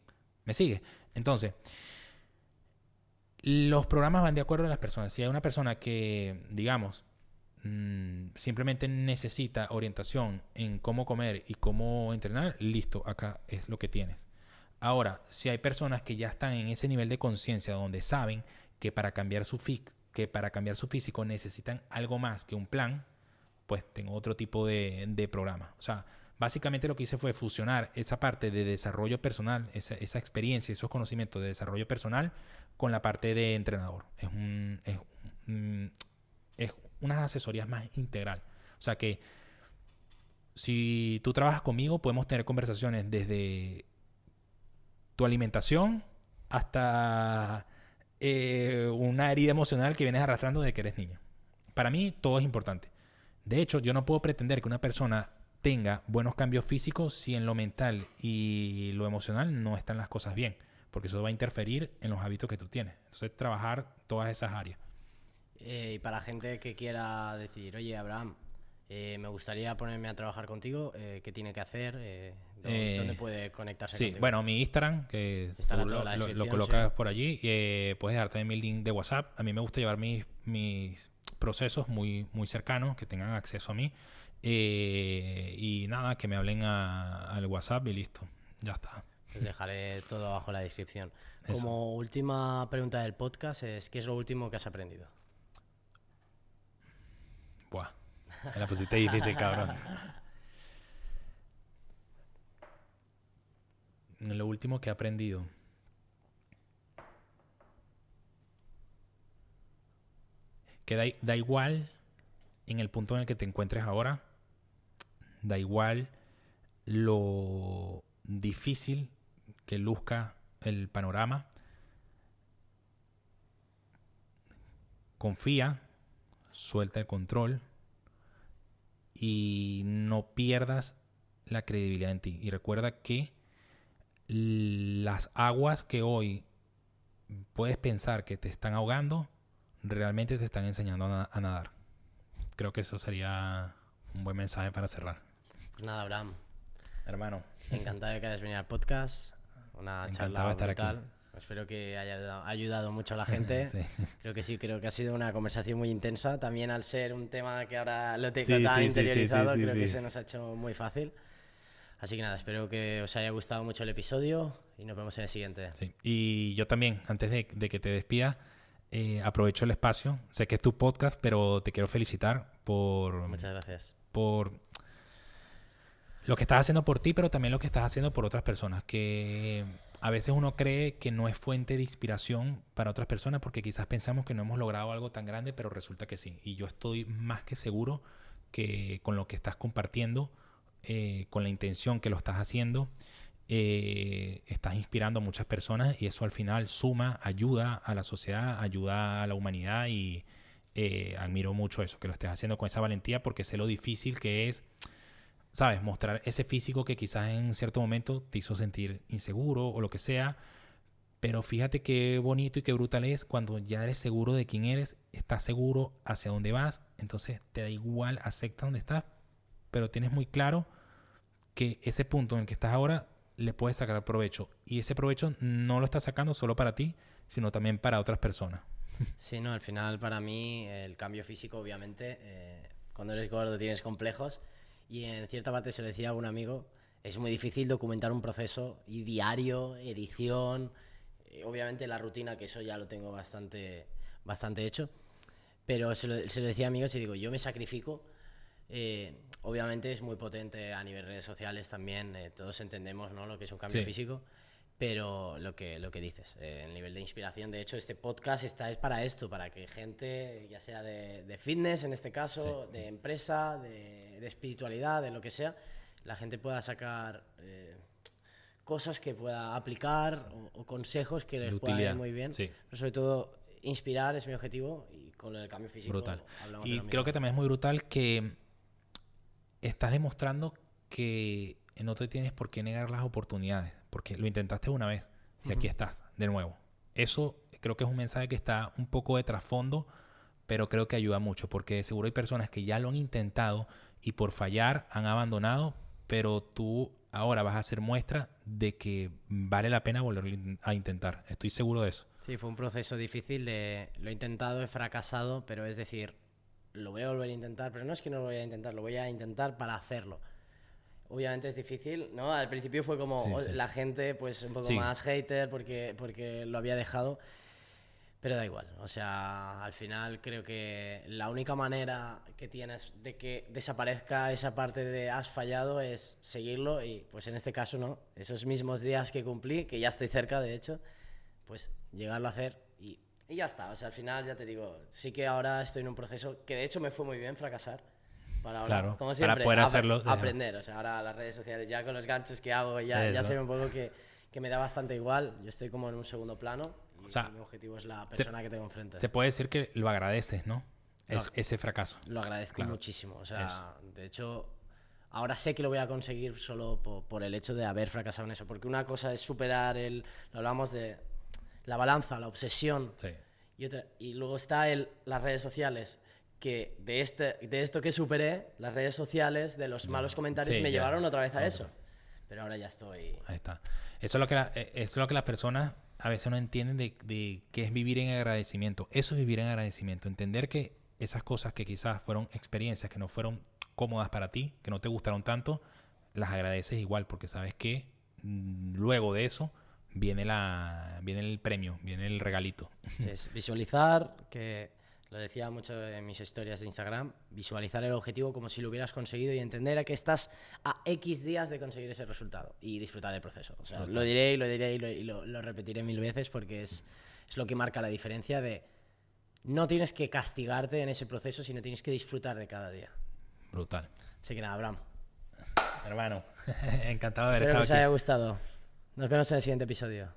¿Me sigues? Entonces, los programas van de acuerdo a las personas. Si hay una persona que, digamos, simplemente necesita orientación en cómo comer y cómo entrenar, listo, acá es lo que tienes. Ahora, si hay personas que ya están en ese nivel de conciencia donde saben que para cambiar su físico necesitan algo más que un plan, pues tengo otro tipo de programa. O sea, básicamente lo que hice fue fusionar esa parte de desarrollo personal, esa experiencia, esos conocimientos de desarrollo personal con la parte de entrenador. Es unas asesorías más integral. O sea que si tú trabajas conmigo, podemos tener conversaciones desde tu alimentación hasta una herida emocional que vienes arrastrando desde que eres niño. Para mí todo es importante. De hecho, yo no puedo pretender que una persona tenga buenos cambios físicos si en lo mental y lo emocional no están las cosas bien, porque eso va a interferir en los hábitos que tú tienes. Entonces, trabajar todas esas áreas. Y para la gente que quiera decir, oye, Abraham, me gustaría ponerme a trabajar contigo, ¿qué tiene que hacer? ¿Dónde puede conectarse contigo? Bueno, mi Instagram, que lo colocas por allí, puedes dejar también mi link de WhatsApp. A mí me gusta llevar mis procesos muy, muy cercanos, que tengan acceso a mí. Y nada, que me hablen al WhatsApp y listo, ya está. Pues dejaré todo abajo en la descripción. Como última pregunta del podcast es, ¿qué es lo último que has aprendido? Buah, me la pusiste difícil, cabrón. Lo último que he aprendido. Que da igual en el punto en el que te encuentres ahora. Da igual lo difícil que luzca el panorama. Confía, suelta el control y no pierdas la credibilidad en ti. Y recuerda que las aguas que hoy puedes pensar que te están ahogando, realmente te están enseñando a nadar. Creo que eso sería un buen mensaje para cerrar. Pues nada, Abraham. Hermano. Encantado de que hayas venido al podcast. Una charla brutal. Aquí. Espero que haya ayudado mucho a la gente. Sí. Creo que ha sido una conversación muy intensa. También al ser un tema que ahora lo tengo tan interiorizado, creo que se nos ha hecho muy fácil. Así que nada, espero que os haya gustado mucho el episodio y nos vemos en el siguiente. Sí. Y yo también, antes de que te despidas, aprovecho el espacio. Sé que es tu podcast, pero te quiero felicitar por... Muchas gracias. Por lo que estás haciendo por ti, pero también lo que estás haciendo por otras personas. Que a veces uno cree que no es fuente de inspiración para otras personas porque quizás pensamos que no hemos logrado algo tan grande, pero resulta que sí. Y yo estoy más que seguro que con lo que estás compartiendo, con la intención que lo estás haciendo, estás inspirando a muchas personas y eso al final suma, ayuda a la sociedad, ayuda a la humanidad y admiro mucho eso, que lo estés haciendo con esa valentía porque sé lo difícil que es, ¿sabes? Mostrar ese físico que quizás en un cierto momento te hizo sentir inseguro o lo que sea, pero fíjate qué bonito y qué brutal es cuando ya eres seguro de quién eres, estás seguro hacia dónde vas, entonces te da igual, acepta dónde estás, pero tienes muy claro que ese punto en el que estás ahora le puedes sacar provecho. Y ese provecho no lo estás sacando solo para ti, sino también para otras personas. Sí, no, al final para mí el cambio físico, obviamente, cuando eres gordo tienes complejos y en cierta parte se lo decía a algún amigo, es muy difícil documentar un proceso y diario, edición, obviamente la rutina, que eso ya lo tengo bastante hecho, pero se lo decía a amigos y digo, yo me sacrifico. Obviamente es muy potente a nivel redes sociales también, todos entendemos, ¿no?, lo que es un cambio físico, pero lo que dices, el nivel de inspiración, de hecho este podcast es para esto, para que gente, ya sea de fitness en este caso, de empresa, de espiritualidad, de lo que sea, la gente pueda sacar cosas que pueda aplicar o consejos que les pueda ir muy bien, pero sobre todo inspirar es mi objetivo y con el cambio físico brutal. Hablamos Y creo que también es muy brutal que estás demostrando que no te tienes por qué negar las oportunidades, porque lo intentaste una vez y aquí estás, de nuevo. Eso creo que es un mensaje que está un poco de trasfondo, pero creo que ayuda mucho, porque seguro hay personas que ya lo han intentado y por fallar han abandonado, pero tú ahora vas a hacer muestra de que vale la pena volver a intentar. Estoy seguro de eso. Sí, fue un proceso difícil, lo he intentado, he fracasado, pero es decir, lo voy a volver a intentar, pero no es que no lo voy a intentar, lo voy a intentar para hacerlo. Obviamente es difícil, ¿no? Al principio fue como la gente pues un poco más hater porque lo había dejado, pero da igual. O sea, al final creo que la única manera que tienes de que desaparezca esa parte de has fallado es seguirlo y pues en este caso no. Esos mismos días que cumplí, que ya estoy cerca de hecho, pues llegarlo a hacer y ya está. O sea, al final ya te digo, sí que ahora estoy en un proceso que de hecho me fue muy bien fracasar. Para ahora, claro, como siempre, para poder hacerlo. Aprender. O sea, ahora las redes sociales, ya con los ganchos que hago, ya sé un poco que me da bastante igual. Yo estoy como en un segundo plano y, o sea, mi objetivo es la persona que tengo enfrente. Se puede decir que lo agradeces, ¿no? Ese fracaso. Lo agradezco muchísimo. O sea, de hecho, ahora sé que lo voy a conseguir solo por el hecho de haber fracasado en eso. Porque una cosa es superar lo hablamos de la balanza, la obsesión. Sí. Y luego está las redes sociales, que de esto que superé, las redes sociales, de los malos comentarios, me llevaron otra vez a eso. Pero ahora ya estoy... Ahí está. Eso es lo que las personas a veces no entienden de qué es vivir en agradecimiento. Eso es vivir en agradecimiento. Entender que esas cosas que quizás fueron experiencias que no fueron cómodas para ti, que no te gustaron tanto, las agradeces igual porque sabes que luego de eso viene el premio, viene el regalito. Sí, es visualizar, que lo decía mucho en mis historias de Instagram, visualizar el objetivo como si lo hubieras conseguido y entender que estás a X días de conseguir ese resultado y disfrutar del proceso. O sea, lo diré y lo repetiré 1000 veces porque es lo que marca la diferencia de no tienes que castigarte en ese proceso, sino tienes que disfrutar de cada día. Brutal. Así que nada, Abraham. Hermano, encantado de haber Espero estado aquí. que os haya gustado. Nos vemos en el siguiente episodio.